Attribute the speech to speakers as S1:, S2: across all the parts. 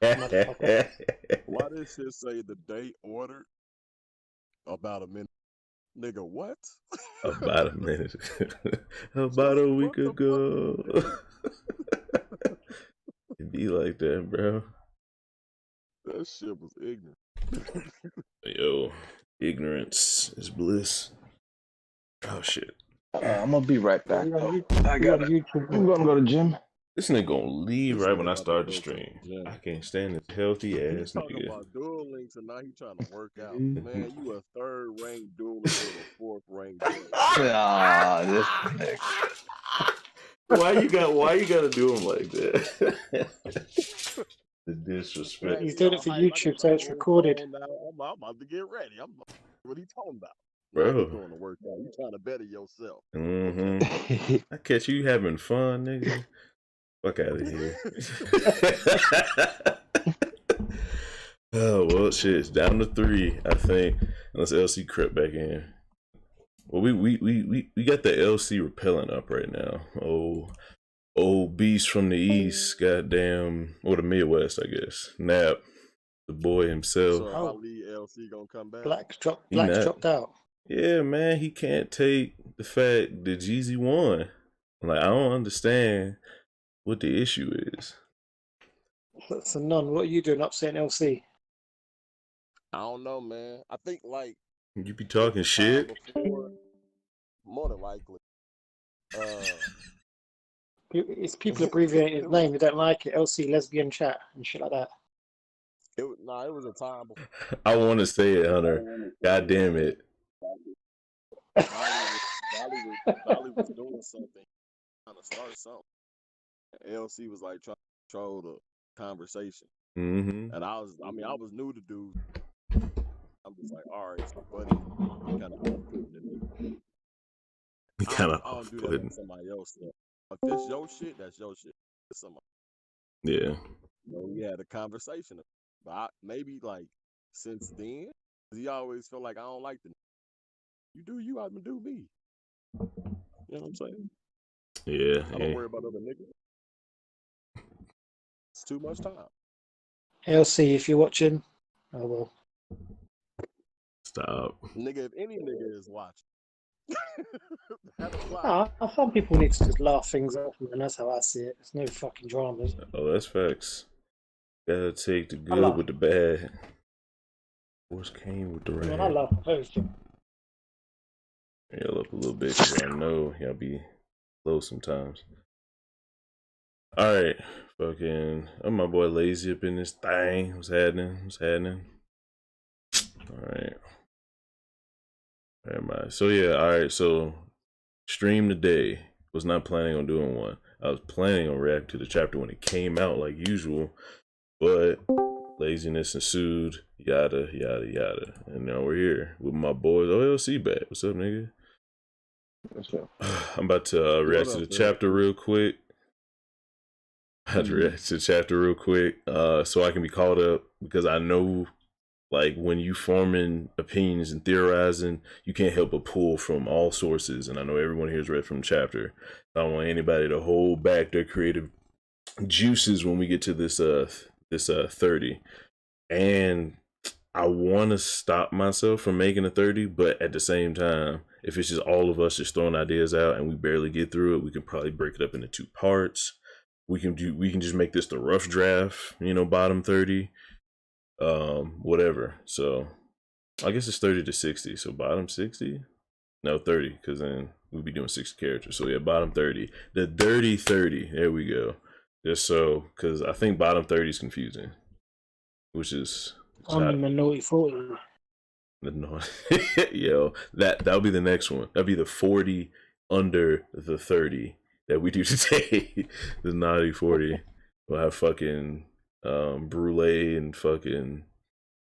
S1: Motherfucker.
S2: Why this shit say the day ordered about a minute? Nigga, what?
S3: About a minute. About
S2: Just
S3: a
S2: what
S3: week
S2: the fuck?
S3: ago. It be like that, bro.
S2: That shit was ignorant.
S3: Yo, ignorance is bliss. Oh shit.
S4: I'm gonna be right
S1: So
S4: back
S1: you on
S4: though.
S1: you
S4: I
S1: you on
S4: gotta.
S1: YouTube?
S4: I'm gonna go to the gym.
S3: This nigga gonna leave
S2: This
S3: right
S2: nigga
S3: when I
S2: about to
S3: start the
S2: go to the
S3: stream.
S2: gym.
S3: I can't stand this healthy
S2: He
S3: ass
S2: talking
S3: nigga.
S2: about dual links and now he trying to work out. Man, you a third ranked duelist with a fourth ranked duelist.
S4: Ah, this nigga.
S3: Why you gotta do him like that? The disrespect.
S2: Got
S1: He's
S2: me
S1: doing
S2: all
S1: it for
S2: hype. I
S1: YouTube,
S2: got my
S1: so it's
S2: whole
S1: recorded.
S2: phone now. I'm about to get ready. I'm like, what he talking about? Now he
S3: Bro.
S2: going to work out. You trying to better yourself.
S3: Mm-hmm.
S2: Okay.
S3: I catch you having fun, nigga. Fuck out of here. Oh well, shit. It's down to 3, I think. Unless LC crept back in. Well, we got the LC repellent up right now. Oh, beast from the east, goddamn, or the Midwest, I guess. Nap, the boy himself.
S2: So if I
S1: Oh,
S2: leave LC gonna come back?
S3: He
S1: Black's
S3: not.
S1: dropped out.
S3: Yeah, man, he can't take the fact that Jeezy won. Like, I don't understand what the issue is.
S1: So none. What are you doing upsetting LC?
S2: I don't know, man. I think like
S3: You be
S2: if
S3: talking
S2: the time
S3: shit.
S2: before, more than likely.
S1: It's people abbreviating his name. They don't like it. LC lesbian chat and shit like that.
S2: it was a time before
S3: I want to say it, Hunter. God damn it.
S2: Dolly was doing something, trying to start something. And LC was like trying to control the conversation.
S3: Mm-hmm.
S2: And I was new to dude. I'm just like, all right, so buddy, kind of off-putting to me.
S3: He kind of
S2: I don't do that
S3: off-putting.
S2: on somebody else stuff. If it's your shit, that's your shit. It's somebody.
S3: Yeah.
S2: We had a conversation. But maybe like since then, he always felt like I don't like the. You do you, I'm gonna do me. You know what I'm saying?
S3: Yeah.
S2: I don't worry about other niggas. It's too much time.
S1: LC, if you're watching, oh well.
S3: Stop.
S2: Nigga, if any nigga is watching.
S1: Some people need to just laugh things off, man. That's how I see it. There's no fucking dramas.
S3: Oh, that's facts. Gotta take the good with the bad. Force came with the red.
S1: Man, I love those.
S3: Yell up a little bit because I know y'all be low sometimes. Alright. Fucking, I'm my boy Lazy up in this thing. What's happening? Alright. So yeah, alright, so stream today. Was not planning on doing one. I was planning on reacting to the chapter when it came out like usual, but laziness ensued, yada yada yada. And now we're here with my boys. OLC back. What's up, nigga?
S4: What's up?
S3: I'm about to react to the chapter real quick. So I can be caught up because I know, like, when you forming opinions and theorizing, you can't help but pull from all sources. And I know everyone here has read from the chapter. I don't want anybody to hold back their creative juices when we get to this 30. And I want to stop myself from making a 30, but at the same time, if it's just all of us just throwing ideas out and we barely get through it, we can probably break it up into 2 parts. We can just make this the rough draft, bottom 30, whatever. So I guess it's 30 to 60. So bottom 60, no 30, because then we'd be doing 60 characters. So yeah, bottom 30, the dirty 30. There we go. Just so, because I think bottom 30 is confusing, which is
S1: I'm in minority 40.
S3: No, yo, that'll be the next one. That'll be the 40 under the 30 that we do today. The naughty 40. We'll have fucking Brule and fucking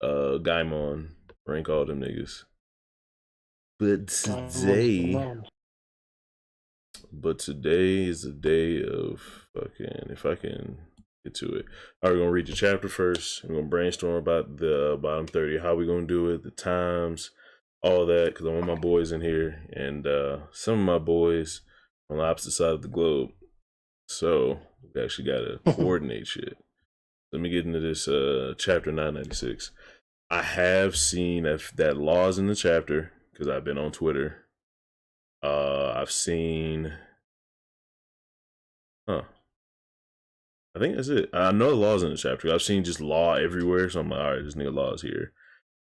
S3: Gaimon rank all them niggas. But today is a day of fucking, if I can get to it. All right, we're gonna read the chapter first. We're gonna brainstorm about the bottom 30, how we gonna do it, the times, all that, because I want my boys in here, and some of my boys on the opposite side of the globe. So we actually gotta coordinate shit. Let me get into this chapter 996. I have seen that laws in the chapter because I've been on Twitter. I've seen, I think that's it. I know the laws in the chapter. I've seen just law everywhere, so I'm like, all right, this nigga law is here.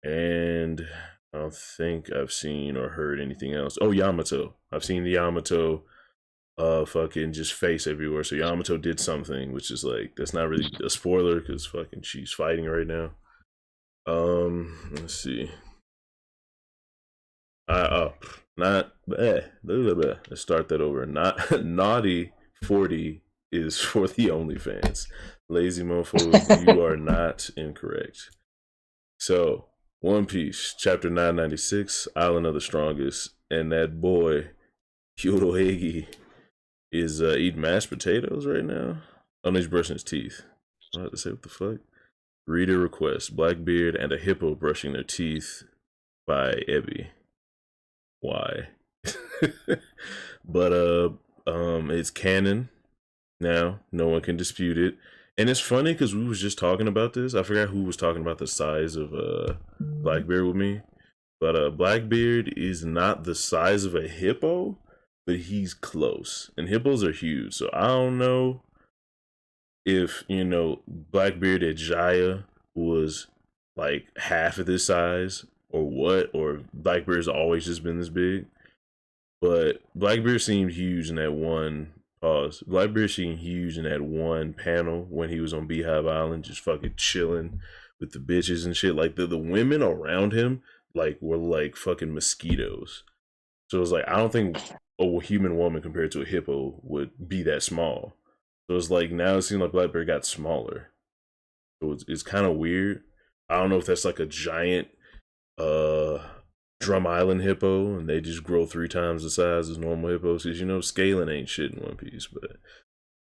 S3: And I don't think I've seen or heard anything else. Oh, Yamato. I've seen the Yamato fucking just face everywhere. So Yamato did something, which is like, that's not really a spoiler because fucking she's fighting right now. Let's see. Let's start that over. Not naughty 40 is for the OnlyFans. Lazy mofos, you are not incorrect. So, One Piece, chapter 996, Island of the Strongest, and that boy, Kyotohegi, is eating mashed potatoes right now. Oh no, he's brushing his teeth. I have to say, what the fuck? Reader request, Blackbeard and a hippo brushing their teeth by Ebby. Why? But it's canon now. No one can dispute it. And it's funny because we was just talking about this. I forgot who was talking about the size of Blackbeard with me. But Blackbeard is not the size of a hippo, but he's close. And hippos are huge. So I don't know if, you know, Blackbeard at Jaya was like half of this size or what, or Blackbeard's always just been this big. But Blackbeard seemed huge in that one Blackbeard seemed huge in that one panel when he was on Beehive Island, just fucking chilling with the bitches and shit. Like the women around him like were like fucking mosquitoes. So it was like, I don't think a human woman compared to a hippo would be that small. So it's like, now it seems like Blackbeard got smaller. So it's kind of weird. I don't know if that's like a giant Drum Island hippo and they just grow 3 times the size as normal hippos, because you know scaling ain't shit in One Piece. But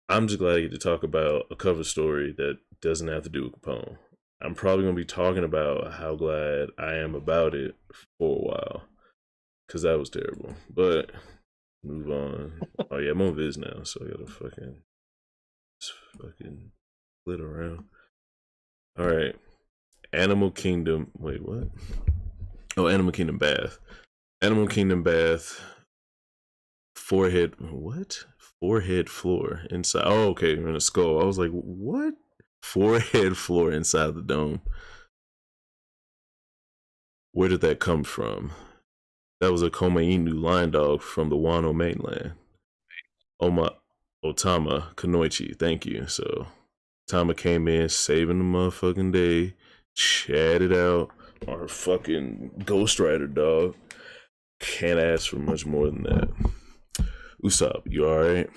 S3: I'm just glad I get to talk about a cover story that doesn't have to do with Capone. I'm probably gonna be talking about how glad I am about it for a while, because that was terrible. But move on. Oh yeah, I'm on Viz now, so I gotta fucking split around. All right, Animal Kingdom. Wait, what? Oh, Animal Kingdom Bath. Animal Kingdom Bath. Forehead. What? Forehead floor inside. Oh, okay. We're in a skull. I was like, what? Forehead floor inside the dome. Where did that come from? That was a Koma Inu lion dog from the Wano mainland. Otama Kanoichi. Thank you. So, Otama came in, saving the motherfucking day, chatted out. Our fucking Ghost Rider dog. Can't ask for much more than that. Usopp, you alright?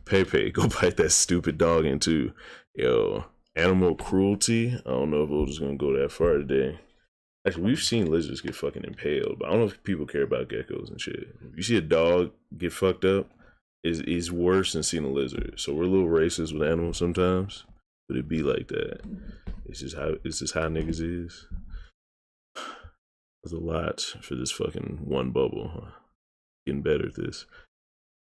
S3: Pepe, go bite that stupid dog in too. Yo, animal cruelty. I don't know if we're just gonna go that far today. Actually, we've seen lizards get fucking impaled, but I don't know if people care about geckos and shit. If you see a dog get fucked up, is worse than seeing a lizard. So we're a little racist with animals sometimes, but it be like that. It's just how niggas is. There's a lot for this fucking one bubble. Huh? Getting better at this.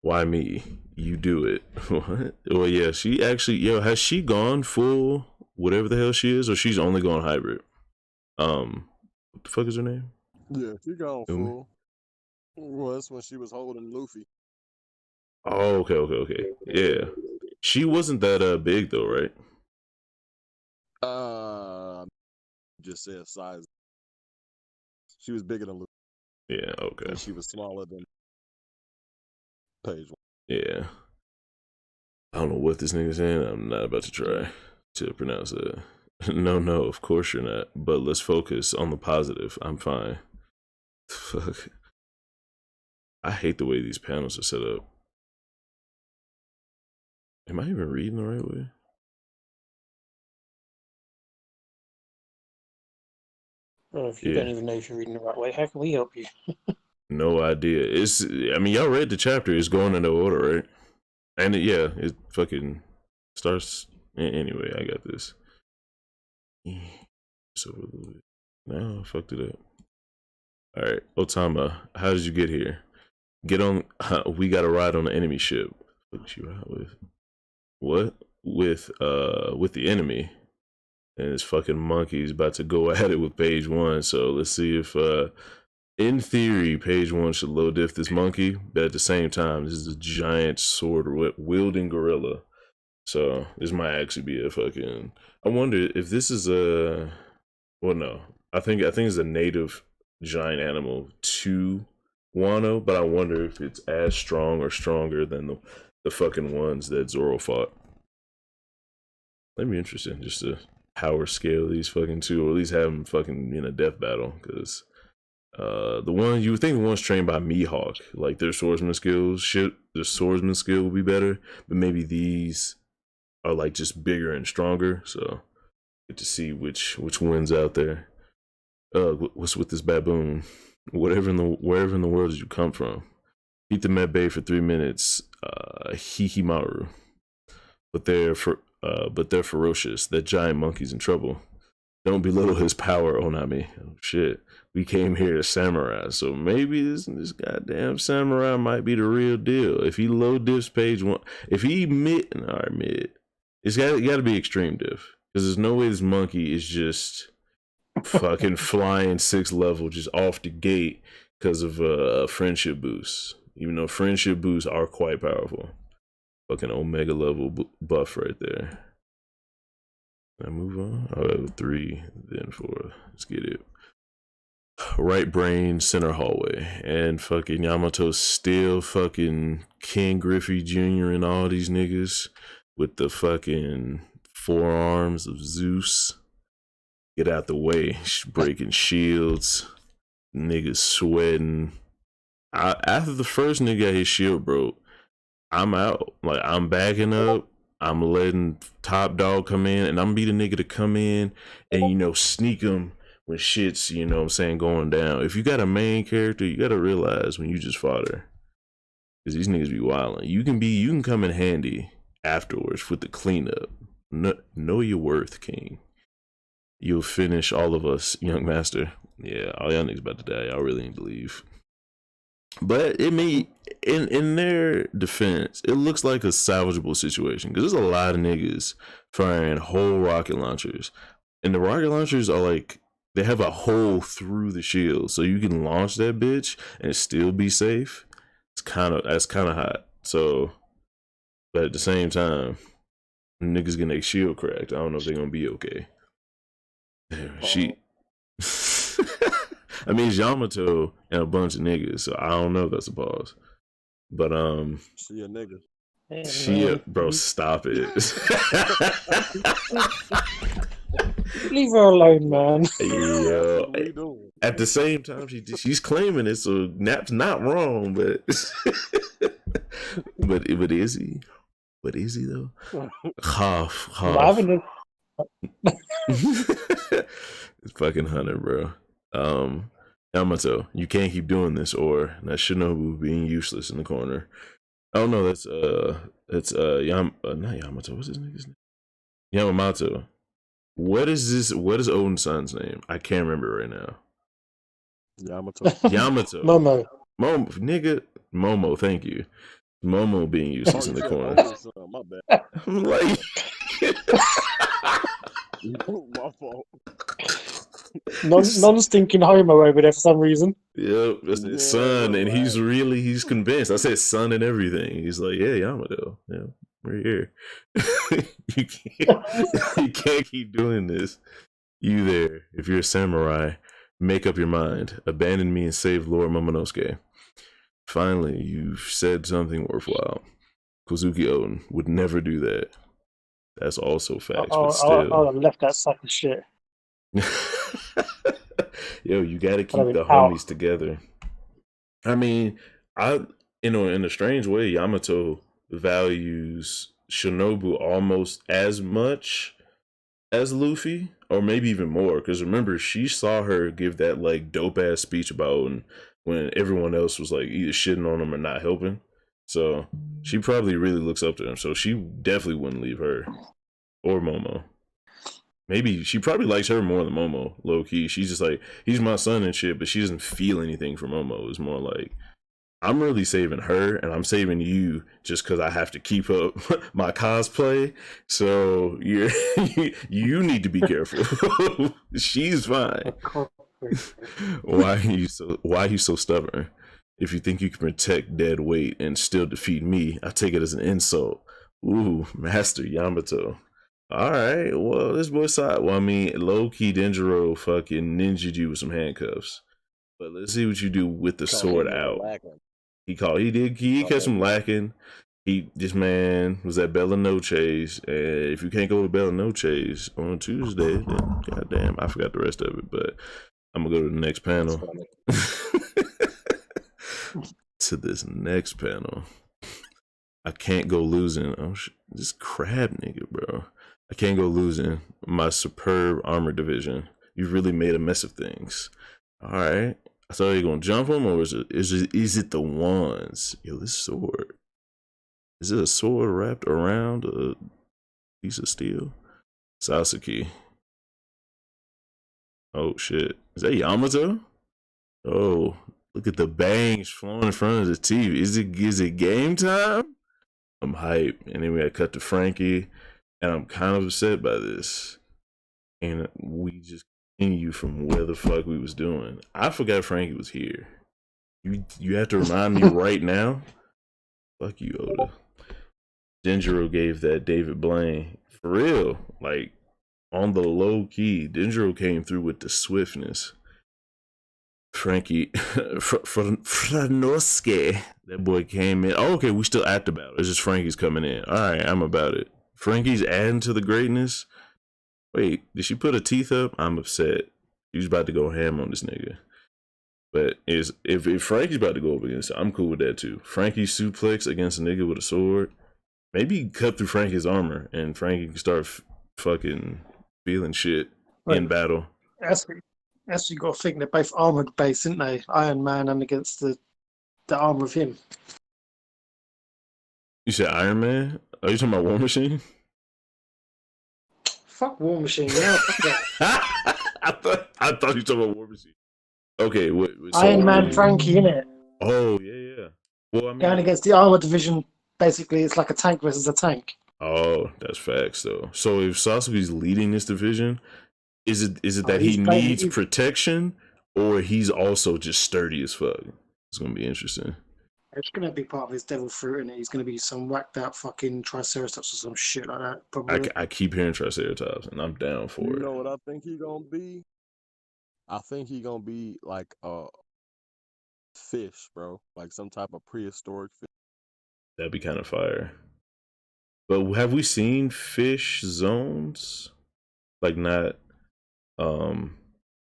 S3: Why me? You do it. What? Well, yeah, she actually, has she gone full whatever the hell she is, or she's only gone hybrid? What the fuck is her name?
S2: Yeah, she gone full. Well, that's when she was holding Luffy.
S3: Oh, okay. Yeah. She wasn't that big though, right?
S2: Just said size. She was bigger than Luffy.
S3: Yeah, okay.
S2: And she was smaller than Page 1.
S3: Yeah. I don't know what this nigga's saying. I'm not about to try to pronounce it. No, of course you're not. But let's focus on the positive. I'm fine. Fuck. I hate the way these panels are set up. Am I even reading the right way?
S1: Well, if you don't even know if you're reading the right way, how can we help you?
S3: No idea. Y'all read the chapter. It's going in the order, right? And it fucking starts. Anyway, I got this. So no, I fucked it up. All right, Otama, how did you get here? Get on. We got to ride on the enemy ship. What you ride with? What with the enemy? and his fucking monkey's about to go at it with page 1. So let's see if, in theory, page 1 should low diff this monkey, but at the same time, this is a giant sword wielding gorilla. So this might actually be a fucking. I wonder if this is a. Well, no, I think it's a native giant animal to Wano, but I wonder if it's as strong or stronger than the fucking ones that Zoro fought. That'd be interesting, just to power scale these fucking two, or at least have them fucking in a death battle, because the one you would think the ones trained by Mihawk, like their swordsman skills, their swordsman skill would be better, but maybe these are like just bigger and stronger. So get to see which wins out there. What's with this baboon? Wherever in the world did you come from? Eat the med bay for 3 minutes. Hihimaru. But they're ferocious. That giant monkey's in trouble. Don't belittle his power, Onami. Oh shit. We came here to samurai, so maybe this goddamn samurai might be the real deal. If he low diffs page 1, if he mid, it's got to be extreme diff, because there's no way this monkey is just fucking flying 6th level just off the gate because of a friendship boost. Even though friendship boosts are quite powerful, fucking omega level buff right there. Can I move on? Oh, 3, then 4. Let's get it. Right brain, center hallway, and fucking Yamato's still fucking King Griffey Jr. and all these niggas with the fucking forearms of Zeus. Get out the way, breaking shields, niggas sweating. After the first nigga got his shield broke, I'm out. Like, I'm backing up. I'm letting top dog come in, and I'm be the nigga to come in and, sneak him when shit's, going down. If you got a main character, you gotta realize when you just fought her, because these niggas be wilding. You can come in handy afterwards with the cleanup. Know your worth, King. You'll finish all of us, young master. Yeah, all y'all niggas about to die. Y'all really need to leave. But it may, in their defense, it looks like a salvageable situation, because there's a lot of niggas firing whole rocket launchers, and the rocket launchers are like, they have a hole through the shield, so you can launch that bitch and still be safe. That's kind of hot. So, but at the same time, niggas getting their shield cracked. I don't know if they're gonna be okay. I mean, it's Yamato and a bunch of niggas, so I don't know if that's a pause. But
S2: she a nigga.
S3: Bro, stop it.
S1: Leave her alone, man.
S3: Yo, at the same time, she's claiming it, so Nap's not wrong, but but is he? But is he though? Half. It's fucking Hunter, bro. Yamato, you can't keep doing this, or that's Shinobu being useless in the corner. Oh no, that's not Yamato. What's his nigga's name? Yamamoto. What is this? What is Odin's son's name? I can't remember right now.
S2: Yamato.
S1: Momo.
S3: Nigga. Momo, thank you. Momo being useless in the corner.
S2: My bad.
S3: I'm like,
S2: my fault.
S1: Non-stinking homo over there for some reason.
S3: Yep, that's his son, and he's convinced. I said son and everything. He's like, yeah, Yamato, yeah, we're here. you can't keep doing this. You there, if you're a samurai, make up your mind. Abandon me and save Lord Momonosuke. Finally, you've said something worthwhile. Kozuki Oden would never do that. That's also facts, but still.
S1: I left that sack of shit.
S3: Yo, you gotta keep the homies together. I mean, in a strange way, Yamato values Shinobu almost as much as Luffy, or maybe even more, because remember, she saw her give that like dope ass speech about Odin when everyone else was like either shitting on him or not helping. So she probably really looks up to him. So she definitely wouldn't leave her or Momo. Maybe she probably likes her more than Momo, low key. She's just like, he's my son and shit, but she doesn't feel anything for Momo. It's more like, I'm really saving her, and I'm saving you just because I have to keep up my cosplay. So you need to be careful. She's fine. Why are you so stubborn? If you think you can protect dead weight and still defeat me, I take it as an insult. Ooh, Master Yamato. Alright, well, this boy side. Well, I mean, low-key Denjiro fucking ninja'd you with some handcuffs. But let's see what you do with the sword out. He catch him lacking. This man was at Bella Noche's, and if you can't go to Bella Noche's on Tuesday, then goddamn, I forgot the rest of it, but I'm gonna go to the next panel. To this next panel. I can't go losing. Oh, this crab nigga, bro. I can't go losing my superb armor division. You've really made a mess of things. All right. I thought you were gonna jump him, or is it the wands? Yo, this sword. Is it a sword wrapped around a piece of steel? Sasuke. Oh shit. Is that Yamato? Oh, look at the bangs flowing in front of the TV. Is it game time? I'm hyped. And then we got cut to Frankie. And I'm kind of upset by this. And we just continue from where the fuck we was doing. I forgot Frankie was here. You have to remind me right now? Fuck you, Oda. Denjiro gave that David Blaine. For real. Like, on the low key, Denjiro came through with the swiftness. Frankie, Franoske, that boy came in. Oh, okay, we still act about it. It's just Frankie's coming in. All right, I'm about it. Frankie's adding to the greatness. Wait, did she put her teeth up? I'm upset. She's about to go ham on this nigga. But if Frankie's about to go up against it, I'm cool with that too. Frankie suplex against a nigga with a sword. Maybe cut through Frankie's armor and Frankie can start fucking feeling shit in battle.
S1: That's you got to think they're both armored based, aren't they? Iron Man and against the armor of him.
S3: You said Iron Man? Are you talking about War Machine?
S1: Fuck War Machine, yeah.
S3: I thought you were talking about War Machine. Okay, so
S1: Iron Man Frankie, innit?
S3: Oh yeah. Well, I mean,
S1: going against the armor division, basically, it's like a tank versus a tank.
S3: Oh, that's facts though. So if Sasuke's leading this division, is it that he needs protection, or he's also just sturdy as fuck? It's gonna be interesting.
S1: It's gonna be part of his devil fruit, and he's gonna be some whacked out fucking Triceratops or some shit like that. Probably.
S3: I keep hearing Triceratops, and I'm down for it.
S2: You know what I think he gonna be? I think he gonna be like a fish, bro, like some type of prehistoric fish.
S3: That'd be kind of fire. But have we seen fish zones? Like not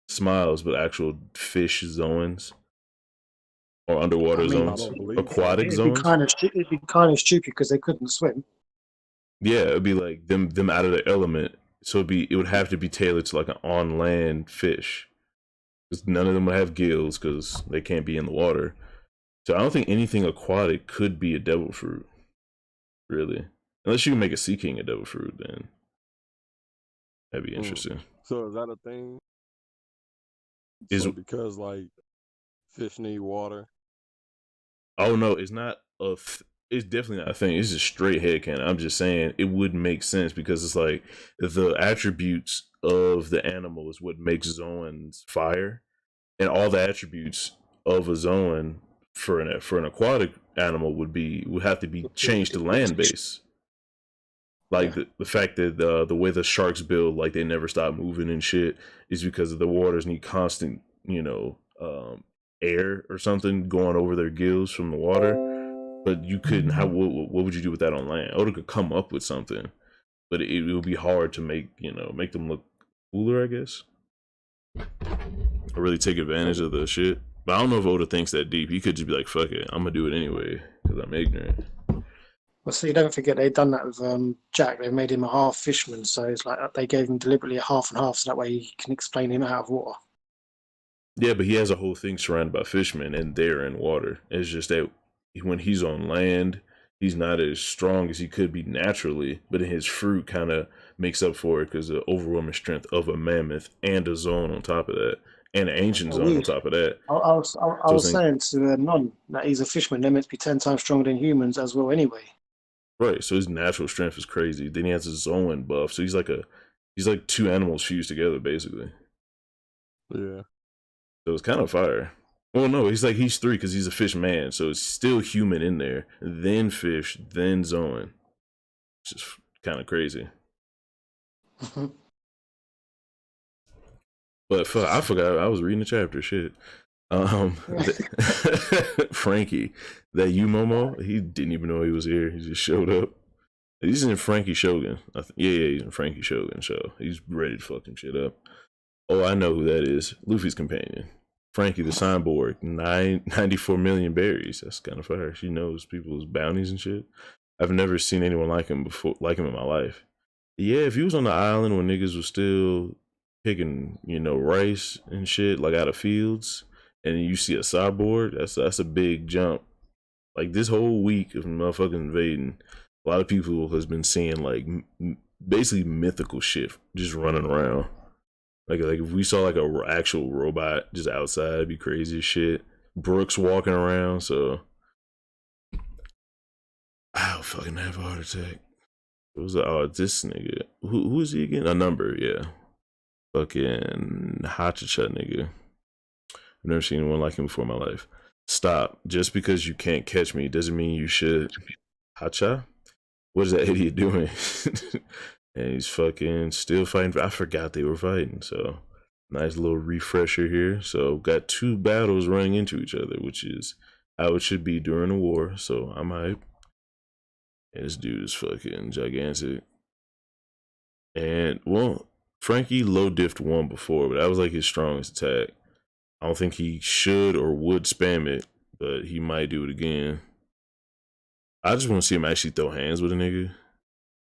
S3: smiles, but actual fish zones? Or underwater zones? Aquatic zones?
S1: It'd be kind of stupid because they couldn't swim.
S3: Yeah, it'd be like them out of their element. So it would have to be tailored to like an on land fish. Because none of them would have gills because they can't be in the water. So I don't think anything aquatic could be a devil fruit. Really. Unless you can make a sea king a devil fruit, then that'd be interesting.
S2: So is that a thing?
S3: So
S2: because like fish need water?
S3: Oh no, it's not it's definitely not a thing. It's just straight headcanon. I'm just saying it would make sense because it's like the attributes of the animal is what makes zoans fire, and all the attributes of a zoan for an aquatic animal would have to be changed to land base. Like the fact that the way the sharks build, like they never stop moving and shit, is because the waters need constant, air or something going over their gills from the water. But you couldn't. What would you do with that on land? Oda could come up with something, but it would be hard to make them look cooler, I guess, or really take advantage of the shit. But I don't know if Oda thinks that deep. He could just be like, "Fuck it, I'm gonna do it anyway because I'm ignorant."
S1: Well, see, don't forget they've done that with Jack. They made him a half fisherman, so it's like they gave him deliberately a half and half, so that way he can explain him out of water.
S3: Yeah, but he has a whole thing surrounded by fishermen, and they're in water. It's just that when he's on land, he's not as strong as he could be naturally, but his fruit kind of makes up for it because the overwhelming strength of a mammoth and a zone on top of that, and an ancient
S1: Oh,
S3: zone on
S1: weird.
S3: top of that.
S1: I
S3: So
S1: was
S3: it's in,
S1: saying to Non that he's a fisherman. They're meant to be 10 times stronger than humans as well, anyway.
S3: right. So his natural strength is crazy. Then he has his Zoan buff. So he's like two animals fused together basically.
S2: Yeah.
S3: So it's kind of fire. Well, no, he's three because he's a fish man. So it's still human in there, then fish, then Zoan. It's just kind of crazy. But I forgot I was reading the chapter. Shit. Frankie, that you Momo, he didn't even know he was here. He just showed up. He's in Frankie Shogun. Yeah, he's in Frankie Shogun show. He's ready to fuck him shit up. Oh, I know who that is. Luffy's companion. Frankie the signboard. 94 million berries. That's kind of fire. She knows people's bounties and shit. I've never seen anyone like him before, like him in my life. Yeah, if he was on the island when niggas was still picking, rice and shit, like out of fields, and you see a sideboard, that's a big jump. Like this whole week of motherfucking invading, a lot of people has been seeing like basically mythical shit just running around. Like if we saw like a actual robot just outside, it'd be crazy as shit. Brooks walking around, so I'll fucking have a heart attack. It was this nigga. Who is he again? A number, yeah. Fucking Hachicha nigga. I've never seen anyone like him before in my life. Stop. Just because you can't catch me doesn't mean you should. Hacha? What is that idiot doing? And he's fucking still fighting. I forgot they were fighting. So nice little refresher here. So got two battles running into each other, which is how it should be during a war. So I'm hype. And this dude is fucking gigantic. And well, Frankie low diffed one before, but that was like his strongest attack. I don't think he should or would spam it, but he might do it again. I just want to see him actually throw hands with a nigga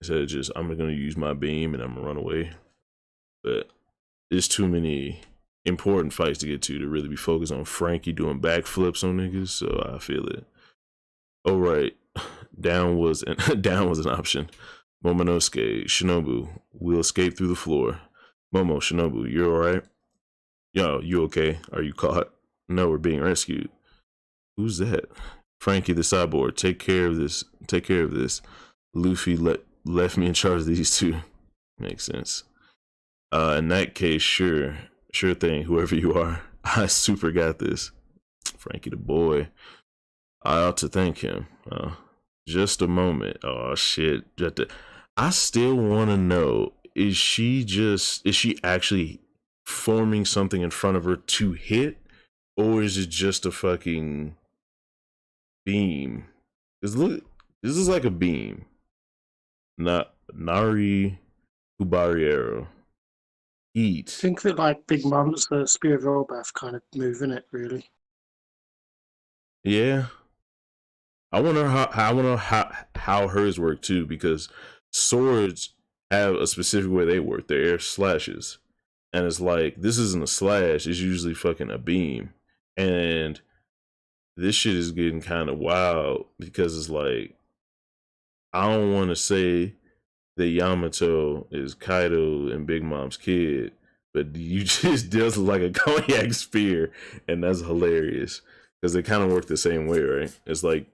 S3: instead of just, I'm going to use my beam and I'm going to run away. But there's too many important fights to get to really be focused on Frankie doing backflips on niggas, so I feel it. Oh, right. Down was an option. Momonosuke, Shinobu, we'll escape through the floor. Momo, Shinobu, you're alright? Yo, you okay? Are you caught? No, we're being rescued. Who's that? Frankie the cyborg, take care of this. Luffy left me in charge of these two. Makes sense. In that case, sure thing, whoever you are. I super got this. Frankie the boy. I ought to thank him. Just a moment. Oh shit. I still want to know, is she actually forming something in front of her to hit, or is it just a fucking beam? Because look, this is like a beam. Not Nari Kubari arrow. Eat.
S1: Think of it like Big Mum's Spear of Elbath kind of move, in it, really.
S3: Yeah. I wonder how hers work too, because swords have a specific way they work. They're air slashes. And it's like, this isn't a slash, it's usually fucking a beam. And this shit is getting kind of wild because it's like, I don't want to say that Yamato is Kaido and Big Mom's kid, but you just does like a cognac spear, and that's hilarious because they kind of work the same way, right? It's like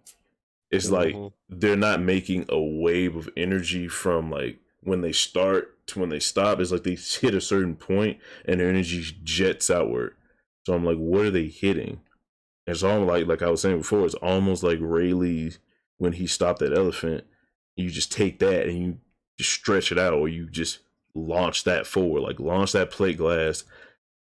S3: they're not making a wave of energy from like when they start to when they stop. It's like they hit a certain point and their energy jets outward. So I'm like, what are they hitting? It's almost like I was saying before, it's almost like Rayleigh when he stopped that elephant. You just take that and you just stretch it out, or you just launch that forward, like launch that plate glass.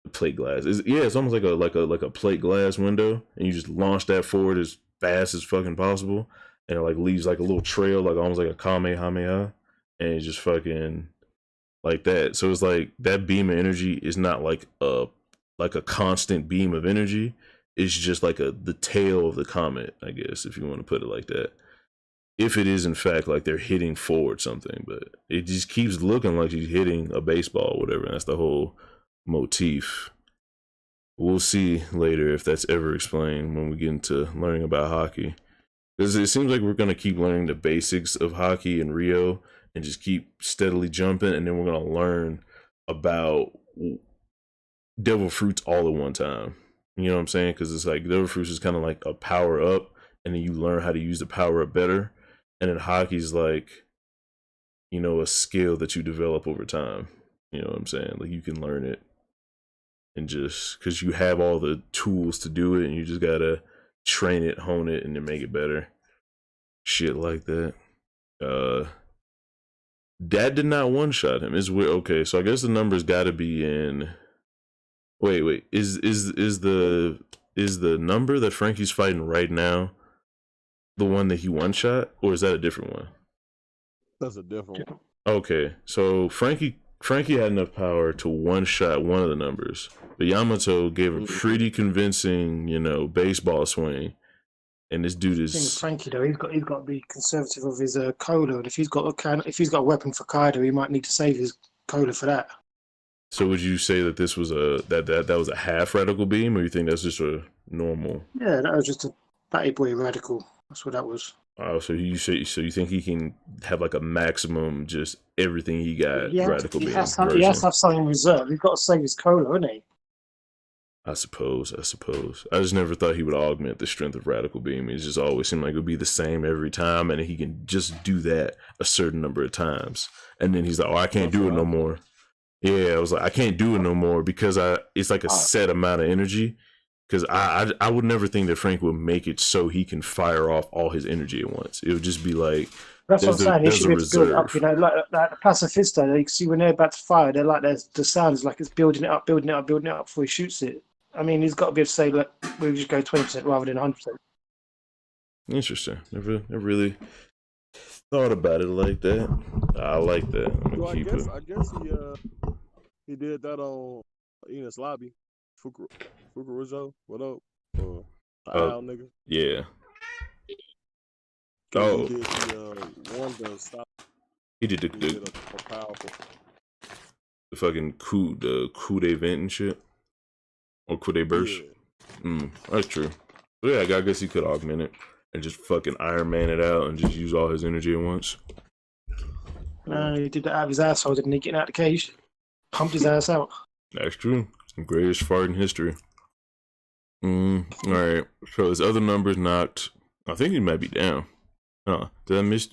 S3: It's almost like a plate glass window, and you just launch that forward as fast as fucking possible, and it like leaves like a little trail, like almost like a Kamehameha, and it's just fucking like that. So it's like that beam of energy is not like a constant beam of energy. It's just like the tail of the comet, I guess, if you want to put it like that. If it is in fact like they're hitting forward something, but it just keeps looking like she's hitting a baseball or whatever. And that's the whole motif. We'll see later if that's ever explained when we get into learning about hockey. Because it seems like we're going to keep learning the basics of hockey in Rio and just keep steadily jumping. And then we're going to learn about devil fruits all at one time. You know what I'm saying? Because it's like devil fruits is kind of like a power up, and then you learn how to use the power up better. And then hockey's like, you know, a skill that you develop over time. You know what I'm saying? Like you can learn it, and just because you have all the tools to do it, and you just gotta train it, hone it, and then make it better. Shit like that. Dad did not one shot him. It's weird. Okay, so I guess the numbers got to be in. Wait. Is the number that Frankie's fighting right now the one that he one shot, or is that a different one?
S2: That's a different one.
S3: Okay, so Frankie had enough power to one shot one of the numbers, but Yamato gave a pretty convincing, you know, baseball swing. And this dude is
S1: Frankie though. He's got to be conservative of his cola, and if he's got a weapon for Kaido, he might need to save his cola for that.
S3: So would you say that this was that was a half radical beam, or you think that's just a normal?
S1: Yeah, that was just a batty boy radical. That's what that was.
S3: Oh, so you think he can have like a maximum, just everything he got radical beam?
S1: He has to have something in reserve. He's got to save his cola, hasn't he?
S3: I suppose. I just never thought he would augment the strength of radical beam. It just always seemed like it would be the same every time, and he can just do that a certain number of times. And then he's like, "Oh, I can't do it no more." Yeah, I was like, "I can't do it no more," because it's like a set amount of energy. Because I would never think that Frank would make it so he can fire off all his energy at once. It would just be like,
S1: that's what I'm saying. He should be able to build it up, you know, like the pacifista. You can see when they're about to fire, they're like the sound is like it's building it up before he shoots it. I mean, he's got to be able to say, look, we just go 20% rather than 100%.
S3: Interesting. Never really thought about it like that. I like that.
S2: I guess he did that on Enos Lobby. Fukurojo, what up? Owl nigga.
S3: Yeah.
S2: Oh. He did the one to stop.
S3: He did the
S2: powerful.
S3: The fucking coup de vent and shit. Or could they burst? Yeah. That's true. But yeah, I guess he could augment it and just fucking Iron Man it out and just use all his energy at once.
S1: No, he did that out of his asshole, didn't he? Getting out of the cage. Pumped his ass out.
S3: That's true. Greatest fart in history. Alright. So his other numbers not. I think he might be down. Did I miss?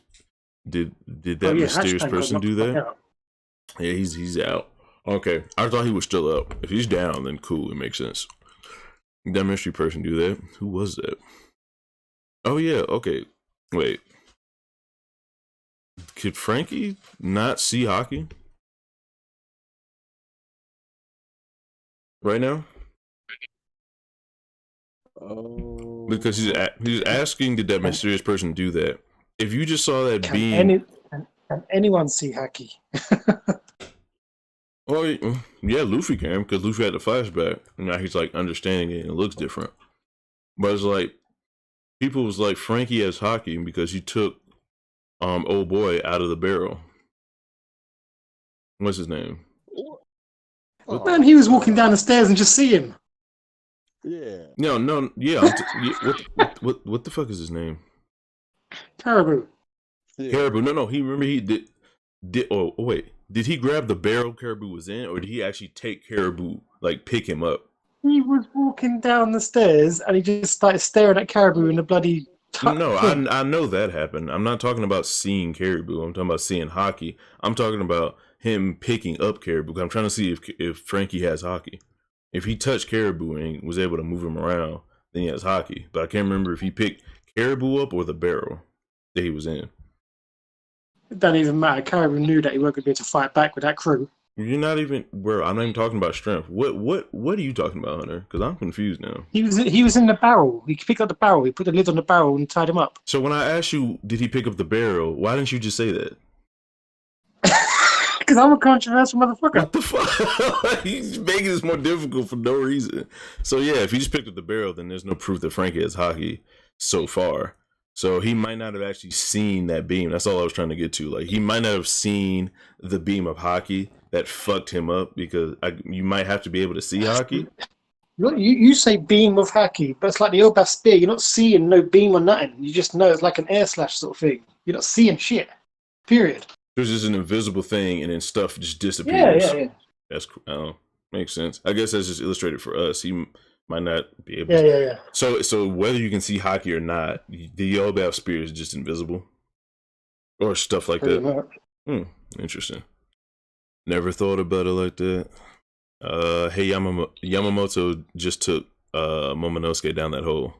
S3: Did that mysterious person do that? Yeah, he's out. Okay, I thought he was still up. If he's down, then cool, it makes sense. Did that mystery person do that? Who was that? Oh yeah, okay. Wait. Could Frankie not see hockey? Right now?
S2: Oh.
S3: Because he's asking, did that mysterious person do that? If you just saw that beam...
S1: Can anyone see hockey?
S3: Oh, yeah, Luffy can, because Luffy had the flashback. And now he's, like, understanding it, and it looks different. But it's like, people was like, Frankie has hockey because he took old boy out of the barrel. What's his name?
S1: Man, he was walking down the stairs and just see him.
S2: Yeah.
S3: No, yeah. What the fuck is his name?
S1: Caribou.
S3: Yeah. Caribou. No, he did. Oh, wait. Did he grab the barrel Caribou was in, or did he actually take Caribou, like, pick him up?
S1: He was walking down the stairs, and he just started staring at Caribou in the bloody...
S3: No, I know that happened. I'm not talking about seeing Caribou. I'm talking about seeing hockey. I'm talking about him picking up Caribou. I'm trying to see if Frankie has hockey. If he touched Caribou and was able to move him around, then he has hockey. But I can't remember if he picked Caribou up or the barrel that he was in.
S1: It doesn't even matter. Caribou knew that he wasn't going to be able to fight back with that crew.
S3: You're not even, bro. I'm not even talking about strength. What are you talking about, Hunter? Because I'm confused now.
S1: He was in the barrel. He picked up the barrel. He put the lid on the barrel and tied him up.
S3: So when I asked you, did he pick up the barrel? Why didn't you just say that?
S1: Because I'm a controversial motherfucker.
S3: What the fuck? He's making this more difficult for no reason. So yeah, if he just picked up the barrel, then there's no proof that Frankie has hockey so far. So he might not have actually seen that beam. That's all I was trying to get to. Like, he might not have seen the beam of hockey that fucked him up, because you might have to be able to see hockey.
S1: You say beam of hockey, but it's like the old spear. You're not seeing no beam or nothing. You just know it's like an air slash sort of thing. You're not seeing shit. Period.
S3: There's just an invisible thing, and then stuff just disappears.
S1: Yeah.
S3: That's cool. Makes sense. I guess that's just illustrated for us. He might not be able.
S1: Yeah.
S3: So whether you can see hockey or not, the Yellowbath Spear is just invisible, or stuff like
S1: Pretty
S3: that.
S1: much.
S3: Interesting. Never thought about it like that. Hey, Yamamoto just took Momonosuke down that hole.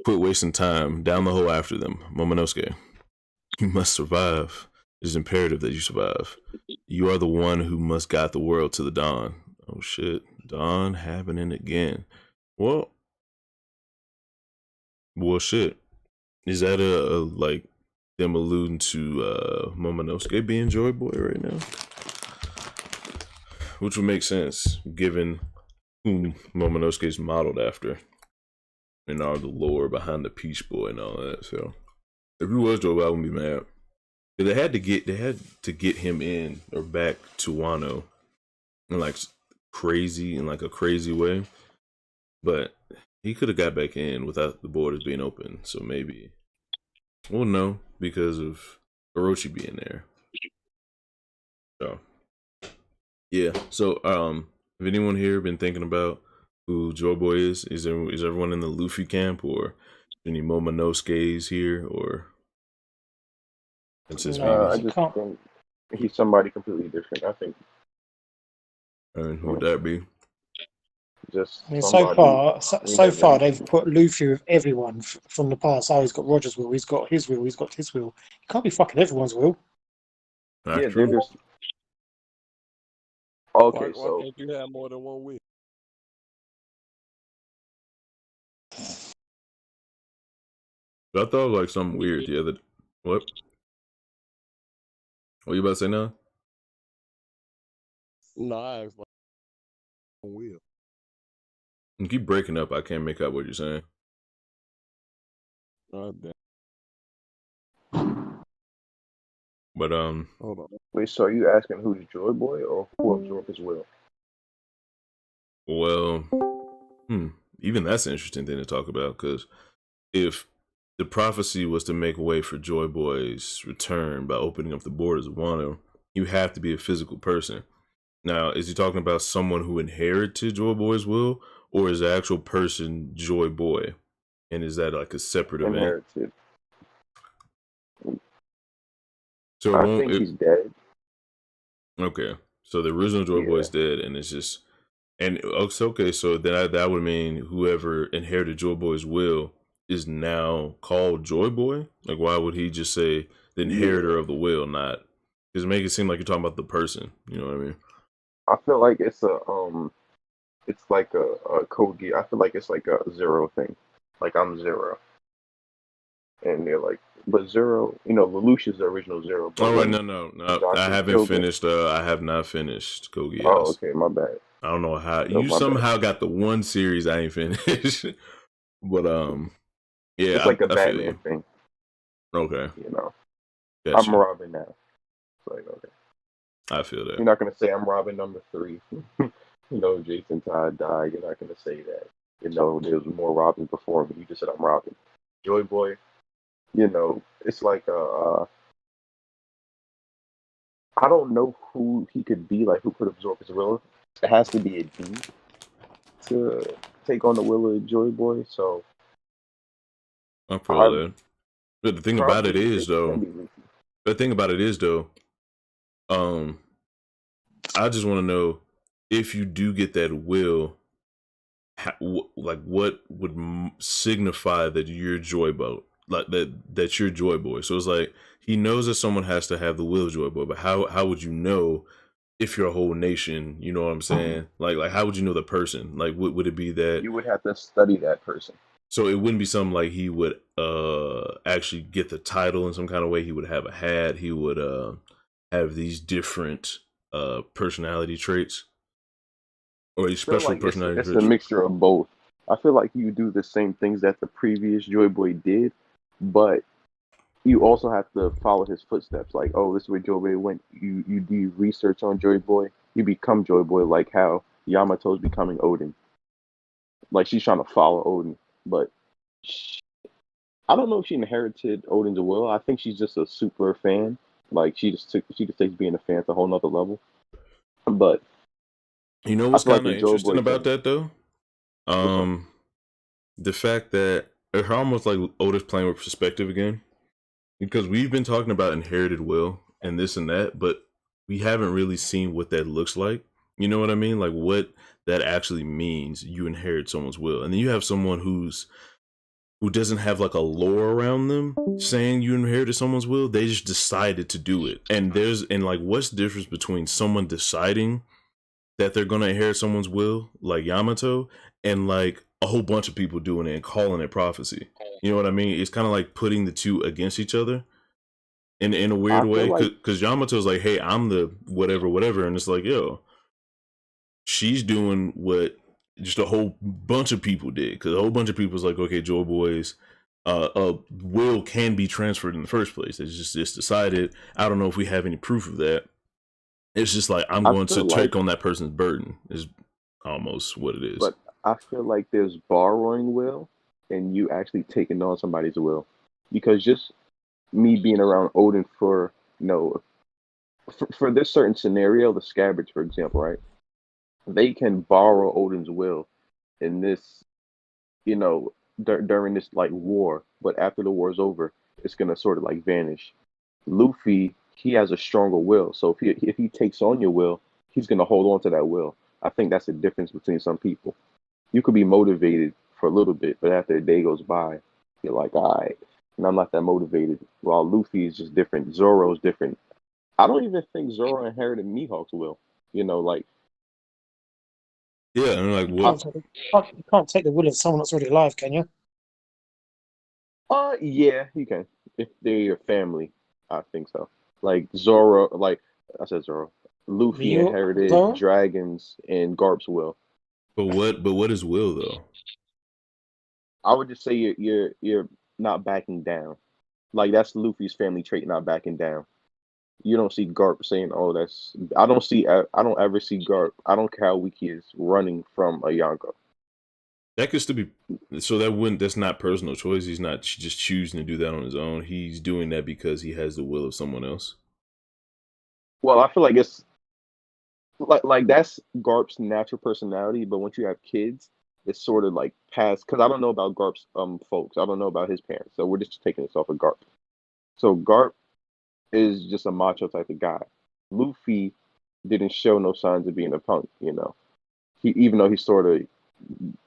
S3: Quit wasting time down the hole after them. Momonosuke, you must survive. It is imperative that you survive. You are the one who must guide the world to the dawn. Oh shit, dawn happening again. Well, shit. Is that a like them alluding to Momonosuke being Joy Boy right now? Which would make sense given whom Momonosuke is modeled after and all the lore behind the Peach Boy and all that. So if he was Joy Boy, I wouldn't be mad. They had to get him in or back to Wano in like a crazy way. But he could have got back in without the borders being open. So maybe we'll know because of Orochi being there. So yeah. So have anyone here been thinking about who Joy Boy is? Is everyone in the Luffy camp or any Momonosuke's here or it's just
S4: I just think he's somebody completely different. I think.
S3: And who would that be?
S4: Just
S1: I mean,
S4: somebody
S1: so far they've put Luffy with everyone from the past. Oh, he's got Roger's will, he's got his will, he's got his will. He can't be fucking everyone's will.
S3: That's
S4: yeah,
S3: true.
S4: they're just okay.
S2: Why can't you have more than one will?
S3: I thought it was like something weird the other. What? What you about to say now?
S2: No, I asked like one will.
S3: You keep breaking up. I can't make out what you're saying.
S2: Damn.
S3: But
S2: Hold on.
S4: Wait, so are you asking who's Joy Boy or who absorbed his will?
S3: well, even that's an interesting thing to talk about because if the prophecy was to make way for Joy Boy's return by opening up the borders of Wano, you have to be a physical person. Now, is he talking about someone who inherited Joy Boy's will, or is the actual person Joy Boy? And is that like a separate event?
S4: Inherited.
S3: So
S4: I think he's dead.
S3: Okay, so the original Joy Boy is dead, and it's just, and okay, so that would mean whoever inherited Joy Boy's will is now called Joy Boy. Like, why would he just say the inheritor of the will, not? Because it make it seem like you're talking about the person. You know what I mean?
S4: I feel like it's like a code gear. I feel like it's like a Zero thing. Like I'm Zero, and they're like, but Zero, Lelouch's the original Zero.
S3: Oh wait, no. I haven't finished. I have not finished Kogi.
S4: Oh, okay, my bad.
S3: I don't know how you somehow got the one series I ain't finished, but yeah,
S4: it's like a Batman thing.
S3: Okay,
S4: gotcha. I'm Robin now. It's like okay.
S3: I feel that.
S4: You're not gonna say I'm Robin number 3. Jason Todd died. You're not gonna say that. There was more Robins before me. You just said I'm Robin. Joy Boy. It's like I don't know who he could be. Like who could absorb his will. It has to be a D to take on the will of Joy Boy. So
S3: I feel that. But the thing about it is, though, I just want to know if you do get that will, like what would signify that you're Joy Boy, like that you're Joy Boy. So it's like he knows that someone has to have the will of Joy Boy, but how would you know if you're a whole nation? You know what I'm saying? Like how would you know the person? Like would it be that
S4: you would have to study that person?
S3: So it wouldn't be something like he would actually get the title in some kind of way. He would have a hat. He would have these different personality traits, or these special personality traits.
S4: It's a mixture of both. I feel like you do the same things that the previous Joy Boy did, but you also have to follow his footsteps. Like, oh, this is where Joy Boy went. You do research on Joy Boy. You become Joy Boy, like how Yamato's becoming Odin. Like she's trying to follow Odin. But I don't know if she inherited Odin's will. I think she's just a super fan. Like she just takes being a fan to a whole nother level. But
S3: You know
S4: I
S3: what's
S4: feel like
S3: kind
S4: the
S3: of
S4: Joy
S3: interesting
S4: Boy
S3: about
S4: thing.
S3: that though?
S4: What's up?
S3: The fact that it's almost like Otis playing with perspective again, because we've been talking about inherited will and this and that, but we haven't really seen what that looks like. You know what I mean? Like what that actually means. You inherit someone's will, and then you have someone who doesn't have like a lore around them saying you inherited someone's will. They just decided to do it, and like what's the difference between someone deciding that they're gonna inherit someone's will, like Yamato, and like a whole bunch of people doing it and calling it prophecy. You know what I mean? It's kind of like putting the two against each other in a weird
S4: I feel
S3: way.
S4: like
S3: Because Yamato's like, hey, I'm the whatever, whatever, and it's like, yo, she's doing what just a whole bunch of people did. Because a whole bunch of people's like, okay, Joy Boys. Will can be transferred in the first place. It's decided. I don't know if we have any proof of that. It's just like I'm
S4: I
S3: going to
S4: feel like
S3: take on that person's burden. Is almost what it is.
S4: but I feel like there's borrowing will and you actually taking on somebody's will. Because just me being around Odin for for this certain scenario, the scabbards, for example, right? They can borrow Odin's will in this, during this like war, but after the war's over, it's gonna sort of like vanish. Luffy, he has a stronger will, so if he takes on your will, he's gonna hold on to that will. I think that's the difference between some people. You could be motivated for a little bit, but after a day goes by, you're like, all right, and I'm not that motivated. While Luffy is just different, Zoro's different. I don't even think Zoro inherited Mihawk's will. Like
S3: Yeah, and like
S1: You
S3: what?
S1: you can't take the will of someone that's already alive, can you?
S4: yeah, you can. If they're your family, I think so. Like Zoro, like I said Zoro. Luffy
S1: You,
S4: inherited
S1: though?
S4: dragons and Garp's will.
S3: But what? But what is will though?
S4: I would just say you're not backing down. Like that's Luffy's family trait, not backing down. You don't see Garp saying, "Oh, that's." I don't ever see Garp. I don't care how weak he is running from a Yonko.
S3: That could still be. So that wouldn't. That's not personal choice. He's not just choosing to do that on his own. He's doing that because he has the will of someone else.
S4: Well, I feel like it's like that's Garp's natural personality, but once you have kids, it's sort of like past. Because I don't know about Garp's folks. I don't know about his parents, so we're just taking this off of Garp. So Garp is just a macho type of guy. Luffy didn't show no signs of being a punk. He even though he's sort of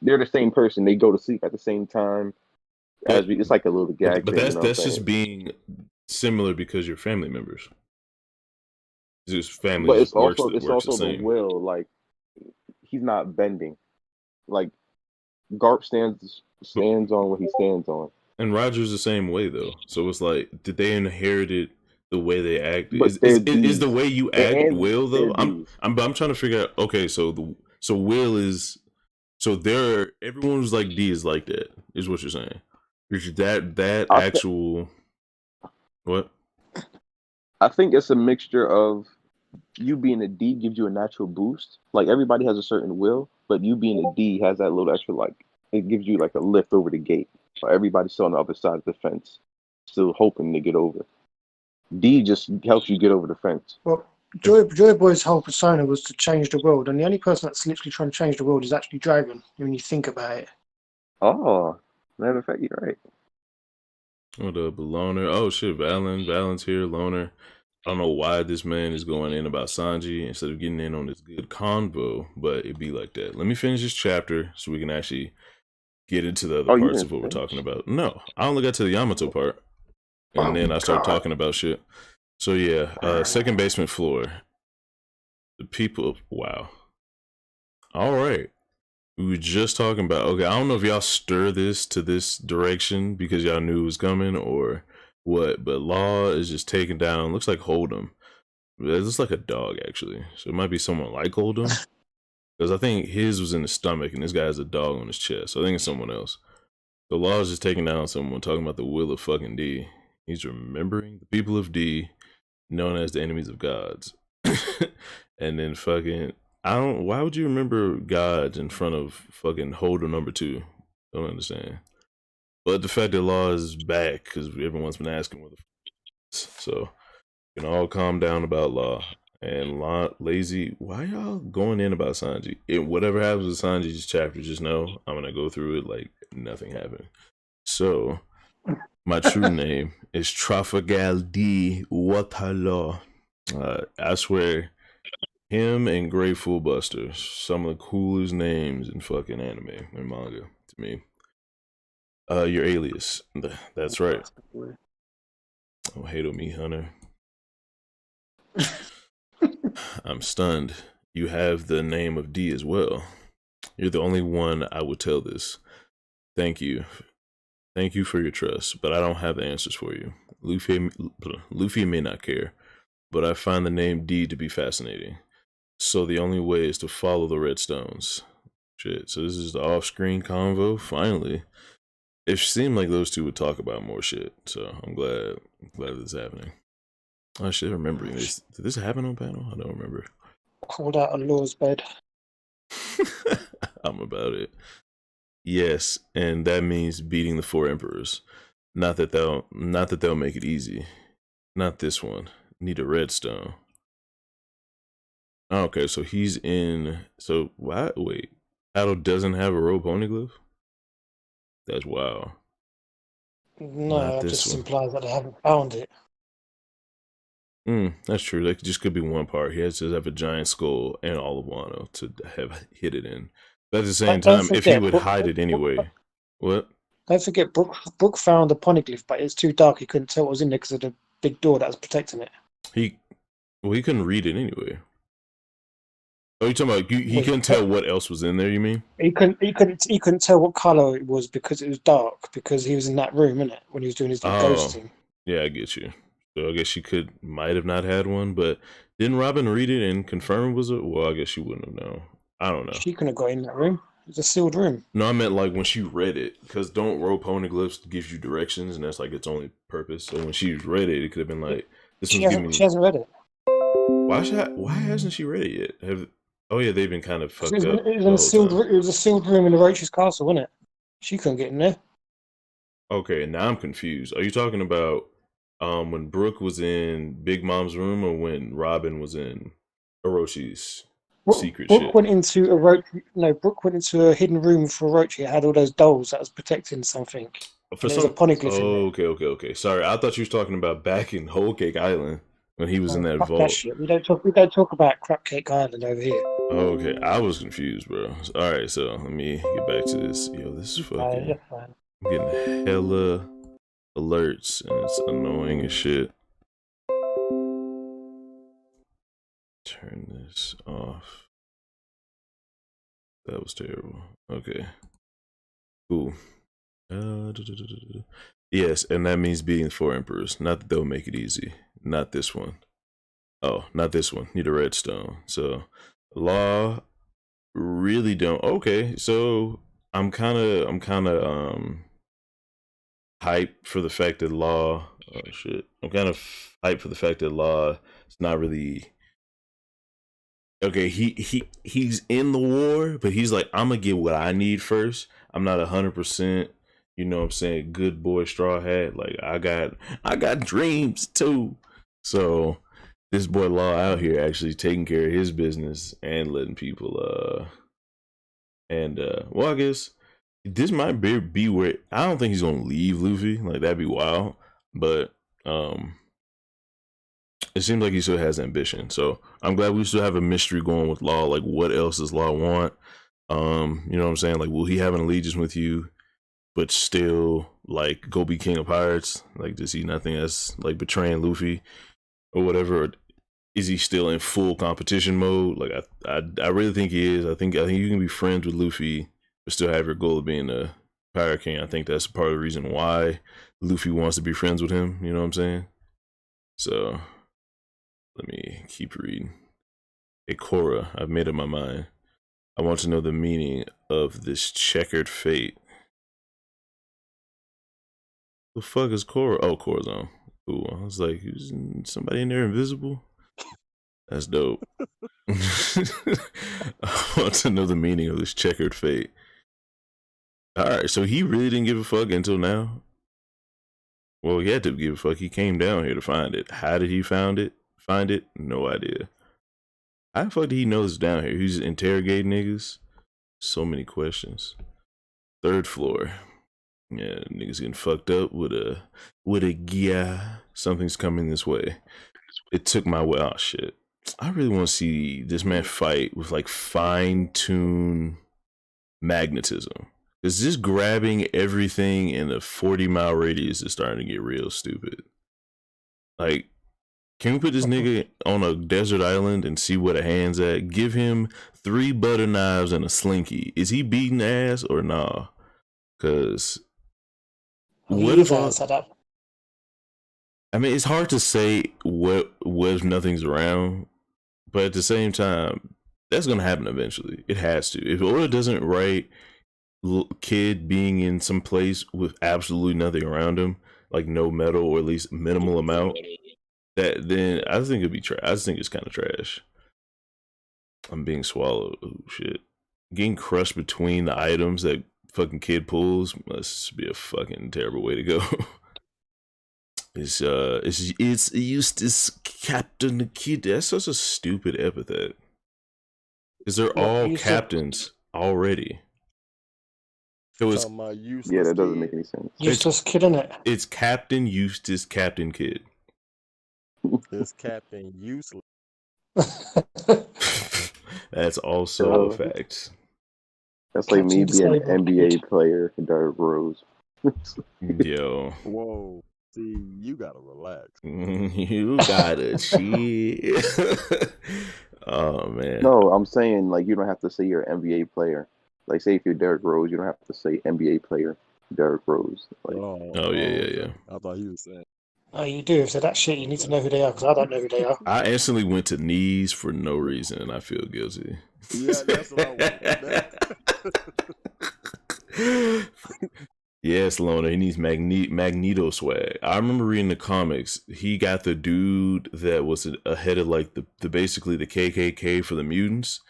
S4: they're the same person. They go to sleep at the same time.
S3: But
S4: It's like a little gag
S3: but
S4: thing. You
S3: that's
S4: know what I'm
S3: that's just
S4: saying?
S3: being similar because you're family members. His family
S4: But
S3: just
S4: it's
S3: works
S4: also it's
S3: works the
S4: also the
S3: same.
S4: will. Like he's not bending. Like Garp
S3: But
S4: stands on what he stands on.
S3: and Roger's the same way though. So it's like, did they inherit it the way they act?
S4: But
S3: Is the way you act will
S4: they're
S3: though?
S4: D's.
S3: I'm trying to figure out. Okay, so will is so there. Everyone who's like D is like that. Is what you're saying? Is that
S4: I th-
S3: actual what?
S4: I think it's a mixture of you being a D gives you a natural boost. Like everybody has a certain will, but you being a D has that little extra like it gives you like a lift over the gate. Or everybody's still on the other side of the fence, still hoping to get over. D just helps you get over the fence.
S1: Well, Joy Boy's whole persona was to change the world, and the only person that's literally trying to change the world is actually Dragon, when you think about it.
S4: Oh, matter of fact, you're right.
S3: What up, Loner? Oh shit, Valen's here, Loner. I don't know why this man is going in about Sanji instead of getting in on this good convo, but it be like that. Let me finish this chapter so we can actually get into the other
S4: Oh, you
S3: parts of
S4: didn't
S3: what we're talking
S4: finish.
S3: about. No, I only got to the Yamato part, and
S4: Oh
S3: then I started
S4: God.
S3: talking about shit. So yeah, second basement floor. The people. Wow. All right. We were just talking about. Okay, I don't know if y'all stir this to this direction because y'all knew it was coming or what, but Law is just taken down. Looks like Hold'em. It looks like a dog actually, so it might be someone like Hold'em because I think his was in the stomach and this guy has a dog on his chest. So I think it's someone else. The Law is just taking down someone talking about the will of fucking D. He's remembering the people of D, known as the enemies of gods. And then fucking I don't why would you remember gods in front of fucking holder number 2? Don't understand. But the fact that Law is back because everyone's been asking where the so you can all calm down about Law. And Lazy, why y'all going in about Sanji? Whatever happens with Sanji's chapter, just know I'm gonna go through it like nothing happened. So, my true name is Trafalgar D. Waterloo. I swear, him and Grateful Buster, some of the coolest names in fucking anime and manga to me. Your alias. That's right. Oh, hate on me, Hunter. I'm stunned. You have the name of D as well. You're the only one I would tell this. Thank you. Thank you for your trust, but I don't have the answers for you. Luffy may not care, but I find the name D to be fascinating. So the only way is to follow the red stones. Shit, so this is the off-screen convo, finally. It seemed like those two would talk about more shit, so I'm glad this is happening. I should remember this. Did this happen on panel? I don't remember.
S1: Called out on Law's bed.
S3: I'm about it. Yes, and that means beating the 4 emperors. Not that they'll make it easy. Not this one. Need a redstone. Okay, so he's in. So why? Wait, Paddle doesn't have a rope poneglyph. That's wild.
S1: No, it just implies that they haven't found it.
S3: That's true. That just could be one part. He has to have a giant skull and all of Wano to have hit it in. But at the same time, if he would hide it anyway. What?
S1: Don't forget, Brook found the poneglyph, but it's too dark. He couldn't tell what was in there because of the big door that was protecting it.
S3: He couldn't read it anyway. Oh, you talking about he couldn't tell what else was in there? You mean?
S1: He couldn't tell what color it was because it was dark because he was in that room, innit, when he was doing his ghosting.
S3: Yeah, I get you. So I guess she might have not had one, but didn't Robin read it and confirm it was a? Well, I guess she wouldn't have known. I don't know.
S1: She couldn't have got in that room. It's a sealed room.
S3: No, I meant like when she read it, because don't rope poneglyphs gives you directions, and that's like its only purpose. So when she read it, it could have been like this. She
S1: hasn't read it.
S3: Why hasn't she read it yet? Oh yeah, they've been kind of fucked up.
S1: It was a sealed room in the Roach's castle, wasn't it? She couldn't get in there.
S3: Okay, now I'm confused. Are you talking about when Brooke was in Big Mom's room, or when Robin was in Orochi's secret shit?
S1: Brooke went into a hidden room for Orochi. It had all those dolls that was protecting something. There was a poneglyph in there.
S3: Okay. Sorry, I thought you was talking about back in Whole Cake Island when he was in that vault.
S1: That shit. We don't talk about Crap Cake Island over here.
S3: Okay, I was confused, bro. All right, so let me get back to this. Yo, this is fucking. I'm getting hella alerts, and it's annoying as shit. Turn this off. That was terrible. Okay, cool. Yes, and that means beating 4 emperors. Not that they'll make it easy. Not this one. Oh, not this one. Need a redstone. So, Law really don't. Okay, so I'm kind of hyped for the fact that Law. Oh shit! I'm kind of hyped for the fact that Law is not really. Okay, he's in the war, but he's like, I'm gonna get what I need first. I'm not 100%, you know what I'm saying, good boy Straw Hat. Like I got dreams too. So this boy Law out here actually taking care of his business and letting people well, I guess this might be where I don't think he's gonna leave Luffy. Like that'd be wild. But it seems like he still has ambition. So I'm glad we still have a mystery going with Law. Like, what else does Law want? You know what I'm saying? Like, will he have an allegiance with you, but still like go be king of pirates? Like, does he nothing as like betraying Luffy or whatever? Or is he still in full competition mode? Like, I really think he is. I think you can be friends with Luffy, but still have your goal of being a pirate king. I think that's part of the reason why Luffy wants to be friends with him. You know what I'm saying? So. Let me keep reading. Hey, Korra, I've made up my mind. I want to know the meaning of this checkered fate. The fuck is Korra? Oh, Korra's on. Ooh, I was like, is somebody in there invisible? That's dope. I want to know the meaning of this checkered fate. Alright, so he really didn't give a fuck until now? Well, he had to give a fuck. He came down here to find it. How did he find it? No idea. How the fuck did he know this down here? He's interrogating niggas. So many questions. 3rd floor. Yeah, niggas getting fucked up with a gear. Something's coming this way. It took my way. Oh shit. I really want to see this man fight with like fine-tuned magnetism. Because just grabbing everything in a 40-mile radius is starting to get real stupid. Like, can we put this nigga on a desert island and see where the hand's at? Give him 3 butter knives and a slinky. Is he beating ass or nah? Because what if I mean, it's hard to say what if nothing's around, but at the same time, that's gonna happen eventually. It has to. If Oda doesn't write kid being in some place with absolutely nothing around him, like no metal or at least minimal amount, then I think it'd be trash. I just think it's kind of trash. I'm being swallowed. Oh shit! Getting crushed between the items that fucking kid pulls must be a fucking terrible way to go. It's Eustace Captain the Kid. That's such a stupid epithet. Because they're all captains already. So it's
S4: that doesn't make any sense.
S1: Eustace Kid, innit?
S3: It's Captain Eustace Captain Kid.
S2: It's Captain Useless.
S3: That's also a fact.
S4: That's like me being an NBA player for Derrick Rose.
S3: Yo.
S2: Whoa. See, you gotta relax.
S3: You gotta chill. Oh man.
S4: No, I'm saying like you don't have to say you're an NBA player. Like say if you're Derrick Rose, you don't have to say NBA player Derrick Rose. Like,
S3: yeah.
S2: I thought he was saying.
S1: Oh, you do. So that shit, you need to know who they are because I don't know who they are.
S3: I instantly went to knees for no reason, and I feel guilty.
S2: Yeah, that's what I want.
S3: Yes, Lona, he needs Magneto swag. I remember reading the comics. He got the dude that was ahead of like the basically the KKK for the mutants,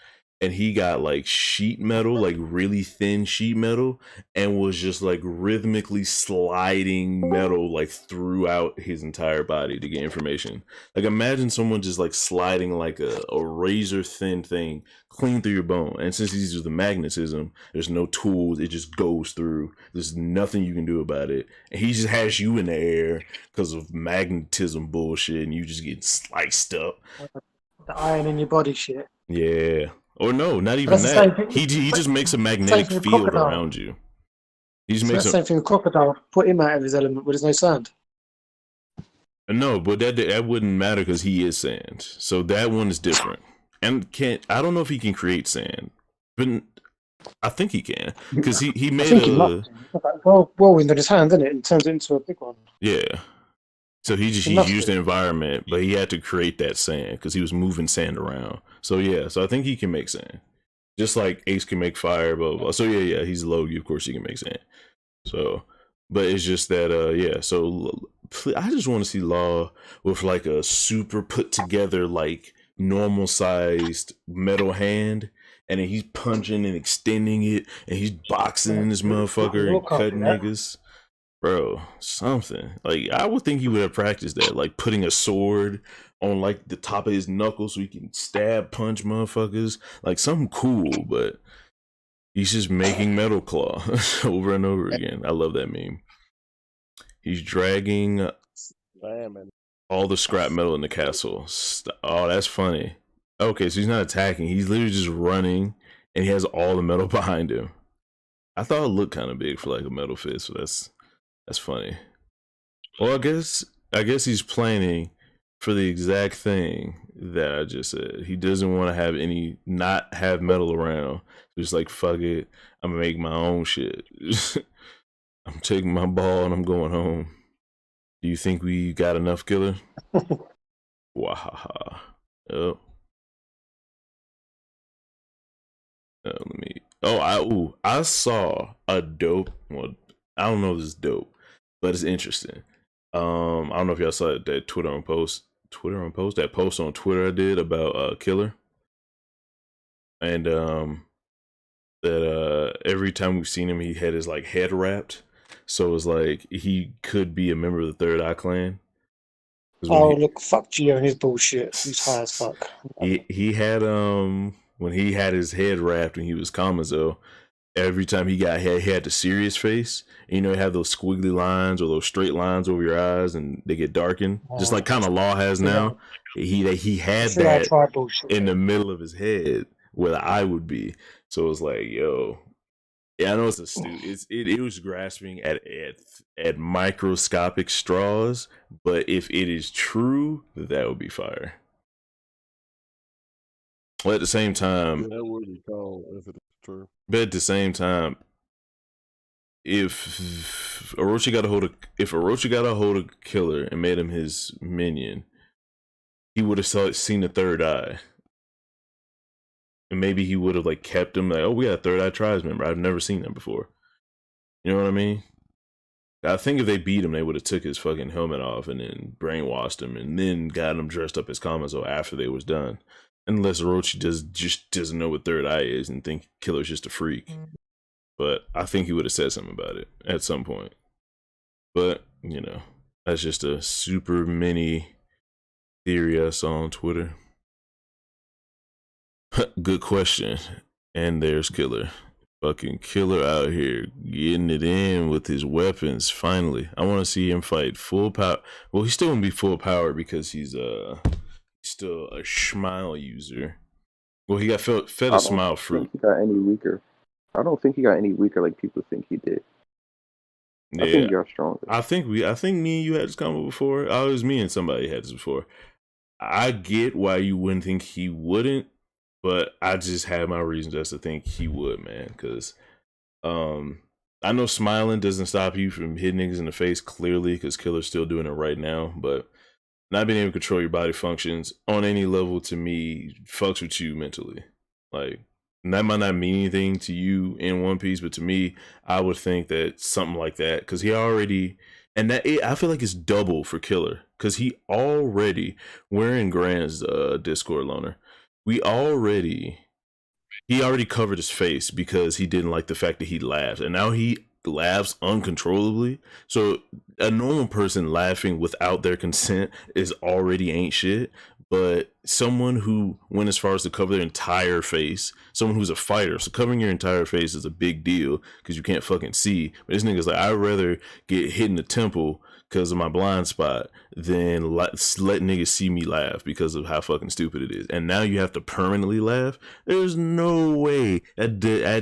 S3: and he got like sheet metal, like really thin sheet metal, and was just like rhythmically sliding metal like throughout his entire body to get information. Like imagine someone just like sliding like a razor thin thing clean through your bone. And since he uses the magnetism, there's no tools, it just goes through. There's nothing you can do about it. And he just has you in the air because of magnetism bullshit, and you just get sliced up.
S1: The iron in your body shit.
S3: Yeah. Or no, not even that. He just makes a magnetic field around you. He just makes
S1: the same thing with Crocodile. Put him out of his element where there's no sand.
S3: No, but that wouldn't matter because he is sand. So that one is different. And I don't know if he can create sand, but I think he can because he made
S1: whirlwind in his hand, isn't it? And turns it into a big one.
S3: Yeah. So he used the environment, but he had to create that sand because he was moving sand around. So yeah, so I think he can make sand, just like Ace can make fire. Blah blah. So yeah, he's Logie. Of course, he can make sand. So, but it's just that yeah. So I just want to see Law with like a super put together like normal sized metal hand, and then he's punching and extending it, and he's boxing this motherfucker and cutting niggas. Bro, something. Like, I would think he would have practiced that. Like, putting a sword on, like, the top of his knuckles so he can stab, punch motherfuckers. Like, something cool, but he's just making Metal Claw over and over again. I love that meme. He's dragging all the scrap metal in the castle. Oh, that's funny. Okay, so he's not attacking. He's literally just running, and he has all the metal behind him. I thought it looked kind of big for, like, a metal fist, so that's funny. Well, I guess he's planning for the exact thing that I just said. He doesn't want to not have metal around. Just like, fuck it, I'm gonna make my own shit. I'm taking my ball and I'm going home. Do you think we got enough, Killer? Wahaha. Oh. I saw a dope. Well, I don't know if this is dope, but it's interesting. I don't know if y'all saw that that post on Twitter I did about Killer, and that every time we've seen him, he had his like head wrapped, so it's like he could be a member of the Third Eye Clan.
S1: Oh, look, fuck Gio and his bullshit. He's high as fuck.
S3: He had when he had his head wrapped and he was Kamazo, every time he had the serious face. You know, you have those squiggly lines or those straight lines over your eyes, and they get darkened, just like kind of Law has now. He had that in the middle of his head where the eye would be. So it was like, yo, yeah, I know it's it was grasping at microscopic straws, but if it is true, that would be fire. Well, at the same time,
S2: that would be cold if it is true.
S3: But at the same time, if Orochi got a hold of Killer and made him his minion, he would have seen the third eye, and maybe he would have like kept him like, oh, we got a third eye tribes member. I've never seen that before. You know what I mean? I think if they beat him, they would have took his fucking helmet off and then brainwashed him and then got him dressed up as Kamazo after they was done. Unless Orochi just doesn't know what third eye is and think Killer's just a freak. But I think he would have said something about it at some point. But, you know, that's just a super mini theory I saw on Twitter. Good question. And there's Killer. Fucking Killer out here getting it in with his weapons, finally. I want to see him fight full power. Well, he still won't be full power because he's still a smile user. Well, he got fed a smile fruit.
S4: He got any weaker. I don't think he got any weaker like people think he did.
S3: Yeah.
S4: I think he got stronger.
S3: I think me and you had this combo before. Oh, it was me and somebody had this before. I get why you wouldn't think he wouldn't, but I just had my reasons just to think he would, man. Because I know smiling doesn't stop you from hitting niggas in the face clearly, because Killer's still doing it right now. But not being able to control your body functions on any level, to me, fucks with you mentally. Like, that might not mean anything to you in One Piece, but to me, I would think that something like that, because he already, and that I feel like it's double for Killer, because we're in Grant's Discord loaner. He already covered his face because he didn't like the fact that he laughed, and now he laughs uncontrollably. So a normal person laughing without their consent is already ain't shit. But someone who went as far as to cover their entire face, someone who's a fighter, so covering your entire face is a big deal because you can't fucking see. But this nigga's like, I'd rather get hit in the temple because of my blind spot than let niggas see me laugh because of how fucking stupid it is. And now you have to permanently laugh. There's no way that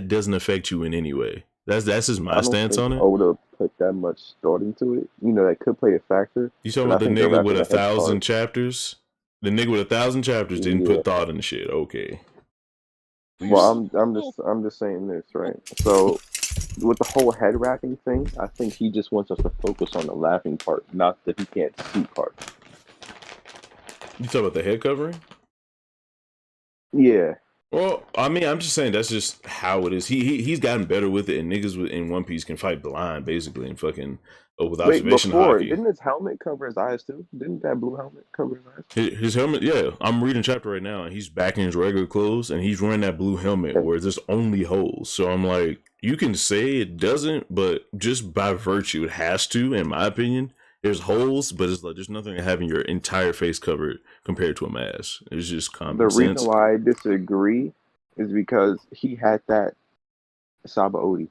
S3: doesn't affect you in any way. That's just my stance on it.
S4: Oda put that much thought into it. You know, that could play a factor.
S3: You talking about the nigga with 1,000 chapters? The nigga with 1,000 chapters didn't put thought in the shit. Okay.
S4: Well, I'm just saying this, right? So with the whole head wrapping thing, I think he just wants us to focus on the laughing part, not the he can't see part.
S3: You talking about the head covering?
S4: Yeah.
S3: Well, I mean, I'm just saying that's just how it is. He's gotten better with it, and niggas in One Piece can fight blind, basically, and fucking with observation hockey.
S4: Didn't his helmet cover his eyes too? Didn't that blue helmet cover his eyes?
S3: His helmet, yeah. I'm reading a chapter right now, and he's back in his regular clothes, and he's wearing that blue helmet where there's only holes. So I'm like, you can say it doesn't, but just by virtue, it has to, in my opinion. There's holes, but it's like there's nothing having your entire face covered compared to a mask. It's just common sense.
S4: The reason why I disagree is because he had that Saba Odi.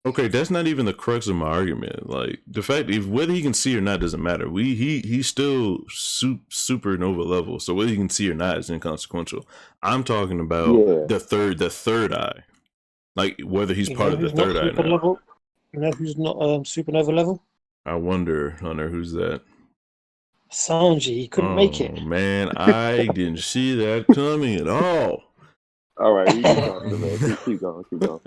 S3: Okay, that's not even the crux of my argument. Like, the fact whether he can see or not doesn't matter. He's still supernova level, so whether he can see or not is inconsequential. I'm talking about the third eye, like whether he's part of the third eye now.
S1: Level? You know who's not supernova level?
S3: I wonder, Hunter, who's that?
S1: Sanji, he couldn't make it.
S3: Man, I didn't see that coming at all.
S4: All right, we can talk to man. Keep going.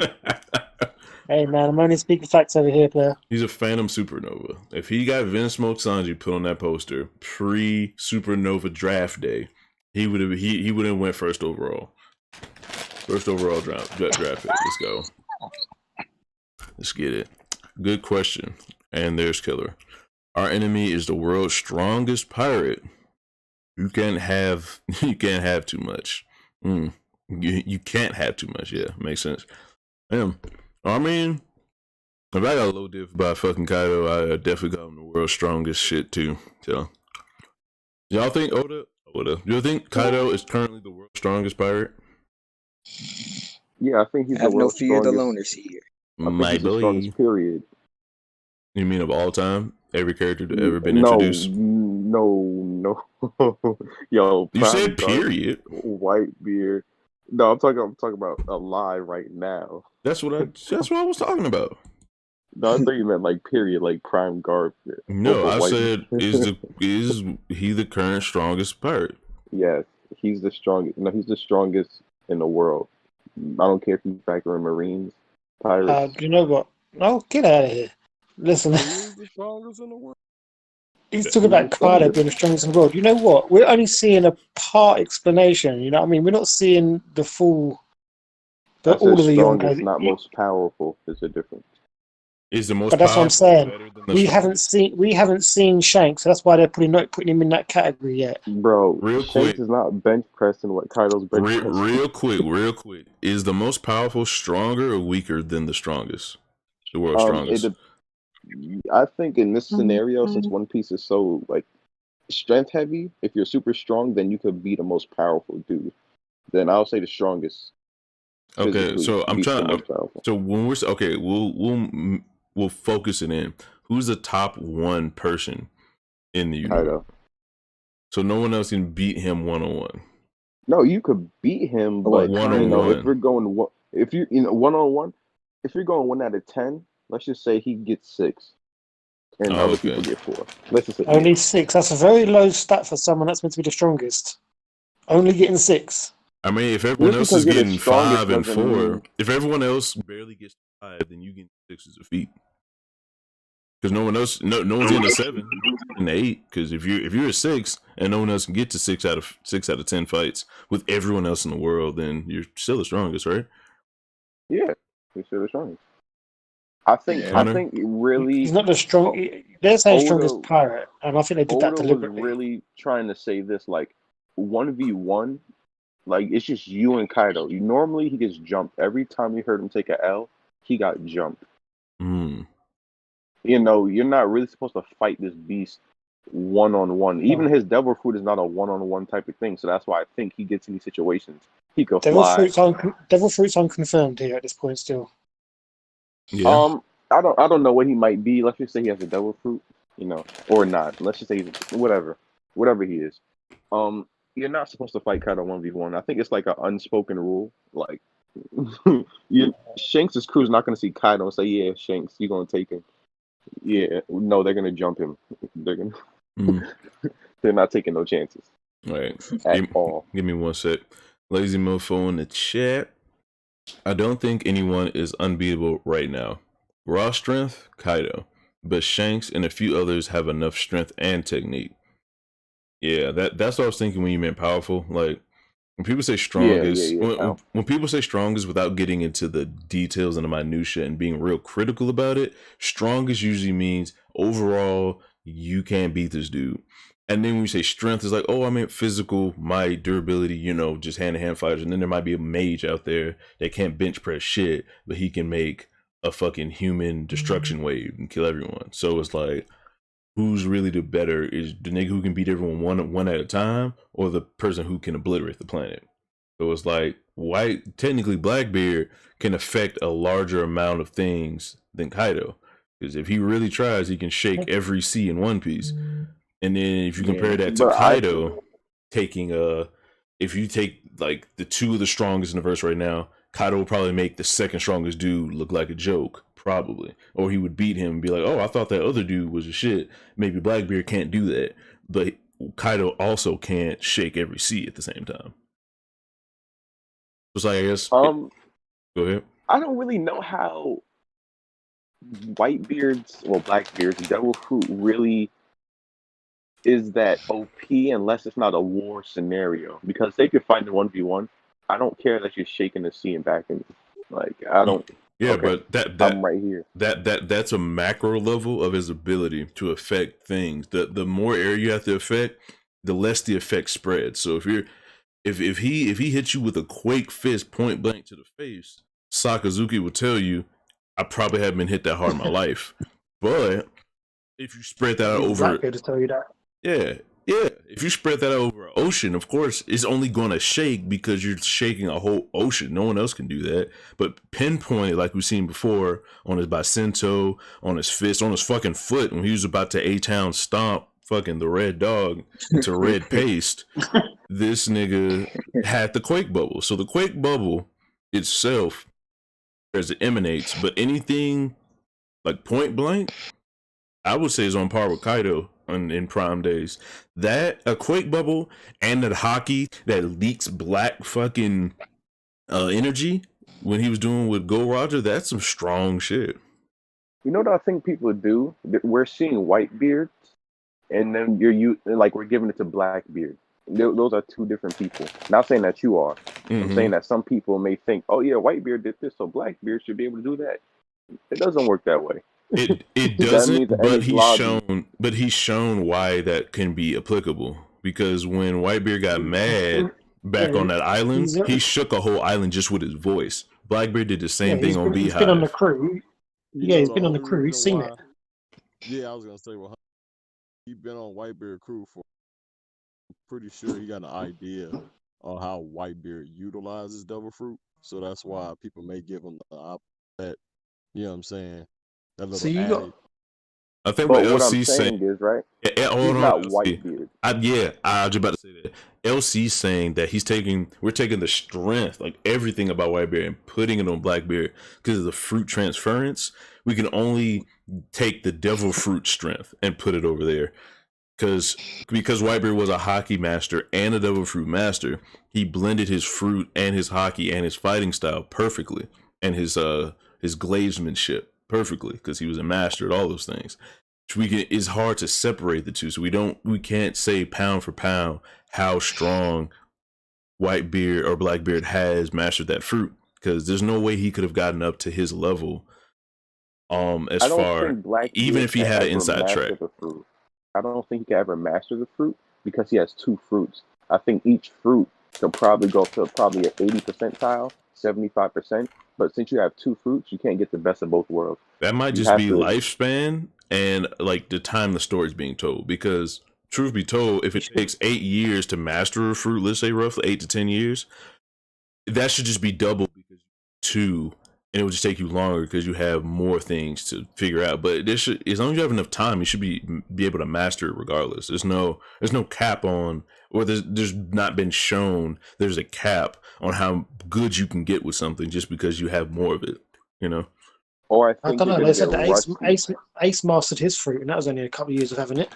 S1: Hey man, I'm only speaking facts over here, player.
S3: He's a phantom supernova. If he got Vince Smoke Sanji put on that poster pre-supernova draft day, he would have went first overall. First overall draft pick. Let's go. Let's get it. Good question. And there's Killer. Our enemy is the world's strongest pirate. You can't have too much. You can't have too much. Yeah, makes sense. I mean, If I got a low diff by fucking Kaido, I definitely call him the world's strongest shit too. So, y'all think Oda? Do you think Kaido is currently the world's strongest pirate?
S4: Yeah, I think he's the
S5: Have no
S4: world's
S5: fear of the
S4: strongest.
S5: loners here.
S4: I think
S3: My
S4: he's the
S3: boy.
S4: strongest. Period.
S3: You mean of all time? Every character to ever been
S4: No,
S3: introduced?
S4: no. Yo,
S3: You
S4: Prime
S3: said
S4: Guard,
S3: period.
S4: Whitebeard. No, I'm talking about alive right now.
S3: That's what I was talking about.
S4: No, I thought you meant like period, like Prime Guard.
S3: No,
S4: over
S3: I said
S4: Whitebeard.
S3: is he the current strongest pirate?
S4: Yes, he's the strongest. No, he's the strongest in the world. I don't care if you factor in Marines, pirates.
S1: Do you know what? No, get out of here. Listen,
S2: He is the strongest in the world.
S1: he's
S4: He's
S1: talking
S4: the
S1: about Kaido
S4: strongest.
S1: being the strongest in the world. You know what? We're only seeing a part explanation. You know what I mean? We're not seeing the full,
S4: I
S1: all
S4: said
S1: of the
S4: strongest,
S1: Yonkos.
S4: not most powerful. There's a difference.
S3: Is the most
S1: But that's what I'm
S3: powerful
S1: saying.
S3: better than the
S1: We
S3: strongest?
S1: haven't seen Shanks, so that's why they're not putting him in that category yet.
S4: Bro,
S3: Real
S4: Shanks
S3: quick.
S4: is not bench pressing what Kaido's bench pressing.
S3: Real quick. Is the most powerful stronger or weaker than the strongest? The world's strongest.
S4: I think in this scenario, since One Piece is so like strength heavy, if you're super strong, then you could be the most powerful dude. Then I'll say the strongest.
S3: Okay, so I'm
S4: beats the
S3: trying.
S4: most powerful.
S3: So when we're okay, we'll focus it in. Who's the top one person in the universe?
S4: Kaido.
S3: So no one else can beat him 1-on-1.
S4: No, you could beat him, but you know, if we're going if you 1-on-1, if you're going 1 out of 10, let's just say he gets 6, and other people get 4. Let's just say
S1: Only 6. That's a very low stat for someone that's meant to be the strongest. Only getting 6.
S3: I mean, if everyone else is
S4: because you're the
S3: getting
S4: strongest
S3: 5 and
S4: doesn't
S3: 4,
S4: mean-
S3: if everyone else barely gets 5, then you get 6 as a feat. Because no one else, no one's getting a 7 and 8. Because if you're a 6 and no one else can get to 6 out of 10 fights with everyone else in the world, then you're still the strongest, right?
S4: Yeah, he's still the strongest. I think really
S1: He's not the strong. They're saying
S4: Oda-
S1: strongest pirate, and I think they did that
S4: Oda was
S1: deliberately.
S4: really trying to say this like 1v1, like it's just you and Kaido. Normally he gets jumped. Every time you heard him take a L, he got jumped. You know, you're not really supposed to fight this beast 1-on-1. Even his devil fruit is not a 1-on-1 type of thing. So that's why I think he gets in these situations. He could fly.
S1: Devil fruit's unconfirmed here at this point still.
S3: Yeah.
S4: I don't know what he might be. Let's just say he has a devil fruit, you know, or not. Let's just say whatever he is. You're not supposed to fight Kaido 1v1. I think it's like an unspoken rule. Like, Shanks' crew's not going to see Kaido and say, "Yeah, Shanks, you're going to take him." Yeah, no, they're going to jump him. They're not taking no chances.
S3: All right.
S4: At all.
S3: Give me 1 sec. Lazy Mofo in the chat. I don't think anyone is unbeatable right now. Raw strength, Kaido. But Shanks and a few others have enough strength and technique. Yeah, that's what I was thinking when you meant powerful. Like, when people say strongest, when people say strongest without getting into the details and the minutia and being real critical about it, strongest usually means overall you can't beat this dude. And then when we say strength, it's like, oh, I meant physical, might, durability, you know, just hand-to-hand fighters. And then there might be a mage out there that can't bench press shit, but he can make a fucking human destruction wave and kill everyone. So it's like, who's really the better? Is the nigga who can beat everyone one at a time, or the person who can obliterate the planet? So it's like, technically Blackbeard can affect a larger amount of things than Kaido. Because if he really tries, he can shake every sea in One Piece. And then if you compare that to Kaido if you take like the 2 of the strongest in the verse right now, Kaido will probably make the second strongest dude look like a joke, probably. Or he would beat him and be like, oh, I thought that other dude was a shit. Maybe Blackbeard can't do that. But Kaido also can't shake every sea at the same time. It's like, I guess. Go ahead.
S4: I don't really know how Blackbeard's devil fruit really is that OP unless it's not a war scenario. Because they could fight in 1v1. I don't care that you're shaking the sea and backing. Like, I don't.
S3: Yeah,
S4: okay,
S3: but
S4: I'm right here.
S3: That's a macro level of his ability to affect things. The more area you have to affect, the less the effect spreads. So if he hits you with a quake fist point blank to the face, Sakazuki will tell you I probably haven't been hit that hard in my life. But if you spread that out
S1: Even
S3: over,
S1: Blackbeard to tell you that.
S3: yeah, if you spread that out over an ocean, of course, it's only going to shake because you're shaking a whole ocean. No one else can do that. But pinpoint it, like we've seen before, on his bicento, on his fist, on his fucking foot, when he was about to A-Town stomp fucking the red dog into red paste, this nigga had the quake bubble. So the quake bubble itself, as it emanates, but anything like point blank, I would say is on par with Kaido in Prime days. That a quake bubble and that hockey that leaks black fucking energy when he was doing with Gold Roger, that's some strong shit.
S4: You know what I think people do? We're seeing Whitebeard, and then we're giving it to Blackbeard. Those are two different people. Not saying that you are. I'm saying that some people may think, oh yeah, Whitebeard did this, so Blackbeard should be able to do that. It doesn't work that way.
S3: It doesn't, but he's shown why that can be applicable. Because when Whitebeard got mad back on that island, he shook a whole island just with his voice. Blackbeard did the same thing on Beehive.
S1: He's been on the crew. Yeah, he's been on the crew. He's seen it.
S2: Yeah, I was gonna say, well, he's been on Whitebeard crew for. I'm pretty sure he got an idea on how Whitebeard utilizes devil fruit, so that's why people may give him that. You know what I'm saying? That little
S1: So you got.
S3: I think
S4: But
S3: what
S4: what I'm
S3: LC's
S4: saying is, right?
S3: he's
S4: not Whitebeard.
S3: I was about to say that. LC's saying that we're taking the strength, like everything about Whitebeard, and putting it on Blackbeard because of the fruit transference. We can only take the devil fruit strength and put it over there. Because Whitebeard was a hockey master and a devil fruit master, he blended his fruit and his hockey and his fighting style perfectly, and his gladesmanship perfectly, because he was a master at all those things. It's hard to separate the two, so we can't say pound for pound how strong Whitebeard or Blackbeard has mastered that fruit, because there's no way he could have gotten up to his level. Even if he had an inside track.
S4: I don't think he can ever master the fruit because he has two fruits. I think each fruit could probably go to probably an 80 percentile, 75%. But since you have two fruits, you can't get the best of both worlds.
S3: That might just be lifespan and like the time the story is being told. Because truth be told, if it takes 8 years to master a fruit, let's say roughly 8 to 10 years, that should just be double because two. And it would just take you longer because you have more things to figure out. But as long as you have enough time, you should be able to master it regardless. There's no cap on, or there's not been shown there's a cap on how good you can get with something just because you have more of it. You know.
S4: Or
S1: I don't know. They said that Ace mastered his fruit, and that was only a couple of years of having it.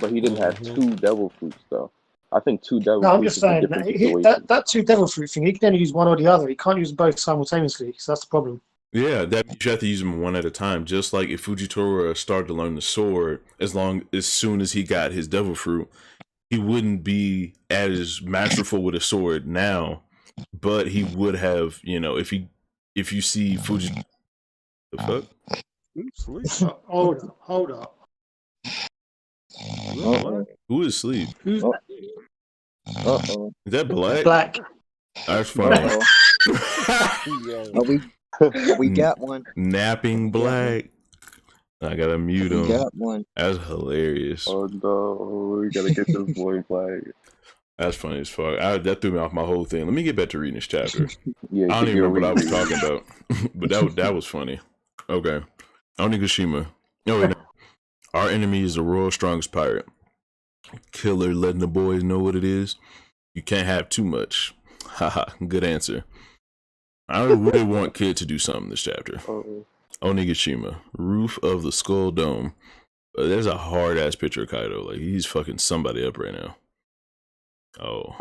S4: But he didn't have two devil fruits though. I think two devil fruits.
S1: No, I'm just saying that two devil fruit thing. He can only use one or the other. He can't use them both simultaneously. So that's the problem.
S3: Yeah, that means you have to use them one at a time. Just like if Fujitora started to learn the sword, as soon as he got his devil fruit, he wouldn't be as masterful with a sword now, but he would have. You know, if you see Fuji, the fuck?
S1: Hold up.
S3: Who is asleep?
S1: Who's
S3: Is that Black?
S1: Black.
S3: That's funny.
S5: We got one.
S3: Napping Black. I gotta mute him.
S5: We got one.
S3: That's hilarious.
S4: Oh no, we gotta get this boy Black.
S3: That's funny as fuck. That threw me off my whole thing. Let me get back to reading this chapter.
S4: Yeah,
S3: I don't even remember what I was talking about, but that was funny. Okay, Onigashima. Oh wait, no. Our enemy is the world's strongest pirate. Killer, letting the boys know what it is. You can't have too much. Haha, good answer. I really want Kid to do something this chapter. Onigashima, roof of the Skull Dome. There's a hard ass picture of Kaido. Like he's fucking somebody up right now. Oh,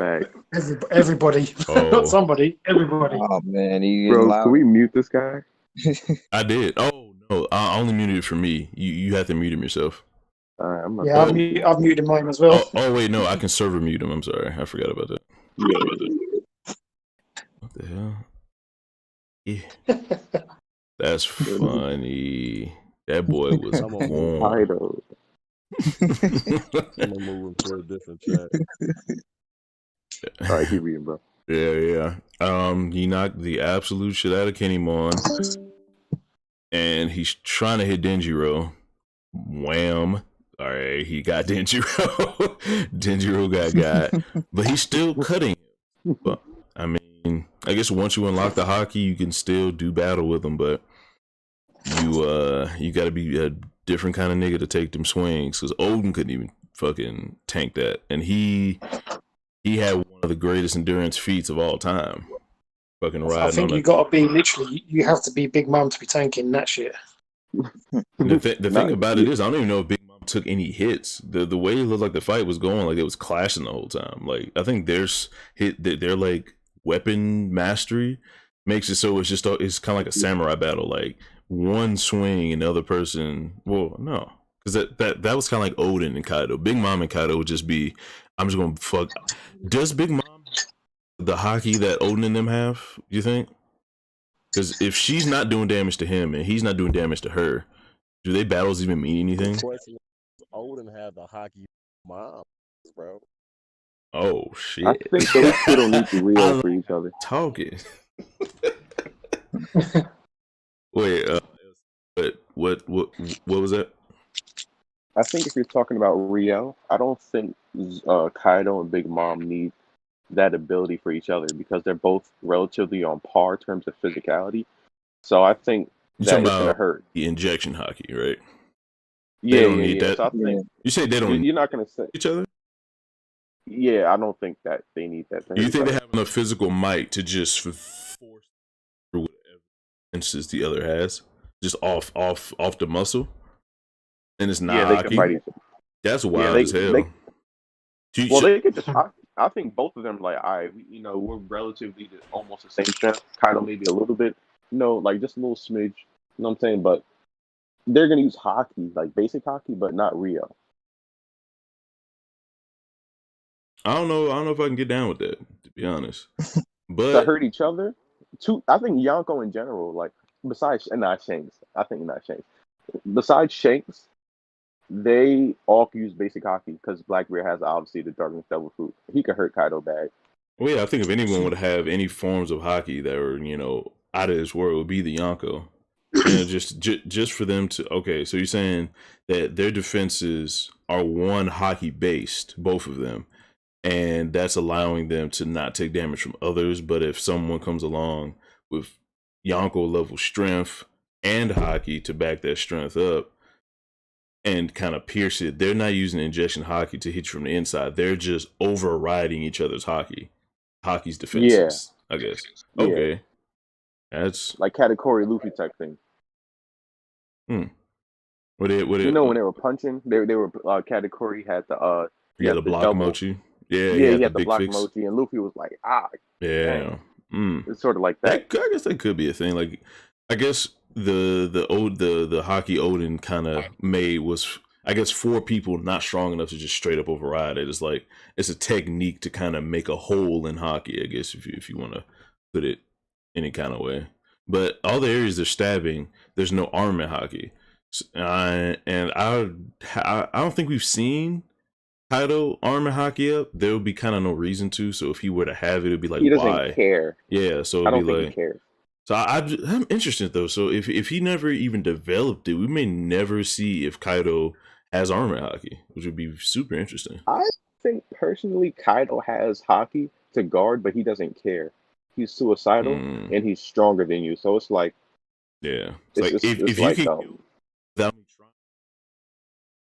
S1: everybody, not somebody. Everybody.
S5: Oh man,
S4: bro, can we mute this guy?
S3: I did. Oh no, I only muted it for me. You have to mute him yourself.
S4: I've
S1: muted mine as well.
S3: Oh wait, no, I can server mute him. I'm sorry, I forgot about that. What the hell? Yeah. That's funny. That boy was warm.
S2: I'm gonna move him to a different chat.
S4: All right, keep reading, bro.
S3: Yeah. He knocked the absolute shit out of Kennymon. and he's trying to hit Denjiro. Wham! All right, he got Denjiro. Denjiro got, but he's still cutting. But I mean, I guess once you unlock the hockey, you can still do battle with him, but you got to be a different kind of nigga to take them swings, because Odin couldn't even fucking tank that, and he had one of the greatest endurance feats of all time. Fucking riding.
S1: I think you got to be literally. You have to be Big Mom to be tanking that shit.
S3: The thing about it is, I don't even know if Big Mom took any hits. The way it looked like the fight was going, like it was clashing the whole time. Like I think their like weapon mastery makes it so it's kind of like a samurai battle. Like one swing and the other person. Well, no, because that was kind of like Odin and Kaido. Big Mom and Kaido would just be, I'm just gonna fuck. Does Big Mom the hockey that Odin and them have? Do you think? Because if she's not doing damage to him and he's not doing damage to her, do they battles even mean anything?
S2: The question is, Odin had the hockey mom, bro.
S3: Oh shit!
S4: I think those two don't need to real for each other.
S3: Talking. Wait, what was that?
S4: I think if you're talking about Riel, I don't think Kaido and Big Mom need that ability for each other because they're both relatively on par in terms of physicality. So I think that it's gonna hurt.
S3: The injection hockey, right?
S4: Yeah,
S3: they don't need that.
S4: So I think
S3: you say they don't.
S4: You're not gonna say
S3: each other.
S4: Yeah, I don't think that they need that.
S3: Do you think they have enough physical might to just force through whatever inches the other has, just off the muscle, and it's not hockey? They can fight each other. That's wild as hell.
S4: They could just. I think both of them, like, we're relatively almost the same strength, kind of maybe a little bit, like just a little smidge. You know what I'm saying? But they're gonna use hockey, like basic hockey, but not Rio.
S3: I don't know if I can get down with that, to be honest. But
S4: to hurt each other, I think Yonko in general, like besides not Shanks, besides Shanks, they all use basic hockey because Blackbeard has obviously the Darkness Devil Fruit. He could hurt Kaido bad.
S3: Well, yeah, I think if anyone would have any forms of hockey that were, out of this world, it would be the Yonko. Just for them to, okay, so you're saying that their defenses are one hockey based, both of them, and that's allowing them to not take damage from others. But if someone comes along with Yonko level strength and hockey to back that strength up and kind of pierce it, they're not using injection hockey to hit you from the inside. They're just overriding each other's hockey's defenses. Yeah, I guess. Okay. Yeah. That's
S4: like Katakuri Luffy type thing.
S3: What it
S4: when they were punching, they were Katakuri had the
S3: the block double. Mochi. Yeah,
S4: he had the block fix. Mochi, and Luffy was like,
S3: yeah.
S4: It's sort of like that.
S3: I guess that could be a thing. Like, I guess the hockey Odin kind of made was, I guess, for people not strong enough to just straight up override it. It's like it's a technique to kind of make a hole in hockey, I guess, if you want to put it any kind of way. But all the areas they're stabbing, there's no arm in hockey, and I don't think we've seen Kaido arm and hockey up. There would be kind of no reason to. So if he were to have it, it'd be like,
S4: he doesn't
S3: why?
S4: Care.
S3: Yeah. So
S4: I don't think he cares.
S3: So I'm interested though. So if he never even developed it, we may never see if Kaido has arm and hockey, which would be super interesting.
S4: I think personally, Kaido has hockey to guard, but he doesn't care. He's suicidal and he's stronger than you. So it's like,
S3: yeah, if you can without me trying,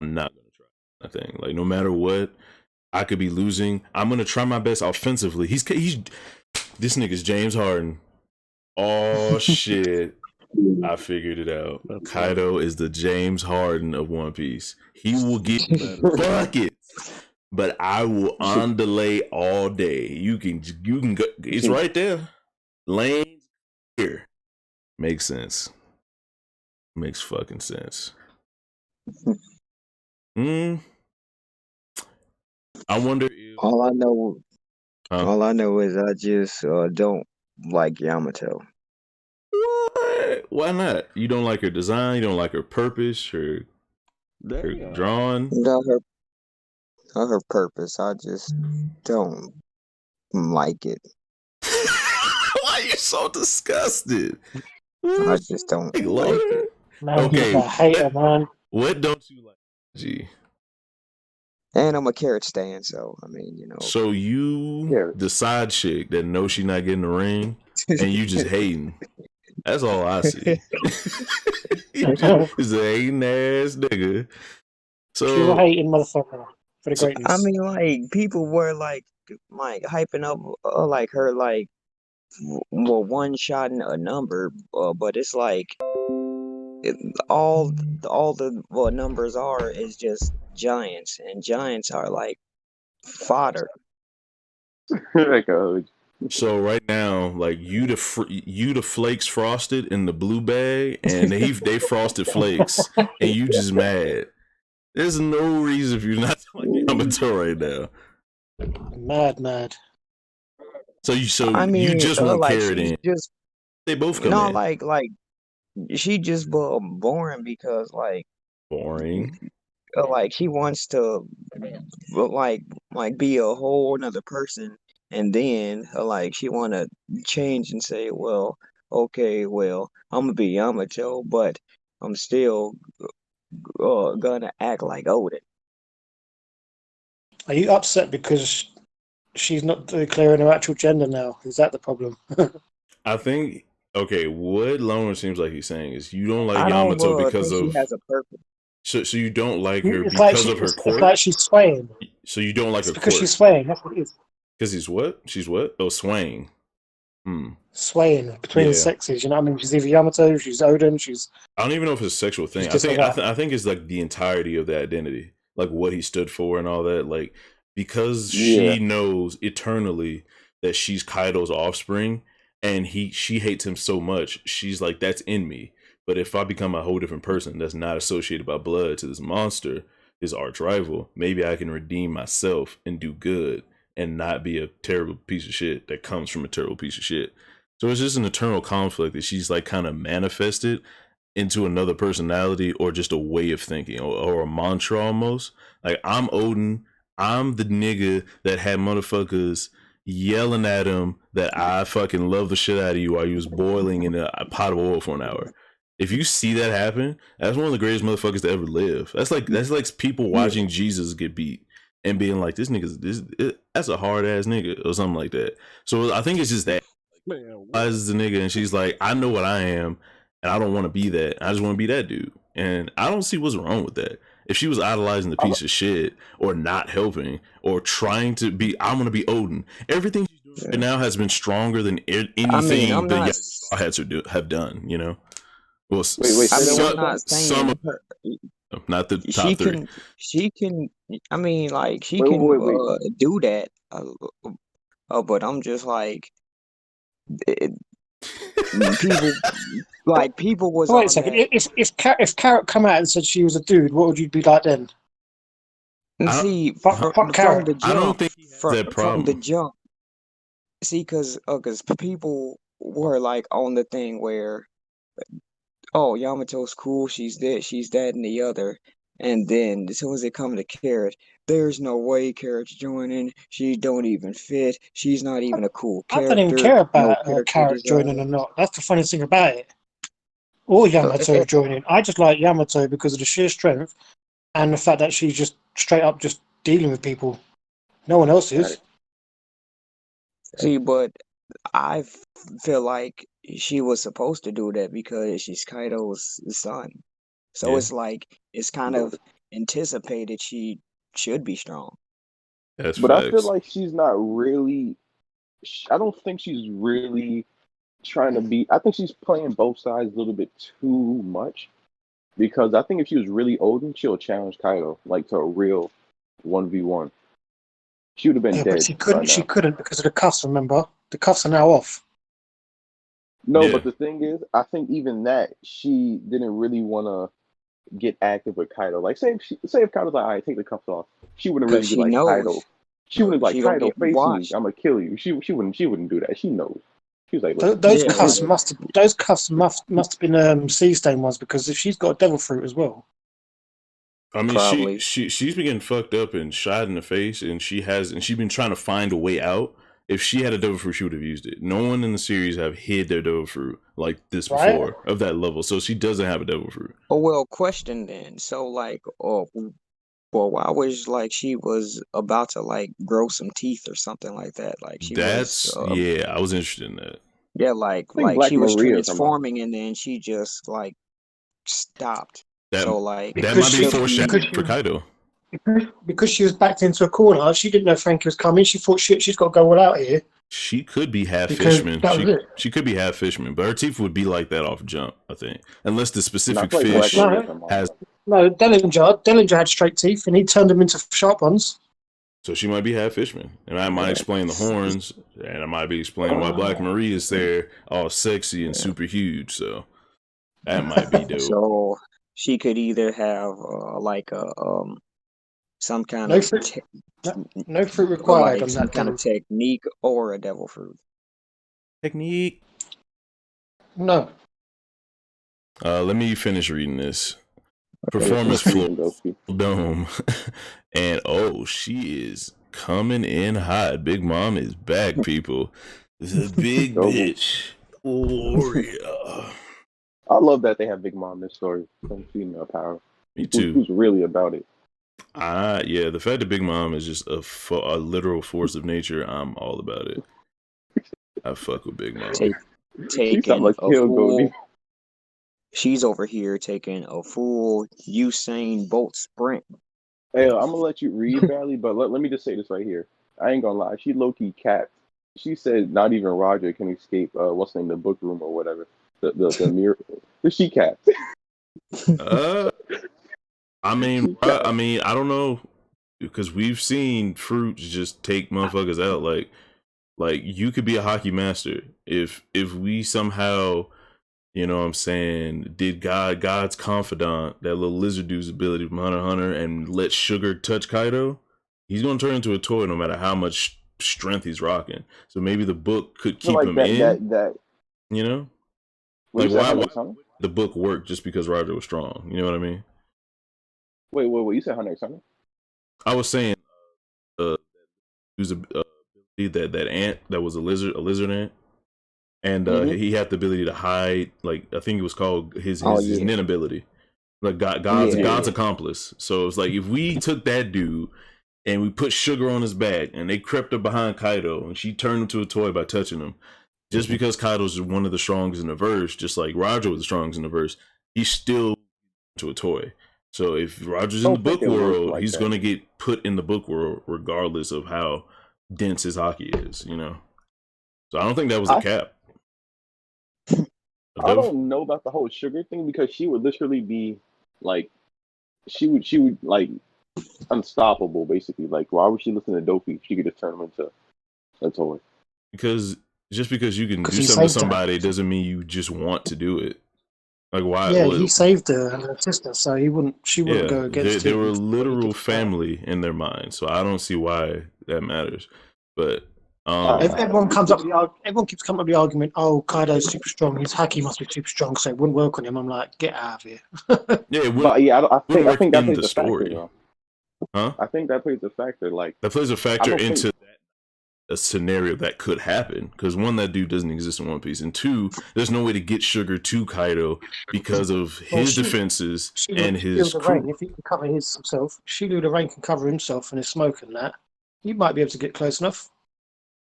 S3: I'm not gonna try. I think like no matter what, I could be losing. I'm gonna try my best offensively. He's this nigga's James Harden. Oh shit! I figured it out. Kaido is the James Harden of One Piece. He will get buckets, but I will on delay all day. You can go. It's right there. Lanes here. Makes sense. Makes fucking sense. I wonder if
S5: all I know is I just don't like Yamato.
S3: What? Why not? You don't like her design? You don't like her purpose? Her drawing?
S5: Not her purpose. I just don't like it.
S3: Why are you so disgusted?
S5: I just don't like it.
S1: Man, he's
S3: Okay,
S1: a hater, man.
S3: what don't you like? G.
S5: And I'm a carrot stand, so I mean,
S3: So you,
S4: Carrots.
S3: the side chick that knows she not getting the ring, and you just hating. That's all I see. You just a hating ass nigga.
S1: She's a
S3: So
S1: hating motherfucker for the
S3: So-
S1: greatness.
S5: I mean, like people were like hyping up like her like one shot in a number, but it's like all the numbers are is just giants, and giants are like fodder.
S4: Like a
S3: So right now, like you the flakes frosted in the blue bag, and they frosted flakes, and you just mad. There's no reason for you not to like Yamato right now.
S1: Mad.
S5: I mean,
S3: you just want
S5: like
S3: carrot
S5: she's
S3: in.
S5: just
S3: They both come
S5: no,
S3: in.
S5: like she just boring because
S3: Boring.
S5: like she wants to like be a whole another person, and then like she want to change and say, well, okay, well, I'm gonna be Yamato, but I'm still gonna act like Odin.
S1: Are you upset because she's not declaring her actual gender now? Is that the problem?
S3: I think what Loner seems like he's saying is you don't like
S5: I don't
S3: Yamato because
S5: think she
S3: of
S5: has a purpose.
S3: so you don't like her
S1: It's like
S3: because of her
S1: it's
S3: quirk.
S1: like she's swaying.
S3: So you don't like
S1: It's
S3: her
S1: because
S3: quirk
S1: she's swaying. That's what it is.
S3: because he's what? She's what? Oh, swaying.
S1: Swaying between the
S3: Yeah.
S1: sexes. You know what I mean? She's either Yamato, she's Odin, she's.
S3: I don't even know if it's a sexual thing.
S1: She's just like that.
S3: I think it's like the entirety of the identity, like what he stood for and all that. Like because she knows eternally that she's Kaido's offspring, and she hates him so much. She's like, that's in me. But if I become a whole different person that's not associated by blood to this monster, his arch rival, maybe I can redeem myself and do good and not be a terrible piece of shit that comes from a terrible piece of shit. So it's just an eternal conflict that she's like kind of manifested into another personality or just a way of thinking or a mantra almost. Like I'm Odin, I'm the nigga that had motherfuckers yelling at him that I fucking love the shit out of you while you was boiling in a pot of oil for an hour. If you see that happen, that's one of the greatest motherfuckers to ever live. That's like people watching Jesus get beat and being like, this nigga's that's a hard ass nigga or something like that. So I think it's just that.
S2: Man,
S3: As the nigga, and she's like, I know what I am, and I don't want to be that. I just want to be that dude, and I don't see what's wrong with that. If she was idolizing the piece of shit, or not helping, or trying to be, I'm gonna be Odin. Everything she's doing right now has been stronger than anything
S5: I'm
S3: the
S5: not.
S3: Straw Hats have done. You know, well,
S4: Wait,
S5: I mean,
S4: some-
S5: I'm not
S3: some
S5: saying
S3: of, not the top
S5: she
S3: three.
S5: can. She can. I mean, like she
S4: Wait,
S5: can
S4: wait.
S5: do that. But I'm just like people was
S1: Wait
S5: on
S1: a second.
S5: that.
S1: If Carrot come out and said she was a dude, what would you be like then?
S5: And
S3: I-
S5: see,
S1: Fuck
S5: from
S1: Carrot.
S5: the
S3: I don't
S5: jump,
S3: think he has that
S5: from the
S3: problem.
S5: jump. See, because people were like on the thing where, oh, Yamato's cool, she's this, she's that, and the other. And then as soon as they come to Carrot, there's no way Carrot's joining. She don't even fit. She's not even a cool
S1: I don't even
S5: character.
S1: care
S5: No
S1: about
S5: character
S1: Carrot joining or
S5: design.
S1: not. That's the funniest thing about it. Or Yamato joining. I just like Yamato because of the sheer strength and the fact that she's just straight up just dealing with people. No one else is.
S5: See, but I feel like she was supposed to do that because she's Kaido's son. So
S3: Yeah.
S5: it's like it's kind of anticipated she should be strong.
S3: That's
S4: But
S3: facts.
S4: I feel like she's not really. I don't think she's really trying to be. I think she's playing both sides a little bit too much. Because I think if she was really Odin, she'll challenge Kaido like to a real 1v1. She would have been
S1: Yeah, but
S4: dead
S1: she couldn't.
S4: by
S1: She
S4: now.
S1: couldn't because of the cuffs. Remember, the cuffs are now off.
S4: No,
S3: Yeah.
S4: but the thing is, I think even that she didn't really want to get active with Kaido. Like, say if Kaido's like, all right, take the cuffs off. She wouldn't really
S5: Because
S4: be
S5: she
S4: like
S5: knows
S4: Kaido. She wouldn't be like
S5: she gonna
S4: Kaido,
S5: get
S4: face me.
S5: washed.
S4: I'm gonna kill you. She wouldn't do that. She knows. She was like,
S1: Those,
S4: listen,
S1: those
S5: Yeah,
S1: cuffs
S5: yeah.
S1: must have been sea stain ones because if she's got a devil fruit as well.
S3: I mean,
S5: Probably.
S3: she's been getting fucked up and shot in the face, and she's been trying to find a way out, if she had a devil fruit, she would have used it. No one in the series have hid their devil fruit like this before of that level. So she doesn't have a devil fruit.
S5: Oh well, question then. So like, well, why was like she was about to like grow some teeth or something like that? Like she was,
S3: yeah, I was interested in that.
S5: yeah,
S4: I think Black
S5: she was
S4: Maria
S5: transforming and then she just like stopped. So like
S3: that might be foreshadowing for Kaido.
S1: Because she was backed into a corner, she didn't know Frankie was coming. She thought, shit, she's got to go all out here.
S3: She could be half
S1: Because
S3: fishman.
S1: that was it.
S3: She could be half fishman, but her teeth would be like that off jump, I think. Unless the specific
S4: Not like
S3: fish
S4: Black Maria.
S3: has.
S1: No, Dellinger had straight teeth, and he turned them into sharp ones.
S3: So she might be half fishman. And I might explain the horns, and I might be explaining why Black Maria is there, all sexy and super huge. So that might be dope.
S5: so she could either have like a some kind
S1: No
S5: of
S1: fruit, no fruit required
S5: like
S1: on
S5: some
S1: that
S5: kind of technique or a devil fruit.
S3: Technique.
S1: No.
S3: Let me finish reading this. Performance floor dome. And she is coming in hot. Big Mom is back, people. This is a big bitch. Warrior.
S4: I love that they have Big Mom in this story. Some female power.
S3: Me too.
S4: Who's really about it?
S3: Yeah, the fact that Big Mom is just a literal force of nature, I'm all about it. I fuck with Big Mom.
S5: She's over here taking a full Usain Bolt sprint.
S4: Hey, I'm gonna let you read, Valley, but let me just say this right here. I ain't gonna lie. She low-key capped. She said not even Roger can escape what's the name, the book room or whatever. The mirror. She capped.
S3: I mean, I don't know, because we've seen fruits just take motherfuckers out. Like you could be a hockey master if we somehow, you know what I'm saying, did God's confidant, that little lizard dude's ability from Hunter x Hunter, and let Sugar touch Kaido, he's gonna turn into a toy no matter how much strength he's rocking. So maybe the book could keep him in. That you know, like why the book worked just because Roger was strong? You know what I mean?
S4: Wait, you said Hunter x Hunter?
S3: I was saying, who's that ant that was a lizard ant, and he had the ability to hide. Like I think it was called his Nin ability, like God's accomplice. So it's like if we took that dude and we put Sugar on his back, and they crept up behind Kaido, and she turned into a toy by touching him. Just because Kaido's one of the strongest in the verse, just like Roger was the strongest in the verse, he's still to a toy. So if Roger's in the book world, he's going to get put in the book world regardless of how dense his hockey is, you know? So I don't think that was a cap.
S4: I don't know about the whole Sugar thing, because she would literally be like, she would like unstoppable, basically. Like, why would she listen to Dopey? She could just turn him into a toy.
S3: Because just because you can do something to somebody doesn't mean you just want to do it. Like why?
S1: Yeah, he saved her and her sister, so she wouldn't go against
S3: they were literal family in their mind, so I don't see why that matters. But
S1: everyone keeps coming up with the argument, oh, Kaido's super strong, his haki must be super strong, so it wouldn't work on him. I'm like, get out of here.
S4: I think that plays a factor, though.
S3: Huh?
S4: I think that plays a factor. Like
S3: that plays a factor into a scenario that could happen, because one, that dude doesn't exist in One Piece, and two, there's no way to get Sugar to Kaido because of his defenses and his crew.
S1: If he can cover himself, Shilu the Rain can cover himself and his smoke and that, he might be able to get close enough.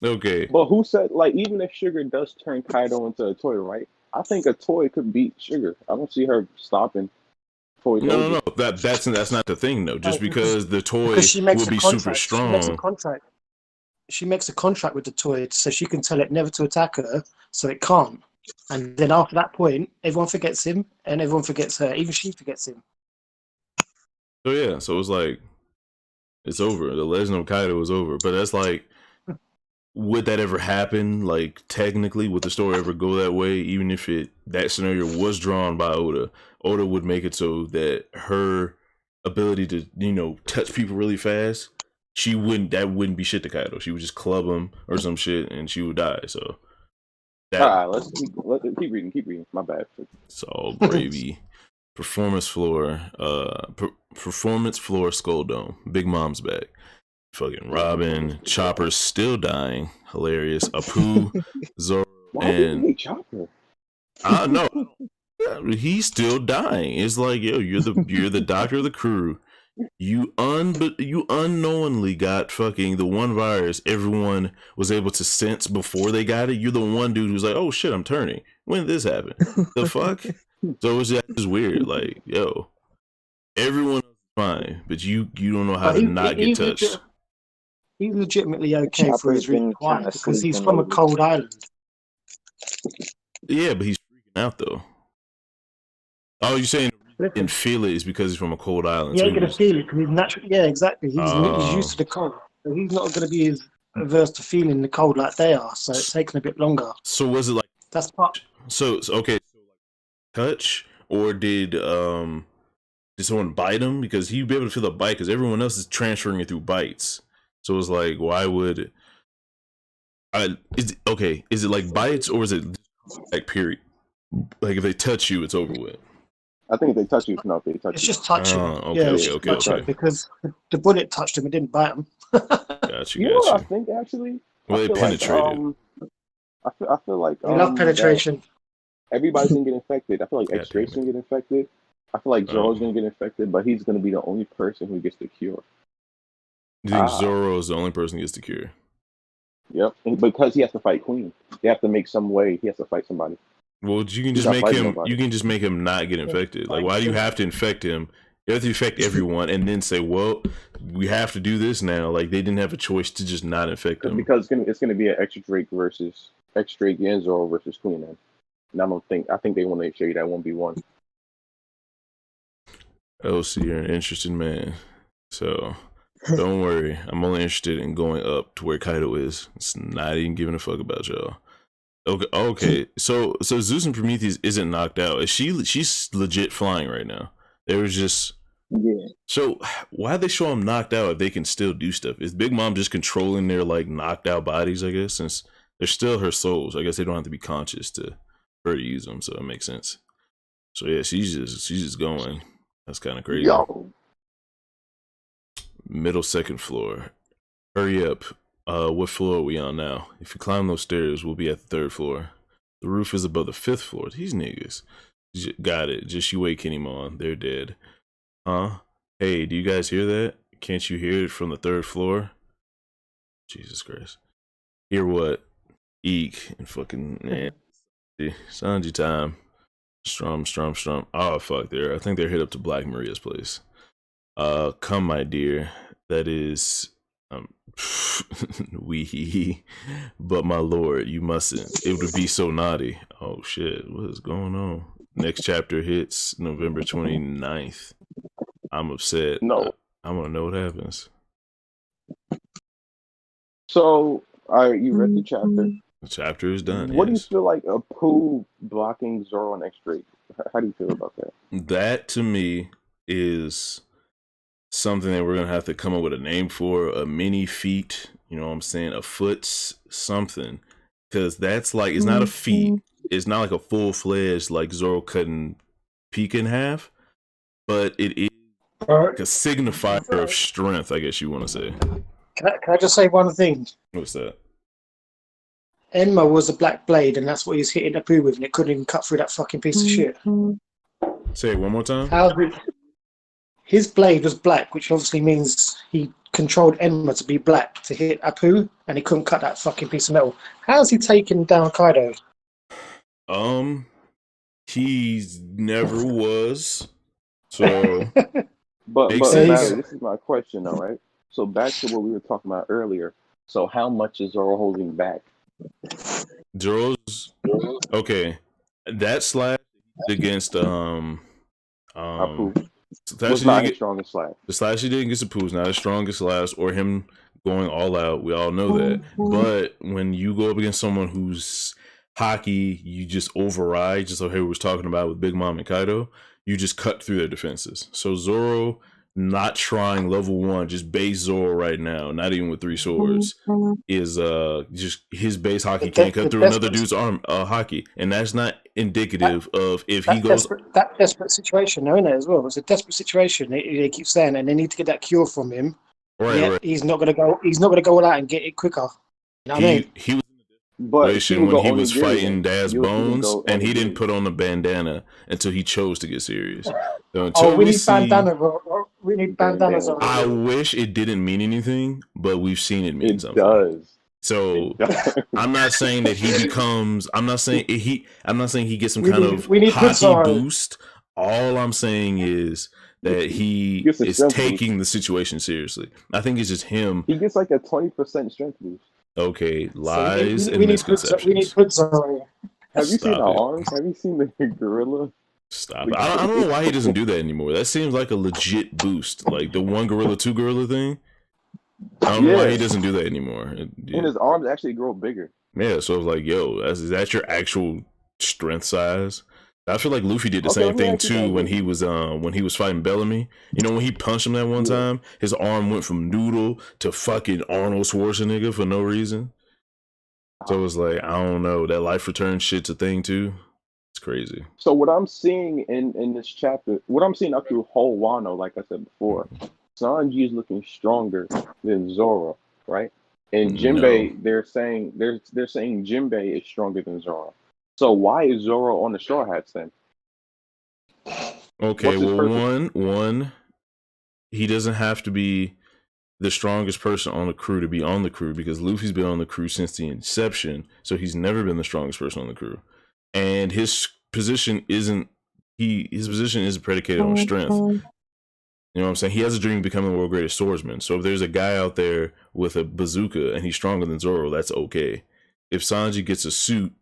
S3: Okay,
S4: but who said, like, even if Sugar does turn Kaido into a toy, right? I think a toy could beat Sugar. I don't see her stopping.
S3: No, that's not the thing though. Just because the toy will be super strong.
S1: She makes a contract with the toy so she can tell it never to attack her, so it can't. And then after that point, everyone forgets him, and everyone forgets her. Even she forgets him.
S3: So yeah, so it's like, it's over. The Legend of Kaido is over. But that's like, would that ever happen? Like, technically, would the story ever go that way? Even if that scenario was drawn by Oda would make it so that her ability to, you know, touch people really fast, that wouldn't be shit to Kaido. She would just club him or some shit and she would die. So
S4: let's keep reading. My bad.
S3: It's all gravy. Performance floor Skull Dome. Big Mom's back. Fucking Robin. Chopper's still dying. hilarious. Apu, Zoro,
S4: Why do you
S3: and
S4: hate Chopper?
S3: I don't know. He's still dying. It's like, yo, you're the doctor of the crew. You unknowingly got fucking the one virus everyone was able to sense before they got it. You're the one dude who's like, oh shit, I'm turning. When did this happen? The fuck? So it's just weird. Like, yo, everyone is fine, but you don't know how to not get touched.
S1: He's legitimately okay for
S5: Chopper's
S1: his reason
S5: been
S1: why,
S5: kind of
S1: because he's
S5: sleeping
S1: from a
S5: lately.
S1: cold island.
S3: Yeah, but he's freaking out though. Oh, you're saying he didn't feel it is because he's from a cold island.
S1: He
S3: So
S1: ain't gonna feel it because he's natural. Yeah, exactly. He's used to
S3: um,
S1: the cold, so he's not gonna be as averse to feeling the cold like they are. So it's taking a bit longer.
S3: so was it like
S1: That's part.
S3: so okay, touch or did someone bite him? Because he'd be able to feel the bite because everyone else is transferring it through bites. So it's like, why would is it like bites or is it like period? Like if they touch you, it's over with.
S4: I think if they touch you, no, if they touch
S1: It's
S4: you.
S1: just touching.
S3: Okay,
S1: Yeah, it's just touching because the bullet touched him. It didn't bite him.
S3: Got you.
S4: You know what I think actually?
S3: Well,
S4: I
S3: they
S4: feel
S3: penetrated.
S4: like I feel like
S1: We love penetration.
S4: everybody's gonna get infected. I feel like
S3: God
S4: X-Ray's
S3: damn
S4: gonna get infected. I feel like Zoro's gonna get infected, but he's gonna be the only person who gets the cure.
S3: You think Zoro is the only person who gets the cure?
S4: Yep, and because he has to fight Queen. They have to make some way he has to fight somebody.
S3: Well, you can
S4: He's
S3: just
S4: not
S3: make
S4: fighting
S3: him.
S4: nobody.
S3: You can just make him not get infected. Like, why do you have to infect him? You have to infect everyone, and then say, "Well, we have to do this now." Like they didn't have a choice to just not infect him.
S4: Because it's gonna be an X-Drake and Zoro versus Queen. Then. And I think they want to show you that 1v1.
S3: Oh, so you're an interested man. So don't worry. I'm only interested in going up to where Kaido is. It's not even giving a fuck about y'all. Okay. So Zeus and Prometheus isn't knocked out. She's legit flying right now. There was just So why they show them knocked out if they can still do stuff? Is Big Mom just controlling their like knocked out bodies? I guess since they're still her souls. I guess they don't have to be conscious to her to use them. So it makes sense. So yeah, she's just going. That's kind of crazy.
S4: Yo.
S3: Middle second floor. Hurry up. What floor are we on now? If you climb those stairs, we'll be at the third floor. The roof is above the fifth floor. These niggas. Got it. Just you wait, Kinemon. They're dead. Huh? Hey, do you guys hear that? Can't you hear it from the third floor? Jesus Christ. Hear what? Eek. And fucking, man. Sanji time. Strum. Oh, fuck. I think they're hit up to Black Maria's place. Come, my dear. That is... wee, but my lord, you mustn't. It would be so naughty. Oh shit, what is going on? Next chapter hits November 29th. I'm upset.
S4: No.
S3: I want to know what happens.
S4: So, you read the chapter.
S3: The chapter is done.
S4: What
S3: yes.
S4: do you feel like Apu blocking Zoro and X-Drake? How do you feel about that?
S3: That to me is something that we're gonna have to come up with a name for. A mini feat, you know what I'm saying? A foot something, because that's like it's not a feat. It's not like a full-fledged like Zoro cutting Peak in half, but it is like a signifier of strength, I guess you want to say.
S1: Can I just say one thing?
S3: What's that?
S1: Enma was a black blade, and that's what he's hitting Apu with, and it couldn't even cut through that fucking piece of shit.
S3: Say it one more time.
S1: His blade was black, which obviously means he controlled Enma to be black to hit Apu, and he couldn't cut that fucking piece of metal. How's he taking down Kaido?
S3: He never was. So,
S4: but
S3: sense.
S4: Barry, this is my question, though, right? So back to what we were talking about earlier. So how much is Zoro holding back?
S3: Zoro's okay. That slash against
S4: Apu.
S3: Slash
S4: Was not his strongest slash.
S3: The slash he did against Apu is not his strongest slash, or him going all out. We all know that. But when you go up against someone who's hockey, you just override, just like we was talking about with Big Mom and Kaido, you just cut through their defenses. So Zoro not trying level 1, just base Zoro right now, not even with 3 swords, is just his base hockey can't cut through another dude's arm hockey. And that's not indicative of if he goes...
S1: That desperate situation, though, isn't it, as well? It's a desperate situation, they keep saying, and they need to get that cure from him.
S3: Right.
S1: He's not going to go all out and get it quicker. You know what I mean?
S3: He was
S4: But he
S3: situation
S4: would
S3: when
S4: go
S3: he was
S4: onigiri
S3: fighting
S4: then.
S3: Daz
S4: You'll see him
S3: Bones,
S4: go
S3: and he didn't
S4: onigiri.
S3: put on the bandana until he chose to get serious. So
S1: Oh,
S3: until
S1: we
S3: we
S1: need
S3: see,
S1: bandana, bro. We need bandanas
S4: Bandana.
S1: on.
S3: I wish it didn't mean anything, but we've seen it mean
S4: It
S3: something.
S4: does.
S3: So
S4: It does.
S3: I'm not saying that he becomes. I'm not saying he gets some
S1: We
S3: kind
S1: need
S3: of
S1: we need good
S3: hockey
S1: Zoro.
S3: boost. All I'm saying is that he
S4: Gets a
S3: is
S4: strength
S3: taking
S4: boost.
S3: the situation seriously. I think it's just him.
S4: He gets like a 20% strength boost.
S3: Okay,
S1: So
S3: lies and
S1: we need
S3: misconceptions.
S1: good Zoro.
S4: Have you seen
S3: Stop
S4: our
S3: it.
S4: arms? Have you seen the gorilla?
S3: Stop it. I don't know why he doesn't do that anymore. That seems like a legit boost. Like the one gorilla, two gorilla thing. I don't know why he doesn't do that anymore.
S4: And his arms actually grow bigger.
S3: Yeah, so it's like, yo, is that your actual strength size? I feel like Luffy did the
S4: Okay,
S3: same
S4: let me
S3: thing
S4: ask you
S3: too when
S4: something.
S3: he was fighting Bellamy. You know, when he punched him that one
S4: Yeah.
S3: time, his arm went from Noodle to fucking Arnold Schwarzenegger for no reason. So it's like, I don't know, that life return shit's a thing too. It's crazy.
S4: So what I'm seeing in this chapter, what I'm seeing up through whole Wano, like I said before, Sanji is looking stronger than Zoro, right? And Jinbei,
S3: No.
S4: they're saying Jinbei is stronger than Zoro. So why is Zoro on the Straw Hats then?
S3: Okay,
S4: What's his
S3: well,
S4: purpose?
S3: one, he doesn't have to be the strongest person on the crew to be on the crew because Luffy's been on the crew since the inception, so he's never been the strongest person on the crew. And his position isn't predicated on strength. You know what I'm saying? He has a dream of becoming the world's greatest swordsman. So if there's a guy out there with a bazooka and he's stronger than Zoro, that's okay. If Sanji gets a suit,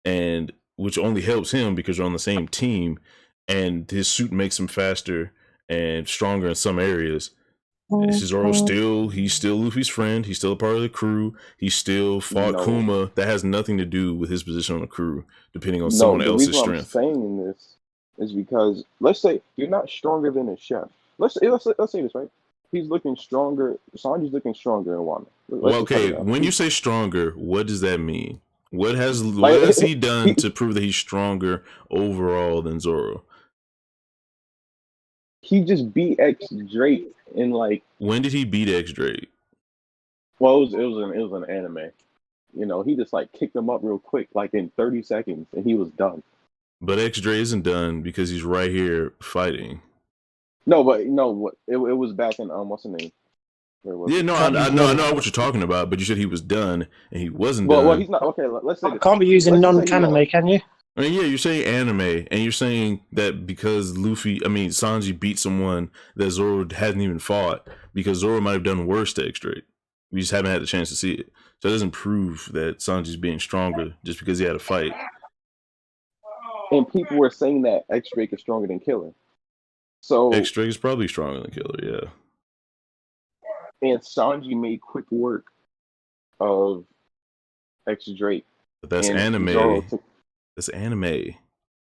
S3: and which only helps him because they're on the same team, and his suit makes him faster and stronger in some areas, Zoro he's still Luffy's friend. He's still a part of the crew. He still fought
S4: No.
S3: Kuma. That has nothing to do with his position on the crew, depending on
S4: No,
S3: someone
S4: the
S3: else's
S4: reason I'm
S3: strength.
S4: saying this is because let's say you're not stronger than a chef. Let's say this, right? He's looking stronger. Sanji's looking stronger in Wano.
S3: Well, okay, when you say stronger, what does that mean? What has he done to prove that he's stronger overall than Zoro?
S4: He just beat X Drake in like.
S3: When did he beat X Drake?
S4: Well, it was an anime. You know, he just like kicked him up real quick, like in 30 seconds, and he was done.
S3: But X Drake isn't done because he's right here fighting.
S4: No, but no, it was back in what's the name?
S3: Yeah, no, I know what you're talking about, but you said he was done and he wasn't done.
S4: Well, he's not. Okay, let's say this.
S1: Can't be using non-canon, can you?
S3: I mean, yeah, you're saying anime, and you're saying that because Sanji beat someone that Zoro hadn't even fought, because Zoro might have done worse to X Drake. We just haven't had the chance to see it. So it doesn't prove that Sanji's being stronger just because he had a fight.
S4: And people were saying that X Drake is stronger than Killer. So
S3: X Drake is probably stronger than Killer, yeah.
S4: And Sanji made quick work of X Drake.
S3: But that's anime. That's anime.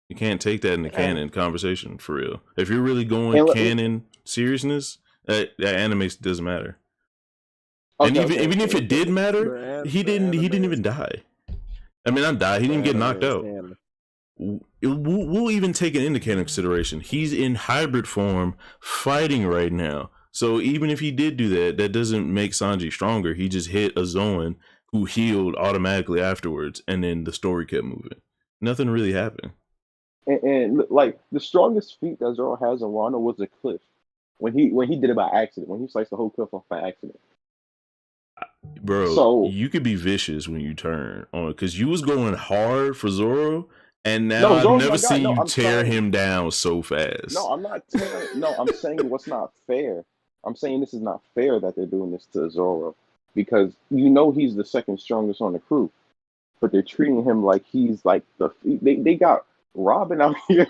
S3: You can't take that in the canon conversation for real. If you're really going canon seriousness, that anime doesn't matter. Okay, and even if it did matter, he didn't even die. I mean, not die. He didn't get knocked out. We'll even take it into canon consideration. He's in hybrid form, fighting right now. So even if he did do that, that doesn't make Sanji stronger. He just hit a Zoan who healed automatically afterwards, and then the story kept moving. Nothing really happened.
S4: And like the strongest feat that Zoro has in Wano was the cliff. When he did it by accident, when he sliced the whole cliff off by accident.
S3: Bro, so, you could be vicious when you turn on, because you was going hard for Zoro, and now I've never seen you tear him down so fast.
S4: No, I'm not tearing. No, I'm saying what's not fair. I'm saying this is not fair that they're doing this to Zoro, because you know he's the second strongest on the crew, but they're treating him like he's like they got Robin out here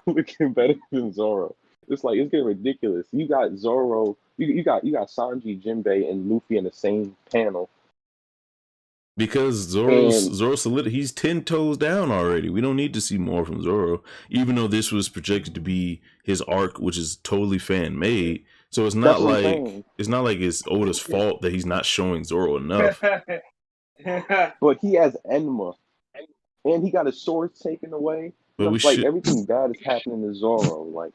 S4: looking better than Zoro. It's like it's getting ridiculous. You got Zoro, you got Sanji, Jinbei, and Luffy in the same panel.
S3: Because Zoro's solid, he's 10 toes down already. We don't need to see more from Zoro, even though this was projected to be his arc, which is totally fan made. So it's not like it's Oda's fault that he's not showing Zoro enough.
S4: But he has Enma, and he got his sword taken away. But everything bad is happening to Zoro.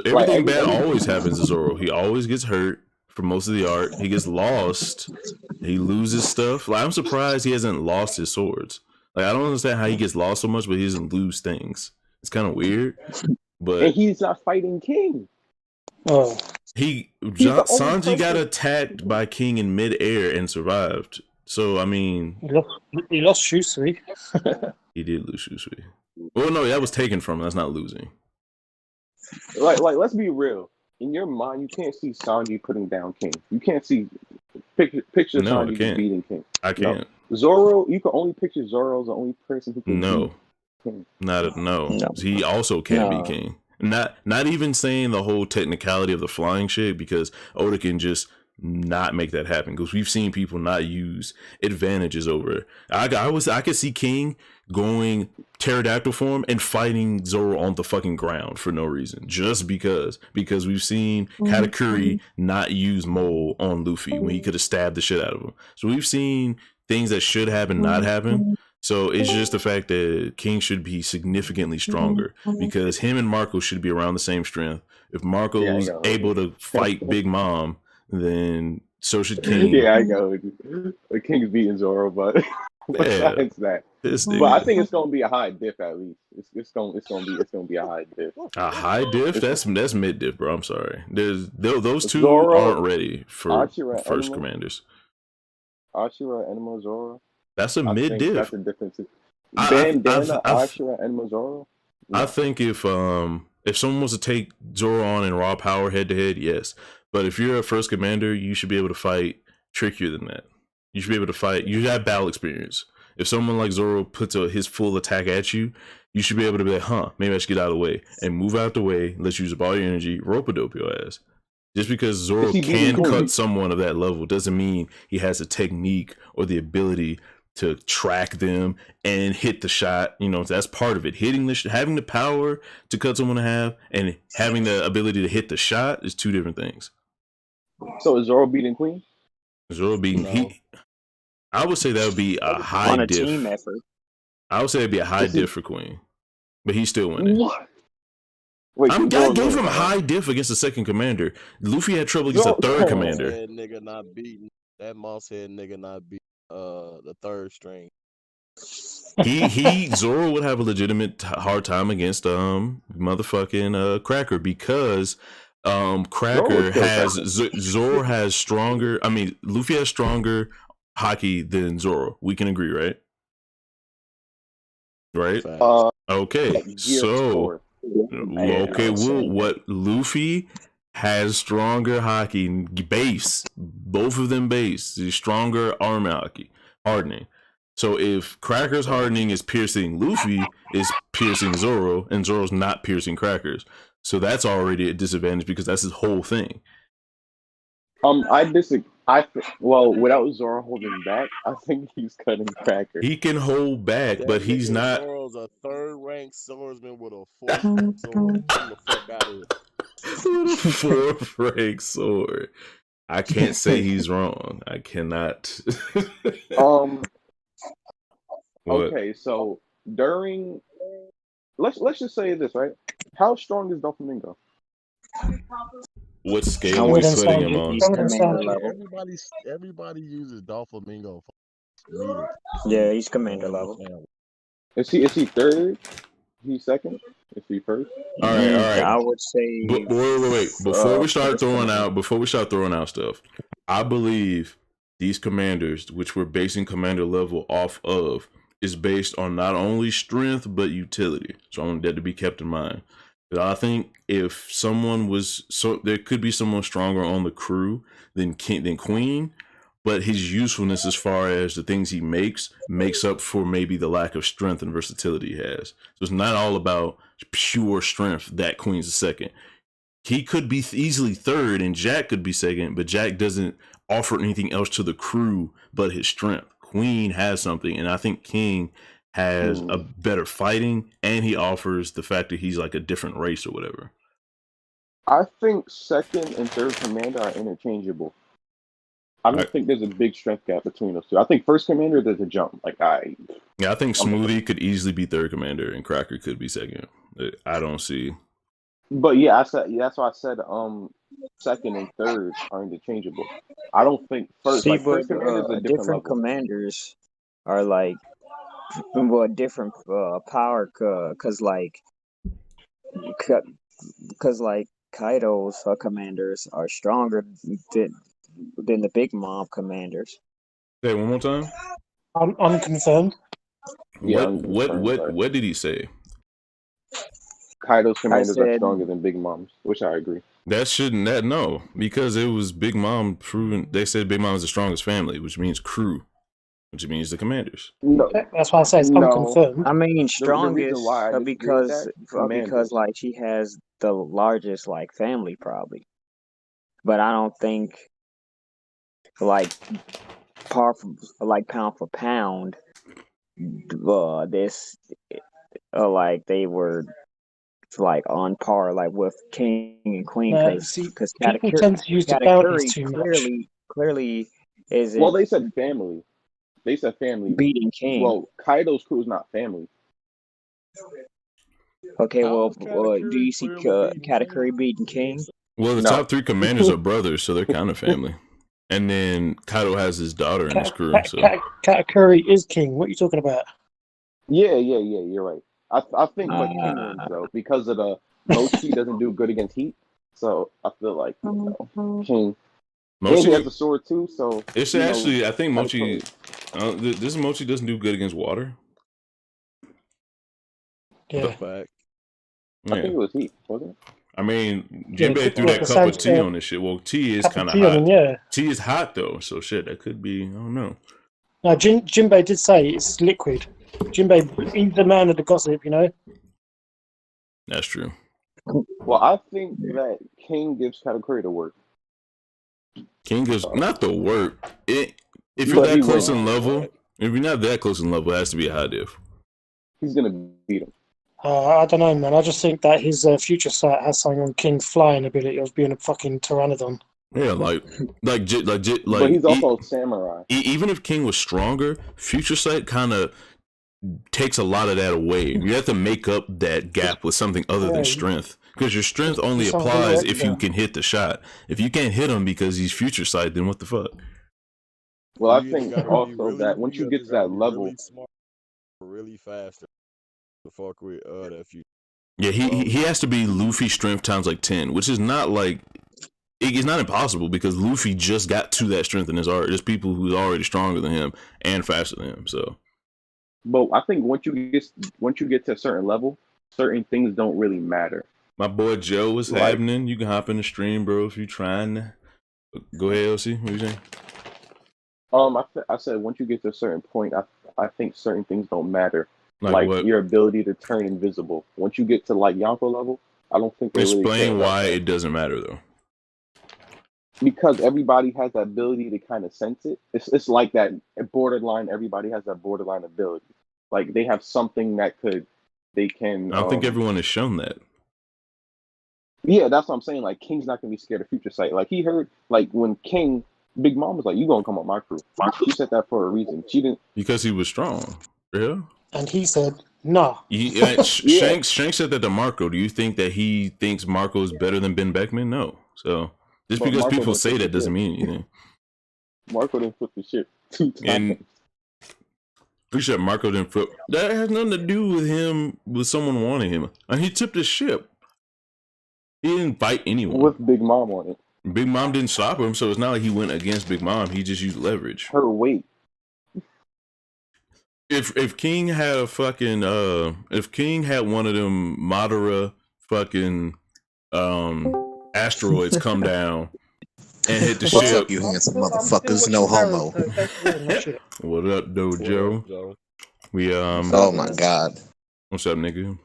S4: Everything
S3: bad always happens to Zoro. He always gets hurt for most of the arc. He gets lost. He loses stuff. Like, I'm surprised he hasn't lost his swords. Like, I don't understand how he gets lost so much, but he doesn't lose things. It's kind of weird. But
S4: And he's not fighting King.
S1: Oh,
S3: Sanji got attacked by King in midair and survived. So I mean,
S1: he lost Shusui.
S3: he did lose Shusui. Well, no, that was taken from him. That's not losing.
S4: Like, let's be real. In your mind, you can't see Sanji putting down King. You can't see picture
S3: No,
S4: Sanji just beating King.
S3: I can't.
S4: No. Zoro, you can only picture Zoro as the only person who can beat King.
S3: No. He also can't be King. Not even saying the whole technicality of the flying shit, because Oda can just not make that happen, because we've seen people not use advantages over it. I could see King going pterodactyl form and fighting Zoro on the fucking ground for no reason, just because we've seen Katakuri not use Mole on Luffy when he could have stabbed the shit out of him. So we've seen things that should happen not happen. So it's just the fact that King should be significantly stronger, because him and Marco should be around the same strength. If Marco's able to fight Big Mom, then so should King.
S4: Yeah, I know. The King's beating Zoro, but besides that, but I think it's gonna be a high diff at least. It's gonna be a high diff.
S3: A high diff? That's mid diff, bro. I'm sorry. Those two
S4: Zoro,
S3: aren't ready for
S4: Ashura,
S3: first
S4: Enema,
S3: commanders.
S4: Ashura, Enema, Zoro.
S3: That's a mid diff.
S4: That's the difference. Bandana, Ashura, Enema, Zoro.
S3: I think if someone wants to take Zoro on in raw power head to head, yes. But if you're a first commander, you should be able to fight trickier than that. You should be able to fight. You should have battle experience. If someone like Zoro puts his full attack at you, you should be able to be like, maybe I should get out of the way, and move out the way. Let's use up all your energy. Rope-a-dope your ass. Just because Zoro can cut someone of that level doesn't mean he has a technique or the ability to track them and hit the shot. You know, that's part of it. Having the power to cut someone in half and having the ability to hit the shot is two different things.
S4: So is Zoro beating Queen?
S3: Zoro beating I would say that would be a high
S5: on a
S3: diff.
S5: team effort.
S3: I would say it'd be a high diff for Queen, but he's still winning.
S4: What? Wait,
S3: I gave him high diff against the second commander. Luffy had trouble against the third commander.
S2: That nigga not beating. That mouse head nigga not beating the third string.
S3: Zoro would have a legitimate hard time against motherfucking Cracker, because Cracker has Zoro has stronger. I mean, Luffy has stronger haki than Zoro. We can agree, right? Right? Okay, so what Luffy has stronger haki base. Both of them base. The stronger armor haki hardening. So if Cracker's hardening is piercing Luffy, is piercing Zoro, and Zoro's not piercing Crackers. So that's already a disadvantage, because that's his whole thing.
S4: I disagree. Without Zoro holding back, I think he's cutting Cracker.
S3: He can hold back, but he's not.
S2: Zoro's a third-ranked swordsman with a fourth sword. Get the fuck out of here.
S3: Fourth-ranked sword. I can't say he's wrong. I cannot.
S4: Okay, so during, let's just say this, right? How strong is Doflamingo?
S3: What scale are we putting him on?
S2: Everybody uses Doflamingo.
S5: Yeah, he's commander level.
S4: Is he third? Is he second? Is he first?
S3: All right.
S5: I would say.
S3: Wait. Before we start throwing out stuff, I believe these commanders, which we're basing commander level off of, is based on not only strength but utility. So I want that to be kept in mind. But I think if someone there could be someone stronger on the crew than Queen, but his usefulness as far as the things he makes up for maybe the lack of strength and versatility he has. So it's not all about pure strength that Queen's a second. He could be easily third and Jack could be second, but Jack doesn't offer anything else to the crew but his strength. Queen has something, and I think King has a better fighting, and he offers the fact that he's like a different race or whatever.
S4: I think second and third commander are interchangeable. I don't think there's a big strength gap between those two. I think first commander, there's a jump. I think
S3: Smoothie could easily be third commander, and Cracker could be second. I don't see.
S4: But yeah, that's why I said second and third are interchangeable. I don't think
S5: See, but
S4: first commander is a different
S5: different
S4: level.
S5: commanders are like different power, cause like Kaido's commanders are stronger than than the Big Mom commanders.
S3: Say it one more time.
S1: Unconfirmed.
S4: Yeah,
S3: What
S4: unconfirmed, but
S3: what did he say?
S4: Kaido's
S5: I
S4: commanders are
S5: said,
S4: stronger than Big Mom's, which I agree.
S3: No, because it was Big Mom proven. They said Big Mom is the strongest family, which means crew, which means the commanders.
S4: No,
S1: That's why I say it's
S4: no.
S1: unconfirmed.
S5: I mean
S4: The reason
S5: strongest
S4: why I disagree with that,
S5: because
S4: commanders.
S5: like she has the largest like family probably, but I don't think like pound for pound, this like they were like on par like with King and Queen
S1: See,
S5: because
S1: people tend to use the bounties
S5: Katakuri
S1: too much.
S5: clearly
S4: Well,
S5: isn't
S4: they said family. They said family.
S5: beating King.
S4: Well, Kaido's crew is not family.
S5: Okay,
S2: How
S5: well,
S2: is
S5: do you
S2: Katakuri
S5: see
S2: clearly beating
S5: Katakuri
S2: King?
S5: beating King?
S3: Well, the
S4: No.
S3: top three commanders are brothers, so they're kind of family. And then Kaido has his daughter in his crew. So
S1: Katakuri is king. What are you talking about?
S4: Yeah. You're right. I think, but King wins though because of the Mochi doesn't do good against heat. So I feel like King. And he has
S3: Mochi,
S4: a sword too. So
S3: it's actually I think Mochi.
S4: Katakuri.
S3: This Mochi doesn't do good against water.
S2: That's a
S1: Yeah.
S2: fact.
S4: I
S3: Yeah.
S4: think it was heat, wasn't it?
S3: I mean, Jinbei threw that
S1: the
S3: cup of
S1: same-
S3: tea on this shit. Well, tea is
S1: Cup of
S3: kind of
S1: tea on
S3: hot.
S1: him, yeah.
S3: Tea is hot though, so shit, that could be. I don't know.
S1: No, Jinbei did say it's liquid. Jinbei, he's the man of the gossip, you know.
S3: That's true.
S4: Well, I think that King gives Katakuri the work.
S3: King gives not the work. If you're
S4: But
S3: that
S4: he
S3: close
S4: wins.
S3: in level, if you're not that close in level, it has to be a high diff.
S4: He's gonna beat him.
S1: I don't know, man. I just think that his future sight has something on King's flying ability of being a fucking pteranodon.
S3: Yeah, like.
S4: But he's also a samurai.
S3: Even if King was stronger, Future Sight kind of takes a lot of that away. You have to make up that gap with something other than strength, because your strength only applies if you can hit the shot. If you can't him because he's Future Sight, then what the fuck?
S4: Well, I think also that once you get to that level,
S2: really smart, really fast to fuck with that future.
S3: Yeah, he has to be Luffy strength times like 10, which is not like it's not impossible because Luffy just got to that strength in his art. There's people who's already stronger than him and faster than him. So,
S4: but I think once you get to a certain level, certain things don't really matter.
S3: my boy Joe, what's happening? You can hop in the stream, bro, if you're trying. Go ahead, LC. What you saying?
S4: I said once you get to a certain point, I think certain things don't matter.
S3: Like
S4: your ability to turn invisible. Once you get to like Yonko level, I don't think they
S3: explain
S4: really
S3: why it doesn't matter though.
S4: Because everybody has that ability to kind of sense it. It's like that borderline. Everybody has that borderline ability. Like they have something that they can.
S3: I don't think everyone has shown that.
S4: Yeah, that's what I'm saying. Like King's not gonna be scared of Future Sight. Like he heard, like when King, Big Mom was like, "You gonna come on my crew?" She said that for a reason. She didn't
S3: because he was strong. Yeah.
S1: And he said, "No."
S3: Shanks said that to Marco. Do you think that he thinks Marco is better than Ben Beckman? No. So just because
S4: Marco
S3: people say that doesn't mean anything.
S4: Marco didn't flip the shit 2 times.
S3: And we said Marco didn't flip. That has nothing to do with him, with someone wanting him. And he tipped his ship. He didn't fight anyone.
S4: With Big Mom on it.
S3: Big Mom didn't stop him, so it's not like he went against Big Mom. He just used leverage.
S4: Her weight.
S3: If King had a fucking if King had one of them Madara fucking asteroids come down and hit the ship.
S6: What's up, you handsome motherfuckers? No homo.
S3: What up, Dojo? We
S6: Oh my god.
S3: What's up, nigga?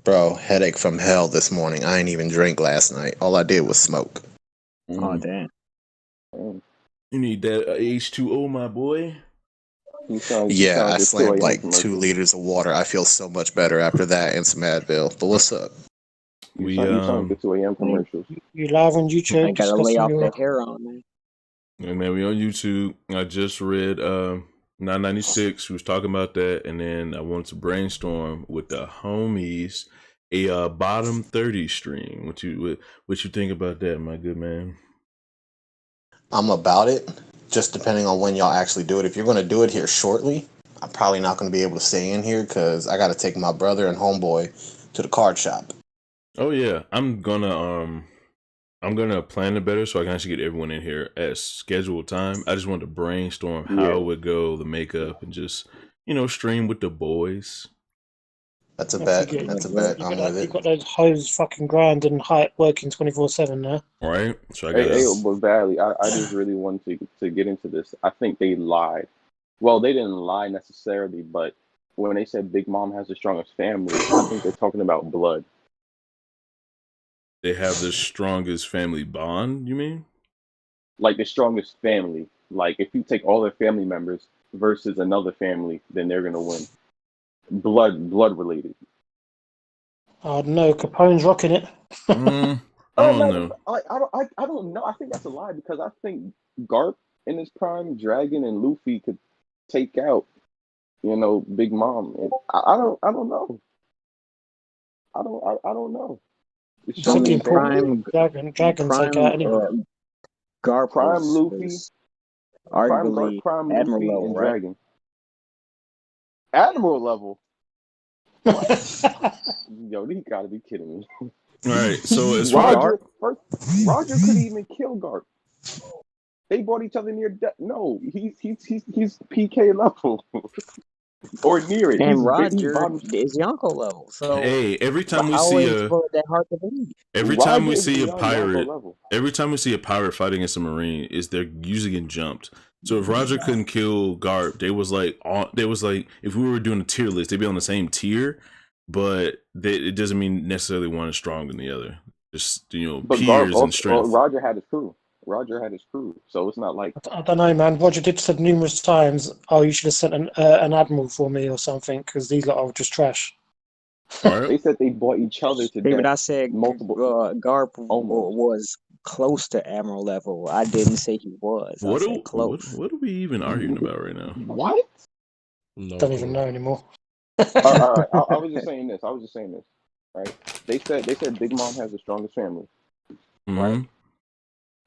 S6: Bro, headache from hell this morning. I ain't even drink last night. All I did was smoke.
S5: Oh damn.
S3: You need that H2O, my boy.
S6: Yeah, I slammed like 2 liters of water. I feel so much better after that and some Advil. But what's up?
S3: We
S4: the 2 a.m. commercials.
S1: You live on YouTube.
S5: I gotta lay off that hair on, man.
S3: Yeah, man, we on YouTube. I just read 996. We was talking about that, and then I wanted to brainstorm with the homies a bottom 30 stream. What you think about that, my good man?
S6: I'm about it, just depending on when y'all actually do it. If you're going to do it here shortly, I'm probably not going to be able to stay in here because I got to take my brother and homeboy to the card shop.
S3: Oh yeah, I'm gonna plan it better so I can actually get everyone in here at scheduled time. I just want to brainstorm how it would go, the makeup, and just stream with the boys.
S6: That's a bet. That's a bet. I'm with it.
S1: You got those hoes fucking grind and hype working 24/7 now.
S3: Right. So I
S4: got. But badly, I just really wanted to get into this. I think they lied. Well, they didn't lie necessarily, but when they said Big Mom has the strongest family, I think they're talking about blood.
S3: They have the strongest family bond, you mean?
S4: Like the strongest family. Like if you take all their family members versus another family, then they're gonna win. Blood related.
S1: Oh no, Capone's rocking it.
S3: I don't know.
S4: I don't know. I think that's a lie because I think Garp in his prime, Dragon and Luffy could take out, Big Mom. And I don't know. I don't know.
S1: Dragon take out anyone.
S5: Garp
S4: Prime Luffy,
S5: arguably
S4: Prime
S5: Admiral
S4: Luffy
S5: level,
S4: and
S5: right?
S4: Dragon. Admiral level. Yo, you gotta be kidding me.
S3: All right, so as
S4: Roger could even kill Garp. They brought each other near death. No, he's PK level. Or near it.
S5: And Roger is Yonko level. So
S3: hey, every time we see a pirate fighting against a Marine, they're usually getting jumped. So if Roger couldn't kill Garp, they was like if we were doing a tier list, they'd be on the same tier, but it doesn't mean necessarily one is stronger than the other. Just
S4: but
S3: peers and strength.
S4: Roger had his crew. So it's not like
S1: I don't know, man. Roger did said numerous times, "Oh, you should have sent an admiral for me or something," because these lot are just trash.
S3: Right.
S4: They said they bought each other to
S5: death.
S4: But
S5: I said multiple. Garp was close to admiral level. I didn't say he was. I said close.
S3: What are we even arguing about right now?
S4: What?
S1: No, don't even know anymore.
S4: All right. I was just saying this. Right? They said Big Mom has the strongest family.
S3: Mm-hmm.
S4: Right?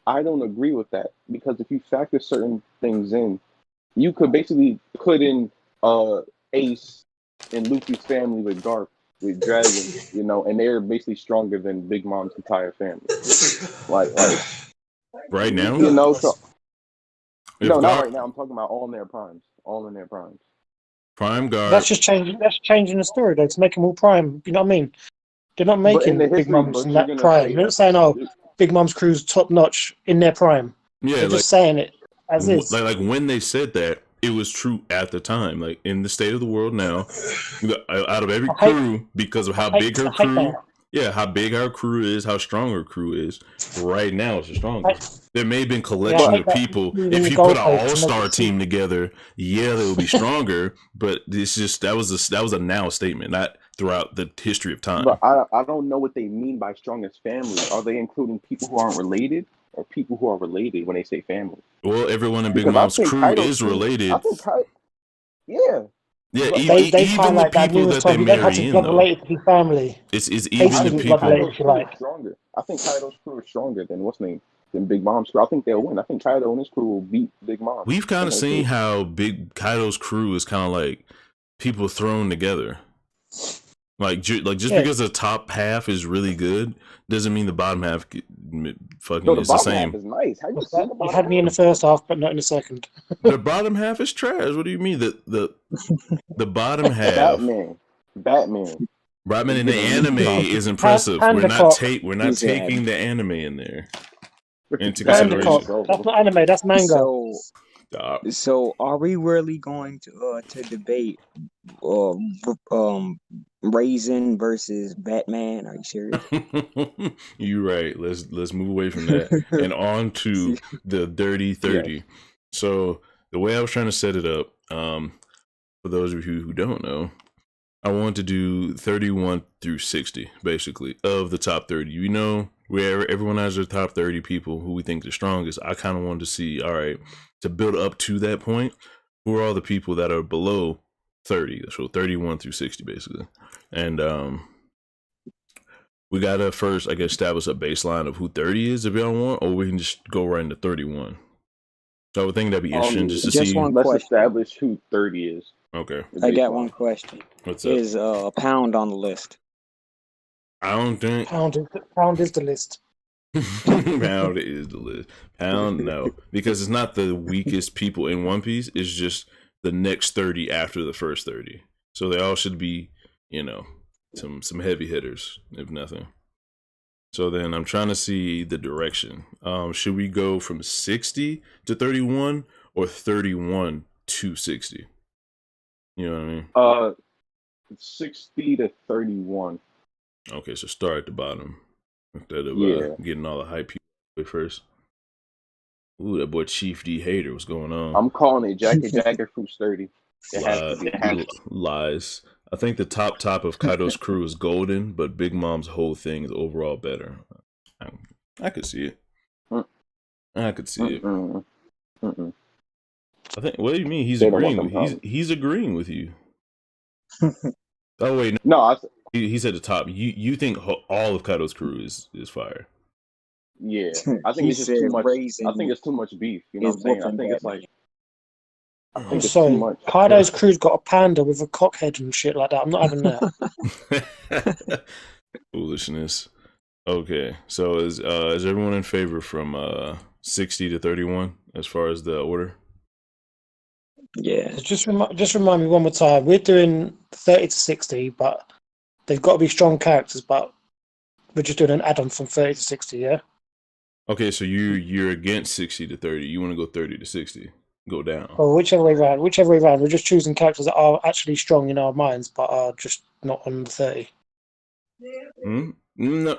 S4: I don't agree with that because if you factor certain things in, you could basically put in Ace and Luffy's family with Garp, with Dragon, and they're basically stronger than Big Mom's entire family. Like
S3: right now?
S4: So no, not right now. I'm talking about all in their primes.
S3: Prime Garp.
S1: That's changing the story though, to make them all prime. You know what I mean? They're not making Big Mom's in that prime. They're not saying, "Oh, Big Mom's crew's top notch in their prime."
S3: Yeah,
S1: they're just saying it as is.
S3: Like when they said that, it was true at the time. Like in the state of the world now, out of every crew, because of how big her crew, how big our crew is, how strong her crew is. Right now, it's the strongest. There may have been collection of people. If you put an all-star team together, they will be stronger. But that was a now statement, not throughout the history of time.
S4: But I don't know what they mean by strongest family. Are they including people who aren't related, or people who are related when they say family?
S3: Well, everyone in Big Mom's crew is related.
S4: I think yeah.
S3: Yeah,
S1: they
S3: even the people that they marry in, though.
S1: Related to be family.
S3: It's even the people.
S4: Stronger. I think Kaido's crew is stronger than Big Mom's crew. I think they'll win. I think Kaido and his crew will beat Big Mom.
S3: We've kind of seen how big Kaido's crew is kind of like people thrown together. Like just because the top half is really good doesn't mean the bottom half fucking is the same.
S4: Half is nice.
S1: You had me in the first half, but not in the second.
S3: The bottom half is trash. What do you mean? The bottom half. Batman in the anime is impressive. We're not taking the anime in there into consideration.
S1: That's not anime. That's manga.
S5: So are we really going to debate Raisin versus Batman? Are you serious?
S3: You're right. Let's move away from that and on to the Dirty 30. Yes. So the way I was trying to set it up, for those of you who don't know, I want to do 31 through 60, basically, of the top 30. Where everyone has their top 30 people who we think the strongest. I kind of wanted to see, all right, to build up to that point, who are all the people that are below 30? So 31 through 60, basically. And We gotta first, I guess, establish a baseline of who 30 is if y'all want, or we can just go right into 31. So I would think that'd be interesting just to
S5: Just
S3: see.
S5: one
S4: Let's
S5: question.
S4: establish who 30 is.
S3: Okay,
S5: I got one question.
S3: what's up?
S5: Is Pound on the list?
S3: I don't think
S1: Pound is the list.
S3: Pound is the list. Pound, no, because it's not the weakest people in One Piece. It's just the next 30 after the first 30. So they all should be, you know, some heavy hitters, if nothing. So then I'm trying to see the direction. Should we go from 60 to 31 or 31 to 60? You know what I mean?
S4: 60 to 31.
S3: Okay, so start at the bottom instead of getting all the hype people first. Ooh, that boy Chief D Hater, what's going on?
S4: I'm calling it Jacket Fruits 30. It has to be.
S3: Lies. I think the top of Kaido's crew is golden, but Big Mom's whole thing is overall better. I could see it. I could see it. I think. What do you mean? He's agreeing with you. Oh wait,
S4: no.
S3: He said the top. You think all of Kaido's crew is fire?
S4: Yeah, I think it's just too much. I think it's too much beef. You know what I'm saying? I think it's like.
S1: I'm sorry. Kaido's crew's got a panda with a cock head and shit like that. I'm not having that.
S3: Foolishness. Okay, so is everyone in favor from 60 to 31 as far as the order?
S5: Yeah.
S1: Just remind me one more time. We're doing 30 to 60, but they've got to be strong characters. But we're just doing an add-on from 30 to 60. Yeah.
S3: Okay, so you're against 60 to 30. You want to go 30 to 60. Go down.
S1: Or whichever way around. We're just choosing characters that are actually strong in our minds, but are just not on the 30.
S3: No,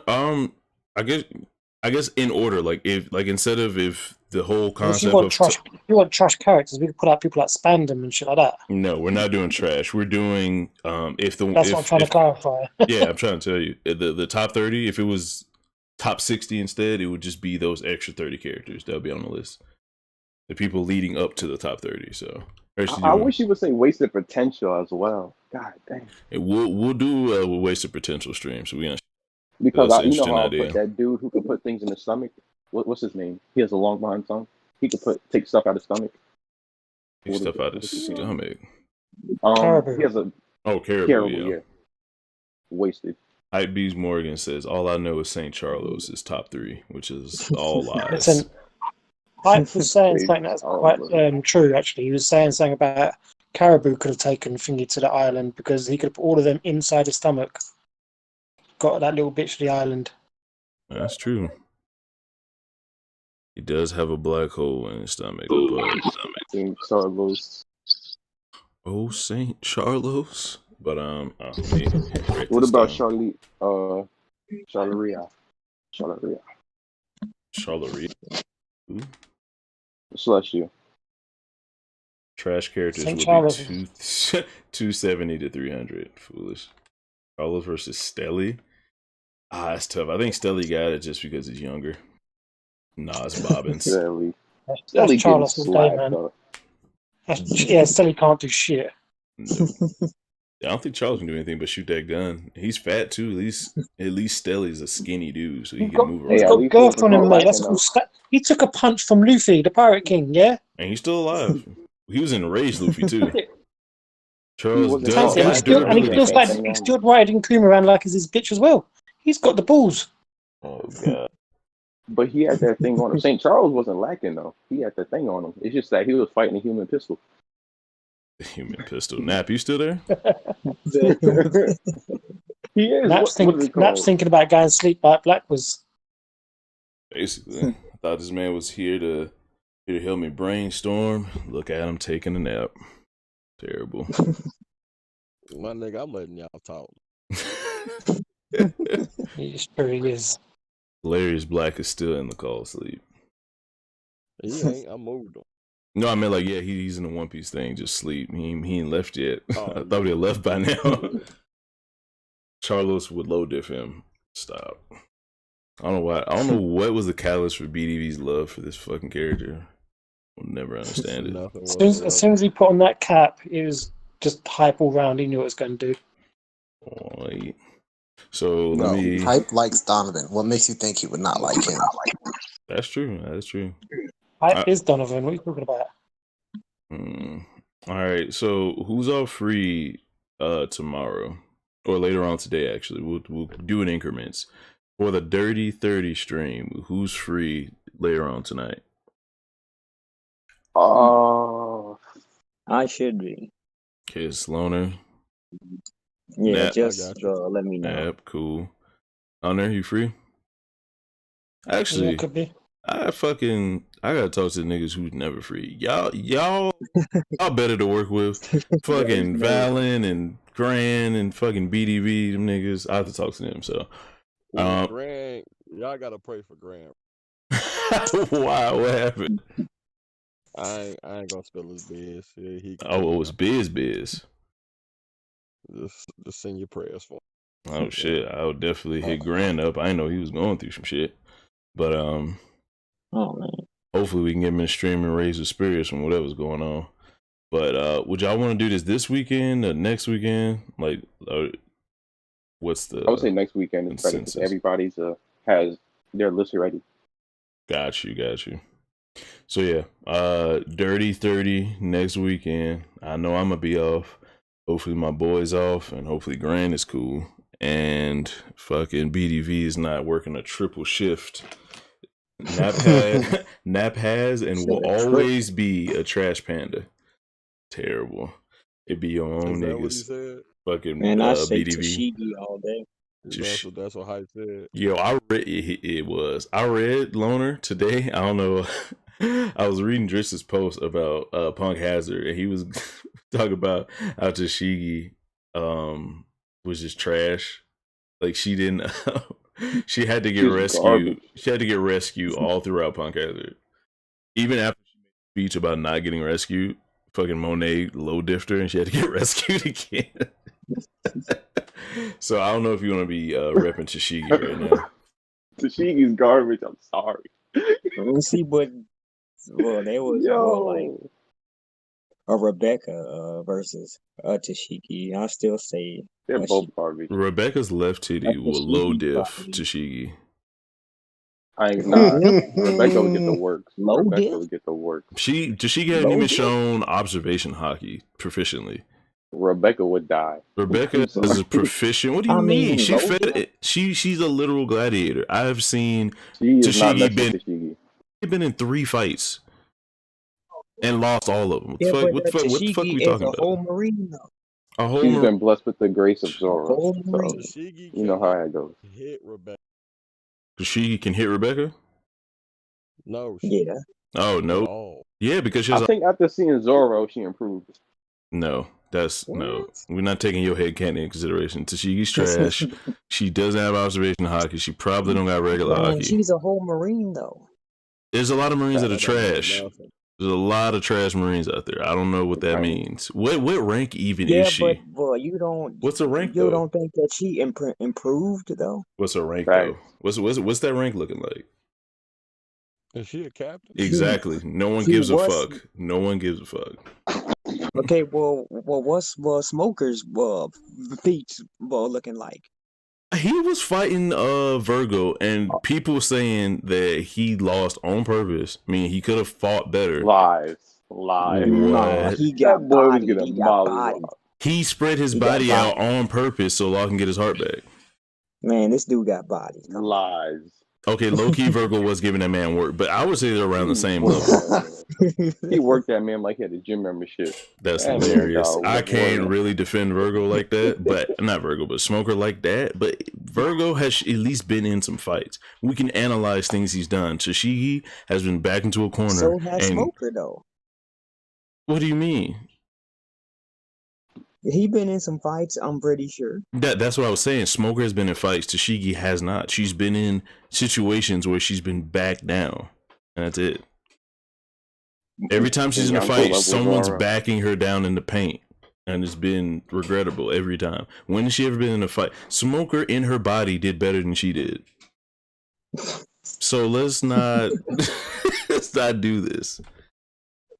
S3: I guess in order, like instead of if the whole concept
S1: if you want trash characters, we could put out people like Spandam and shit like that.
S3: No, we're not doing trash. We're doing
S1: That's what I'm trying to clarify.
S3: Yeah, I'm trying to tell you the top 30. If it was top 60 instead, it would just be those extra 30 characters that would be on the list. The people leading up to the top 30. So
S4: I wish you would say wasted potential as well. God damn.
S3: We'll do a wasted potential stream. So we
S4: because you know how that dude who can put things in the stomach. What's his name? He has a long behind tongue. He could take stuff out of his stomach.
S3: Take stuff out of his stomach.
S1: Caribou.
S4: He has a
S3: Caribou. Yeah.
S4: Wasted.
S3: Hype Bees Morgan says all I know is St. Charlos is top 3, which is all lies.
S1: Hype was saying something that's quite true, actually. He was saying something about Caribou could have taken Thingy to the island because he could put all of them inside his stomach. Got that little bitch to the island.
S3: That's true. He does have a black hole in his stomach.
S4: St. Charlos.
S3: Oh, St. Charlos. But
S4: what about Charleria?
S3: Ooh.
S4: Celestial.
S3: Trash characters would be 270 to 300. Foolish. Charlos versus Stelly. That's tough. I think Stelly got it just because he's younger. Nah, it's Bobbins.
S4: Stelly
S1: Charlos all day, man. Yeah, Stelly can't do shit.
S3: No. I don't think Charles can do anything but shoot that gun. He's fat too. At least Stelly's a skinny dude, so he can move around.
S1: He's got girth on him, mate. That's cool. He took a punch from Luffy, the Pirate King, yeah?
S3: And he's still alive. He was enraged, Luffy, too. Charles
S1: he's still riding Kuma around like he's his bitch as well. He's got the balls.
S3: Oh, God.
S4: But he had that thing on him. St. Charles wasn't lacking, though. He had that thing on him. It's just that he was fighting a human pistol.
S3: Human pistol. Nap, you still there?
S4: He is.
S1: Nap's thinking about going to sleep like Black was.
S3: Basically. I thought this man was here to help me brainstorm. Look at him taking a nap. Terrible.
S2: My nigga, I'm letting y'all talk.
S1: He sure is.
S3: Hilarious Black is still in the call sleep.
S2: He ain't. I moved him.
S3: No, I mean like he's in the One Piece thing, just sleep. He ain't left yet. I thought he had left by now. Charlos would low diff him. Stop. I don't know why. I don't know what was the catalyst for BDV's love for this fucking character. I'll never understand it.
S1: As soon as he put on that cap, it was just hype all round. He knew what it was going to do.
S3: Oh, So let
S6: No,
S3: me.
S6: Hype likes Donovan. What makes you think he would not like him?
S3: That's true. That's true.
S1: Hype is Donovan. What are you talking about?
S3: All right. So who's all free tomorrow or later on today? Actually, we'll do it in increments for the Dirty 30 stream. Who's free later on tonight?
S4: Oh,
S5: I should be.
S3: Okay, it's Loner.
S5: Yeah,
S3: Nap.
S5: just let me know.
S3: Nap, cool. Honor, you free?
S1: Yeah,
S3: Actually,
S1: could be.
S3: I gotta talk to the niggas who's never free. Y'all better to work with. Fucking Valen and Gran and fucking BDV, them niggas. I have to talk to them. So,
S2: Grant, y'all gotta pray for Grant.
S3: why? What happened?
S2: I ain't gonna spill his biz. Yeah,
S3: It was biz.
S2: Just send your prayers for him.
S3: Oh shit! I would definitely hit Gran up. I didn't know he was going through some shit, but
S5: Oh man.
S3: hopefully we can get him in the stream and raise his spirits from whatever's going on. But would y'all want to do this weekend or next weekend? Like, what's the?
S4: I would say next weekend is better because everybody's has their list ready.
S3: Got you. So yeah, Dirty 30 next weekend. I know I'm gonna be off. Hopefully my boy's off, and hopefully Grant is cool. And fucking BDV is not working a triple shift. Nap has and will always be a trash panda. Terrible. It be your own niggas. Fucking
S5: man, I say
S3: BDV.
S5: Tashigi all day.
S2: That's what Hype said.
S3: Yo, I read it was. I read Loner today. I don't know. I was reading Drish's post about Punk Hazard, and he was talking about how Tashigi was just trash. Like she didn't. She had to get rescued. Garbage. She had to get rescued all throughout Punk Hazard. Even after she made a speech about not getting rescued, fucking Monet low diffed her, and she had to get rescued again. So I don't know if you want to be repping Tashigi right now.
S4: Tashigi's garbage. I'm sorry.
S5: We'll see, but there was more like a Rebecca versus Tashigi. I still say
S4: they're both garbage.
S3: Rebecca's left titty will low diff Tashigi.
S4: I ain't not. Rebecca would get the works.
S5: Rebecca
S4: would get the works.
S3: Tashigi hadn't even shown observation hockey proficiently.
S4: Rebecca would die.
S3: Rebecca is a proficient. What do you mean? She fed it. She's a literal gladiator. I've seen Tashigi been in 3 fights and lost all of them. What the fuck are we talking about?
S5: A whole Marine though.
S4: She's been blessed with the grace of Zoro. So, you know how that goes.
S2: Hit Rebecca.
S3: She can hit Rebecca?
S2: No.
S5: Yeah.
S3: Oh no.
S2: Oh.
S3: Yeah, because
S4: I think after seeing Zoro, she improved.
S3: No. No. We're not taking your head canon in consideration. Tashigi's trash. She doesn't have observation hockey. She probably don't got regular hockey.
S5: She's a whole Marine though.
S3: There's a lot of Marines that are trash. There's a lot of trash Marines out there. I don't know what that means. What rank even is she?
S5: Yeah, but boy, you don't.
S3: What's her rank?
S5: You don't think that she improved though?
S3: What's her rank though? What's that rank looking like?
S2: Is she a captain?
S3: Exactly. No one gives a fuck. No one gives a fuck.
S5: Okay, well, what's Smoker's feet looking like?
S3: He was fighting Virgo, and people saying that he lost on purpose. I mean, he could have fought better.
S4: Lies.
S5: No, he got body.
S3: He spread his body out on purpose so Law can get his heart back.
S5: Man, this dude got body.
S4: Lies.
S3: Okay, low-key Virgo was giving that man work, but I would say they're around the same level.
S4: He worked that man like he had a gym membership.
S3: That's hilarious. I can't really defend Virgo like that, but not Virgo, but Smoker like that. But Virgo has at least been in some fights. We can analyze things he's done. Tashigi has been back into a corner.
S5: So has Smoker, though.
S3: What do you mean?
S5: He been in some fights, I'm pretty sure.
S3: That's what I was saying. Smoker has been in fights. Tashigi has not. She's been in situations where she's been backed down. And that's it. Every time she's in a fight, someone's backing her down in the paint. And it's been regrettable every time. When has she ever been in a fight? Smoker in her body did better than she did. So let's not do this.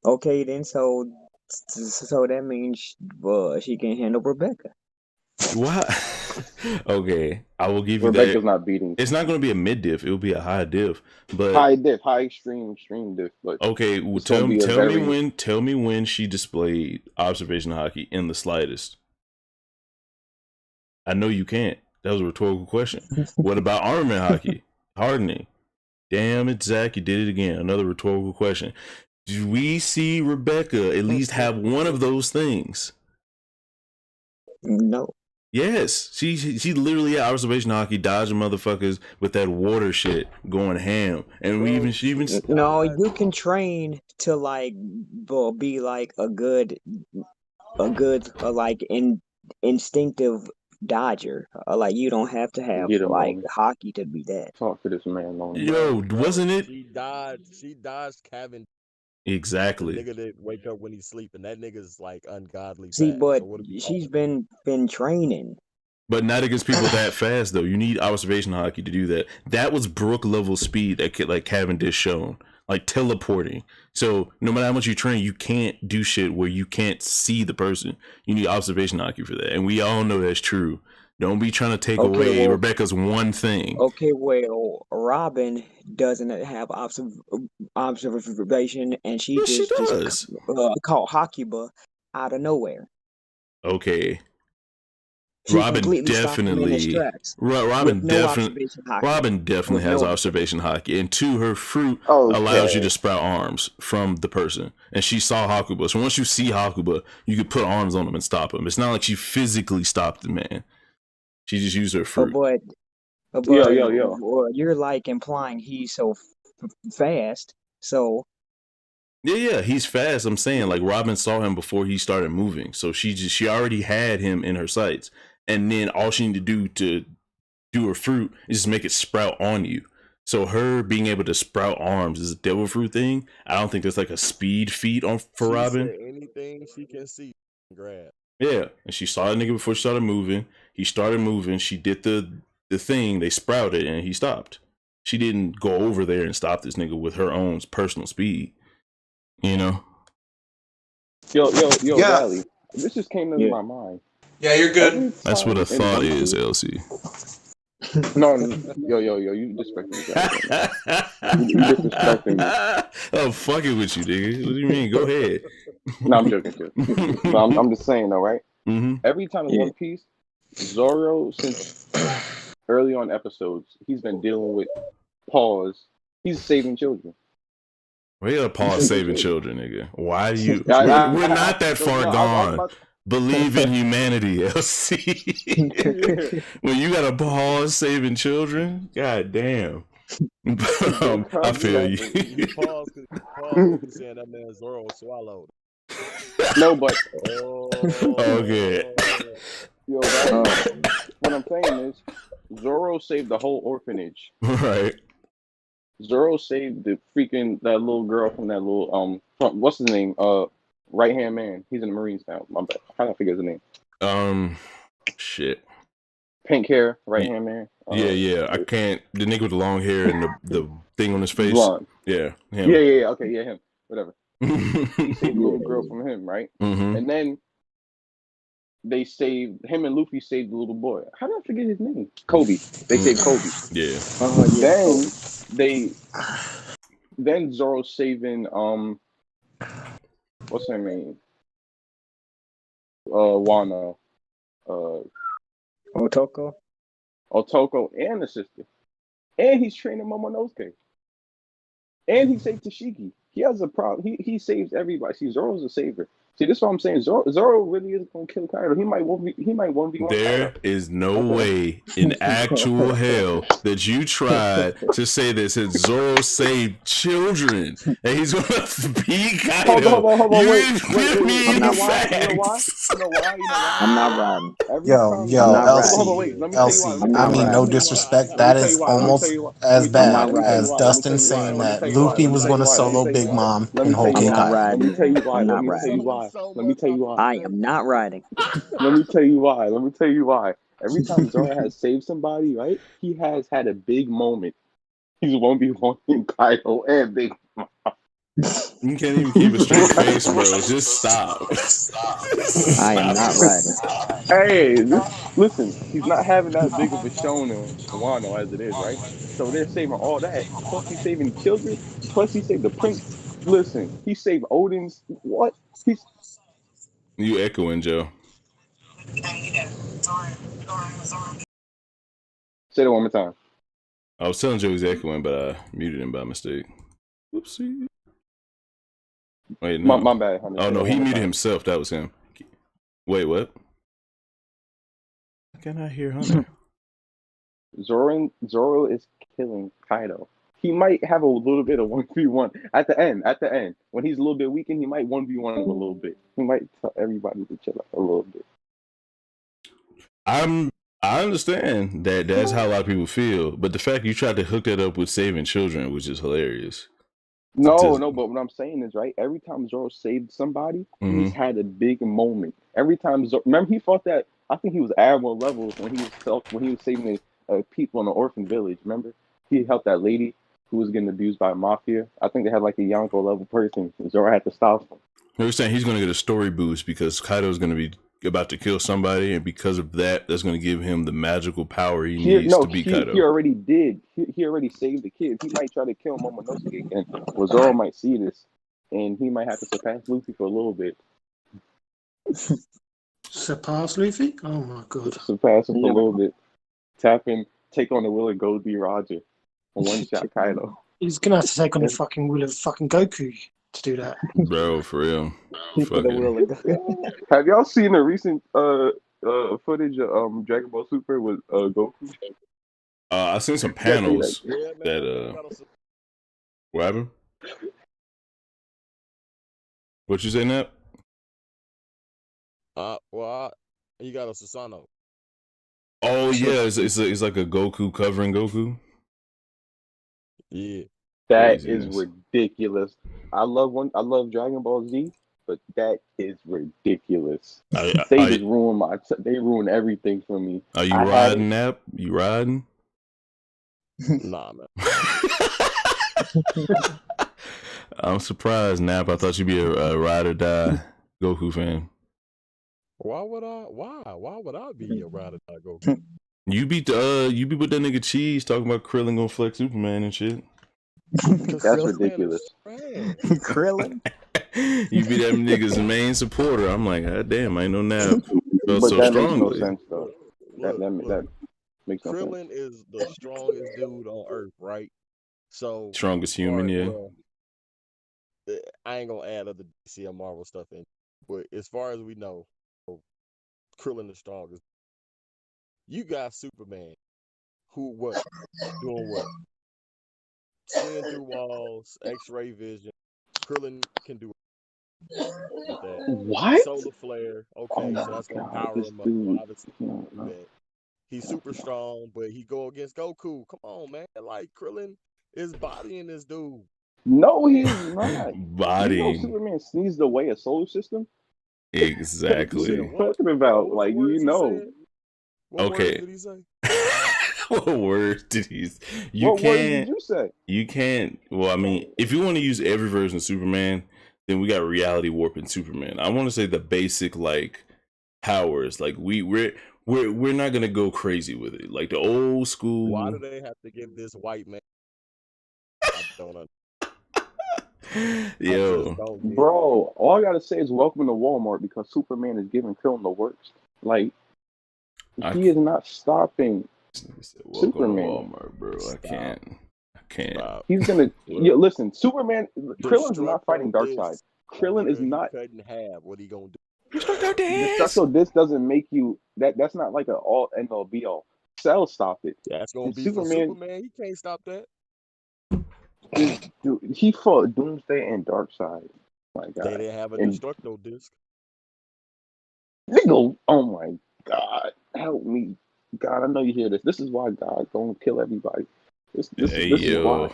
S5: Okay, then so that means she can handle Rebecca.
S3: What? Okay, I will give you
S4: Rebecca's
S3: that.
S4: not beating.
S3: It's not going to be a mid diff. It will be a high diff. But
S4: High diff, high extreme diff. But
S3: okay, well,
S4: it's gonna be a
S3: tell me when she displayed observation hockey in the slightest. I know you can't. That was a rhetorical question. What about armament hockey? Hardening. Damn it, Zach, you did it again. Another rhetorical question. Do we see Rebecca at least have one of those things?
S5: No.
S3: Yes, she literally had observation hockey, dodging motherfuckers with that water shit, going ham, and she even
S5: No, you can train to like be like a good like instinctive dodger. Like you don't have to have
S4: Get him
S5: like
S4: on.
S5: hockey to be that.
S4: Talk to this man on.
S3: Yo, wasn't it?
S2: She dodged Kevin.
S3: Exactly.
S2: The nigga that wake up when he's sleeping. That nigga's like ungodly
S5: See,
S2: fast.
S5: but
S2: So
S5: she's been training.
S3: But not against people that fast though. You need observation hockey to do that. That was Brook level speed that like Cavendish shown, like teleporting. So no matter how much you train, you can't do shit where you can't see the person. You need observation hockey for that, and we all know that's true. Don't be trying to take away Rebecca's one thing.
S5: Okay, well, Robin doesn't have observation, and she just caught Hakuba out of nowhere.
S3: Okay.
S5: She
S3: Robin definitely has observation hockey, and two, her fruit allows you to sprout arms from the person, and she saw Hakuba. So once you see Hakuba, you can put arms on him and stop him. It's not like she physically stopped the man; she just used her fruit.
S5: But you're like implying he's so fast. So
S3: yeah, he's fast. I'm saying like Robin saw him before he started moving, so she already had him in her sights. And then all she needed to do her fruit is just make it sprout on you. So her being able to sprout arms is a devil fruit thing. I don't think there's like a speed feat for Robin.
S2: Anything she can see, grab.
S3: Yeah, and she saw the nigga before she started moving. He started moving. She did the thing. They sprouted, and he stopped. She didn't go over there and stop this nigga with her own personal speed. You know.
S4: Yo, Valley. This just came into my mind.
S6: Yeah, you're good.
S3: That's what a thought is, LC.
S4: No, you disrespecting me. You disrespecting me.
S3: I'm fucking with you, nigga. What do you mean? Go ahead.
S4: No, I'm joking, too. No, I'm just saying, though, right?
S3: Mm-hmm.
S4: Every time in One Piece, Zoro, since early on episodes, he's been dealing with pause. He's saving children.
S3: We gotta pause saving children, nigga. Why do you? We're not that far gone. Believe in humanity, LC. When you gotta pause saving children, god damn. I feel you.
S2: You pause because saying that man Zoro swallowed.
S4: No, but
S3: okay.
S4: Yo, what I'm saying is, Zoro saved the whole orphanage.
S3: Right.
S4: Zoro saved that little girl from that little what's his name? Right hand man. He's in the Marines now. My bad. I can't figure his name.
S3: Shit.
S4: Pink hair, right hand man.
S3: Yeah. I can't. The nigga with the long hair and the thing on his face.
S4: Blonde.
S3: Yeah. Him.
S4: Yeah. Okay, yeah, him. Whatever. He saved the little girl from him, right?
S3: Mm-hmm.
S4: And then they saved him and Luffy saved the little boy. How did I forget his name? Kobe. They saved Kobe.
S3: Yeah.
S4: Then Zoro saving what's her name? Wano.
S5: Otoko,
S4: and the sister. And he's training Momonosuke. And he saved Tashiki. He has a problem. He saves everybody. See, Zoro's a saver. See, this is what I'm saying. Zoro really is going to kill Kaido. He might 1v1.
S3: There is no way in actual hell that you tried to say this. That Zoro saved children and he's going to be Kaido.
S4: Hold on,
S3: you give me the facts.
S4: You know why?
S5: I'm not riding.
S6: Yo, Elsie. I mean, no disrespect. That is almost as bad as Dustin saying that Luffy was going to solo Big Mom in Whole Cake Island.
S4: Let me tell you why.
S5: I am not riding.
S4: Let me tell you why. Every time Zoro has saved somebody, right? He has had a big moment. He's 1v1 in Kaido and Big Mom.
S3: You can't even keep a straight face, bro. Just stop.
S5: I am not riding.
S4: Hey, listen, he's not having that big of a showing in Wano as it is, right? So they're saving all that. Plus, he's saving children. Plus, he saved the prince. Listen, he saved Odin's. What? He's
S3: You echoing, Joe.
S4: say that one more time.
S3: I was telling Joe he's echoing, but I muted him by mistake. Whoopsie. Wait, no.
S4: My bad, honey.
S3: Oh, no, he muted himself. That was him. Wait, what? How can I hear Hunter?
S4: Zoro is killing Kaido. He might have a little bit of 1v1 at the end. When he's a little bit weakened, he might 1v1 him a little bit. He might tell everybody to chill out a little bit.
S3: I understand that that's how a lot of people feel, but the fact you tried to hook that up with saving children, which is hilarious.
S4: No, but what I'm saying is, right, every time Zoro saved somebody, he's had a big moment. Every time Zoro, remember he fought that, I think he was Admiral levels when he was saving the people in the orphan village, remember? He helped that lady who was getting abused by mafia. I think they had like a Yonko level person. Zoro had to stop him.
S3: They're saying he's going to get a story boost because Kaido's going to be about to kill somebody, and because of that, that's going to give him the magical power he needs to beat Kaido.
S4: He already did. He already saved the kid. He might try to kill Momonosuke again. Well, Zoro might see this, and he might have to surpass Luffy for a little bit.
S1: Surpass Luffy? Oh my god.
S4: Surpass him for a little bit. Tap in, take on the will of Gold D. Roger. One shot Kaido.
S1: He's gonna have to take on the fucking will of fucking Goku to do that.
S3: Bro, for real.
S4: Have y'all seen the recent footage of Dragon Ball Super with Goku?
S3: I seen some panels that what happened? What you say, Nap?
S2: He got a Susanoo.
S3: Oh yeah, it's like a Goku covering Goku.
S2: Yeah,
S4: that is ridiculous. I love Dragon Ball Z, but that is ridiculous. They ruin everything for me.
S3: Are you riding, Nap? You riding?
S2: Nah, man.
S3: I'm surprised, Nap. I thought you'd be a ride or die Goku fan.
S2: Why would I be a ride or die Goku?
S3: You be with that nigga Cheese talking about Krillin gonna flex Superman and shit.
S4: That's ridiculous.
S5: Krillin?
S3: You be that nigga's main supporter. I'm like, God damn, I ain't no Nap.
S4: But
S3: so
S4: that
S3: strong.
S4: Makes no sense though. That makes no sense.
S2: Krillin is the strongest dude on Earth, right? So
S3: strongest human, yeah.
S2: I ain't gonna add other DC or Marvel stuff in, but as far as we know, Krillin the strongest. You got Superman, who doing what? Seeing through walls, X-ray vision. Krillin can do that.
S4: What?
S2: Solar flare. Okay, so that's gonna power him up. Well, obviously, he's super strong, but he go against Goku. Come on, man! Like Krillin is bodying this dude.
S4: No, he's not.
S3: Bodying.
S4: You know Superman sneezed away a solar system.
S3: Exactly.
S4: What are you talking about? Like
S2: What
S3: okay.
S2: Did he say?
S3: What words did he say?
S4: What words did you say?
S3: You can't. Well, I mean, if you want to use every version of Superman, then we got reality warping Superman. I want to say the basic like powers. Like we're not gonna go crazy with it. Like the old school.
S2: Why do they have to give this white man? I don't know.
S3: Yo,
S4: bro, all I gotta say is welcome to Walmart because Superman is giving Krillin the works. Like he is not stopping. Superman,
S3: Walmart, bro. I can't.
S4: He's gonna. Listen, Superman. Krillin's not fighting Darkseid. Krillin is not.
S2: Cut in half. What are you gonna do?
S4: Destructo Disc doesn't make you. That's not like an all end all be all. Cell stopped it.
S2: That's gonna be Superman. He can't stop that.
S4: Dude, he fought Doomsday and Darkseid. My God.
S2: They didn't have a Destructo Disc.
S4: Nigga, oh my God, help me. God, I know you hear this. This is why God gonna kill everybody. This is why.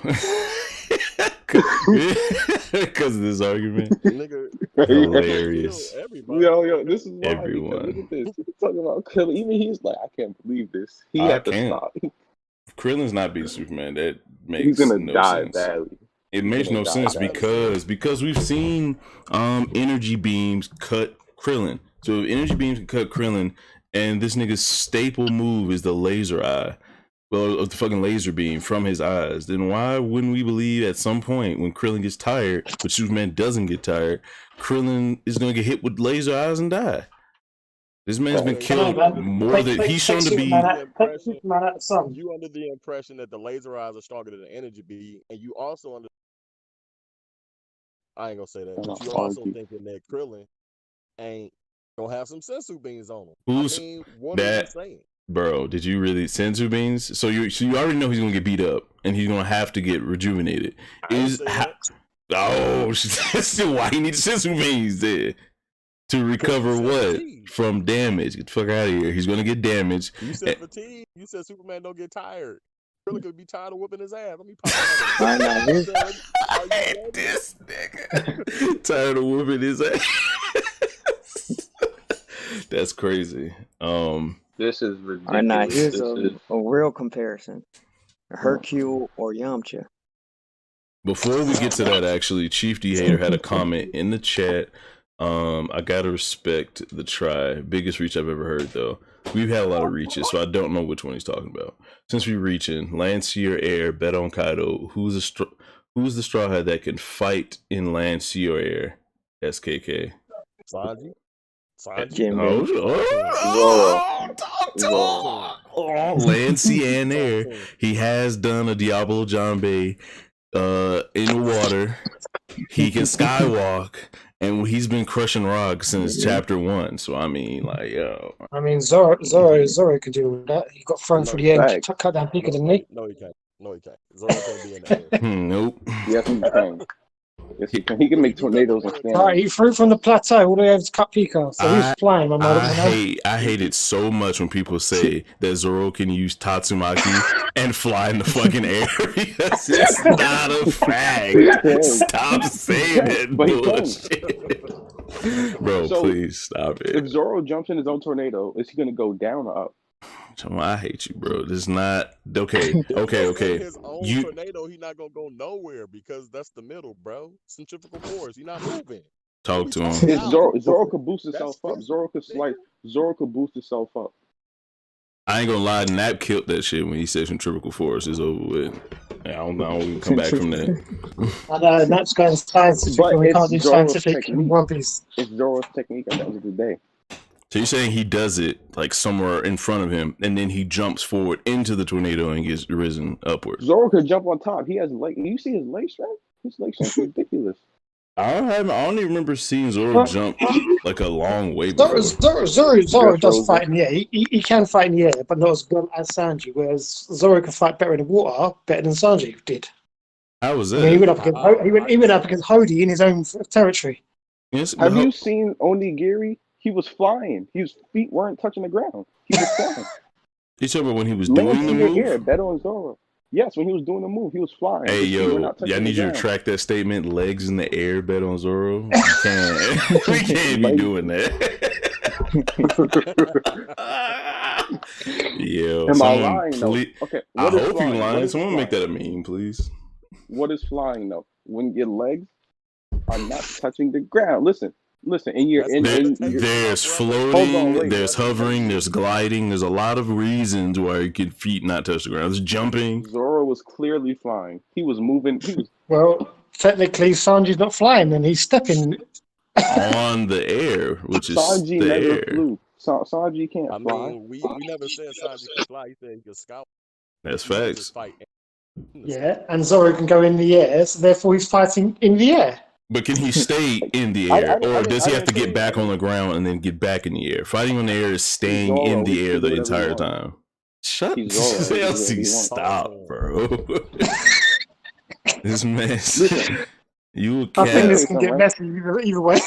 S3: Because of this argument.
S2: Nigga,
S3: hilarious.
S4: Yo, this is why.
S3: Everyone.
S4: Look at this. He's talking about Krillin. Even he's like, I can't believe this. He had to stop.
S3: If Krillin's not beating Superman, that makes
S4: he's gonna
S3: no
S4: die
S3: sense.
S4: badly.
S3: It makes no sense because we've seen energy beams cut Krillin. So if energy beams can cut Krillin, and this nigga's staple move is the laser eye, well, of the fucking laser beam from his eyes, then why wouldn't we believe at some point when Krillin gets tired, but Superman doesn't get tired, Krillin is gonna get hit with laser eyes and die? This man's been killed more than he's shown to be.
S2: You under the impression that the laser eyes are stronger than the energy beam, and you also under. I ain't gonna say that, but you also thinking that Krillin ain't gonna have some sensu beans on him.
S3: Who's
S2: what are you saying?
S3: Bro, did you really sensu beans? So you already know he's gonna get beat up and he's gonna have to get rejuvenated. That's why he needs sensu beans there. To recover what? From damage. Get the fuck out of here. He's gonna get damaged.
S2: You said fatigue. You said Superman don't get tired. Krillin could be tired of whooping his ass. Let me pop
S3: this nigga. Tired of whooping his ass. That's crazy.
S4: This is ridiculous.
S5: All right, now here's a real comparison: Hercule or Yamcha.
S3: Before we get to that, actually, Chief D Hater had a comment in the chat. I gotta respect the try. Biggest reach I've ever heard, though. We've had a lot of reaches, so I don't know which one he's talking about. Since we're reaching, land, sea, or air, bet on Kaido. Who's the straw hat that can fight in land, sea, or air? SKK.
S2: Sanji.
S3: Land, sea, and air. He has done a Diablo Janbei in the water. He can skywalk, and he's been crushing rocks since chapter 1. So I mean, like, yo.
S1: I mean, Zoro can do that. He got thrown through the air and cut down Pika, didn't he?
S2: No, he can't. Zoro can't be in the air.
S3: Nope.
S4: Yes, he can. Yes, he can. He can make tornadoes and stand.
S1: Right, he threw from the plateau all the way over to cut Pika, so he was flying.
S3: I hate it so much when people say that Zoro can use Tatsumaki and fly in the fucking air because it's not a fact. Stop saying that bullshit. Bro, so please stop it.
S4: If Zoro jumps in his own tornado, is he going to go down or up?
S3: I hate you, bro. This is not okay.
S2: His own tornado, he's not gonna go nowhere because that's the middle, bro. Centrifugal force. He's not moving.
S3: Talk to him.
S4: Zoro could boost himself up. Zoro could boost himself up.
S3: I ain't gonna lie. Nap killed that shit when he said centrifugal force is over with. I don't even come back from that.
S1: I know Nap's going scientific, but we can't do scientific in One Piece.
S4: It's Zoro's technique at the end of the day.
S3: So you're saying he does it like somewhere in front of him, and then he jumps forward into the tornado and gets risen upwards.
S4: Zoro could jump on top. He has leg. You see his leg strength? His leg strength is ridiculous.
S3: I don't even remember seeing Zoro jump like a long way before.
S1: Zoro does fight in the air. He can fight in the air, but not as good as Sanji. Whereas Zoro can fight better in the water, better than Sanji did.
S3: How was that?
S1: I mean, he went up against Hody in his own territory.
S3: Yes,
S4: have you seen Onigiri? He was flying. His feet weren't touching the ground. He was flying.
S3: You talking about when he was doing the move?
S4: Yeah, better on Zoro. Yes, when he was doing the move, he was flying.
S3: Hey, yo, I need you to track that statement. Legs in the air, bet on Zoro. We can't be doing that. Yo,
S4: am I lying though? Okay,
S3: I hope you're lying. Someone make that a meme, please.
S4: What is flying though? When your legs are not touching the ground. Listen, and
S3: there's floating, there's hovering, there's gliding, there's a lot of reasons why your feet not touch the ground. There's jumping.
S4: Zoro was clearly flying. He was moving.
S1: Well, technically, Sanji's not flying, and he's stepping
S3: on the air, which is
S4: Sanji
S3: the
S4: never
S3: air.
S4: Flew. Sanji can't fly.
S2: Mean, we never said Sanji can fly. He said he can scout.
S3: That's facts.
S1: Yeah, and Zoro can go in the air, so therefore he's fighting in the air.
S3: But can he stay in the air, or does he have to get back on the ground and then get back in the air? Fighting on the air is staying in the air the entire time. Shut Chelsea, stop, bro. This mess. You will cap.
S1: I think this can get messy either way.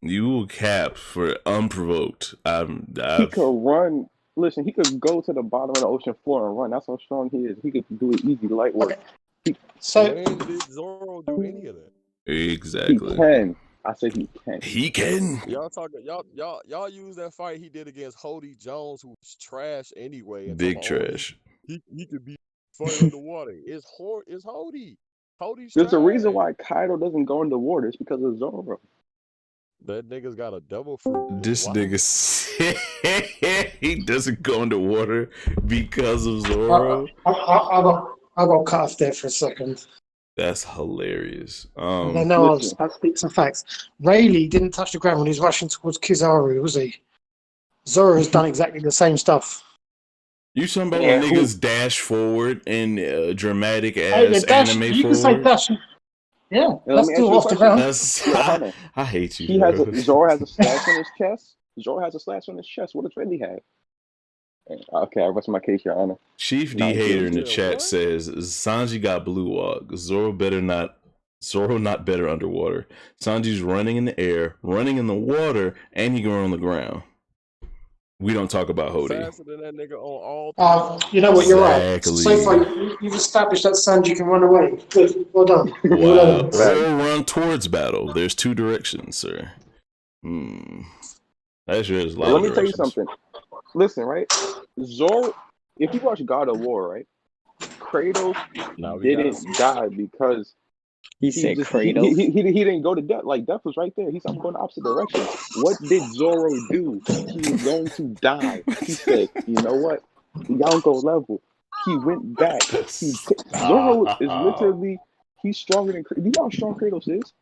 S3: You will cap for unprovoked.
S4: He could run. Listen, he could go to the bottom of the ocean floor and run. That's how strong he is. He could do it easy, light work.
S1: Okay. So
S2: when did Zoro do any of that?
S3: Exactly.
S4: He can. I said he can.
S3: He can.
S2: Y'all use that fight he did against Hody Jones, who's trash anyway.
S3: Big trash.
S2: He could be fighting in the water. It's Hody. Cody's
S4: There's a reason
S2: trash.
S4: why Kaido doesn't go in the water. It's because of Zoro.
S2: That nigga's got a devil fruit.
S3: This
S2: Why?
S3: nigga said he doesn't go into water because of
S1: I,
S3: Zoro.
S1: I got cut off there for a second.
S3: That's hilarious.
S1: I know I was
S4: Listen.
S1: about to speak some facts. Rayleigh didn't touch the ground when he was rushing towards Kizaru, was he? Zoro's done exactly the same stuff.
S3: You talking about
S4: Yeah,
S3: when niggas dash forward in dramatic
S1: Hey,
S3: ass
S1: dash,
S3: anime
S1: you can say
S3: forward?
S1: dash. Yeah,
S4: Now, let
S1: that's
S4: me ask
S1: still
S4: you a
S1: off the
S4: question.
S1: ground.
S3: That's
S4: Look, Hunter,
S3: I hate you,
S4: he
S3: bro.
S4: has Zoro has a slash on his chest. Zoro has a slash on his chest. What does Rayleigh have? Okay, I rest my case, Your Honor.
S3: Chief D
S4: Not
S3: Hater in
S4: guilty.
S3: the chat
S2: What?
S3: says Sanji got blue walk. Zoro not better underwater. Sanji's running in the air, running in the water, and he can run on the ground. We don't talk about Hody.
S2: Faster than that nigga on all three.
S1: You know what, you're right.
S3: Exactly.
S1: So far, you've established that Sanji can run away. Good, well done.
S3: Wow.
S1: Well done.
S3: Or run towards battle. There's two directions, sir. That sure is a lot
S4: Let
S3: of
S4: me tell you
S3: directions.
S4: something. Listen, right? Zoro, if you watch God of War, right? Kratos
S2: Now we gotta
S4: didn't
S2: see.
S4: die because
S5: He said
S4: he
S5: Kratos.
S4: didn't go to death. Like death was right there. He said, "I'm going the opposite direction." What did Zoro do? He was going to die. He said, "You know what? Y'all go level." He went back. Zoro is literally he's stronger than. Do you know how strong Kratos is?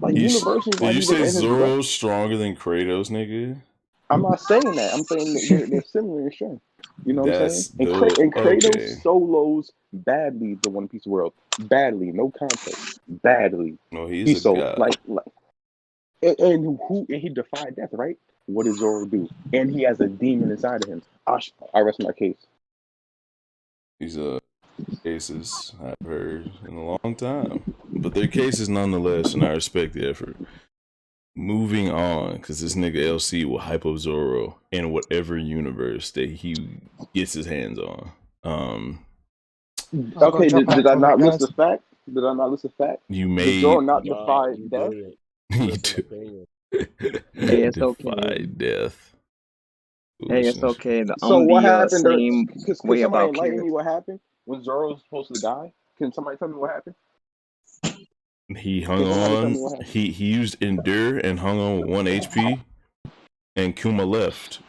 S4: Like universally,
S3: Did
S4: why
S3: you
S4: he's in
S3: say
S4: his breath.
S3: Zoro's stronger than Kratos, nigga?
S4: I'm not saying that. I'm saying that they're similar in strength. You know what I'm
S3: That's
S4: saying? And Kratos solos badly the One Piece world. Badly, no context. Badly.
S3: No, he's a
S4: so
S3: god.
S4: and he defied death, right? What does Zoro do? And he has a demon inside of him. I rest my case.
S3: These cases I've heard in a long time, but they're cases nonetheless, and I respect the effort. Moving on, because this nigga LC will hype up Zoro in whatever universe that he gets his hands on.
S4: Okay, did I not list the fact? Did I not list the fact?
S3: You
S4: Did
S3: made
S4: Zoro not defy
S2: you
S4: death?
S2: did.
S3: he
S2: That's an opinion.
S5: it's
S3: defy
S5: okay.
S3: death.
S5: Hey, it's
S3: Foolishness.
S5: okay.
S4: So
S5: I'm
S4: what
S5: the
S4: happened?
S5: same
S4: Could
S5: way
S4: somebody
S5: about
S4: enlighten
S5: Kira.
S4: me what happened when Zoro was supposed to die? Can somebody tell me what happened?
S3: He hung
S4: Can somebody tell me
S3: on.
S4: what happened?
S3: He used Endure and hung on with 1 HP, and Kuma left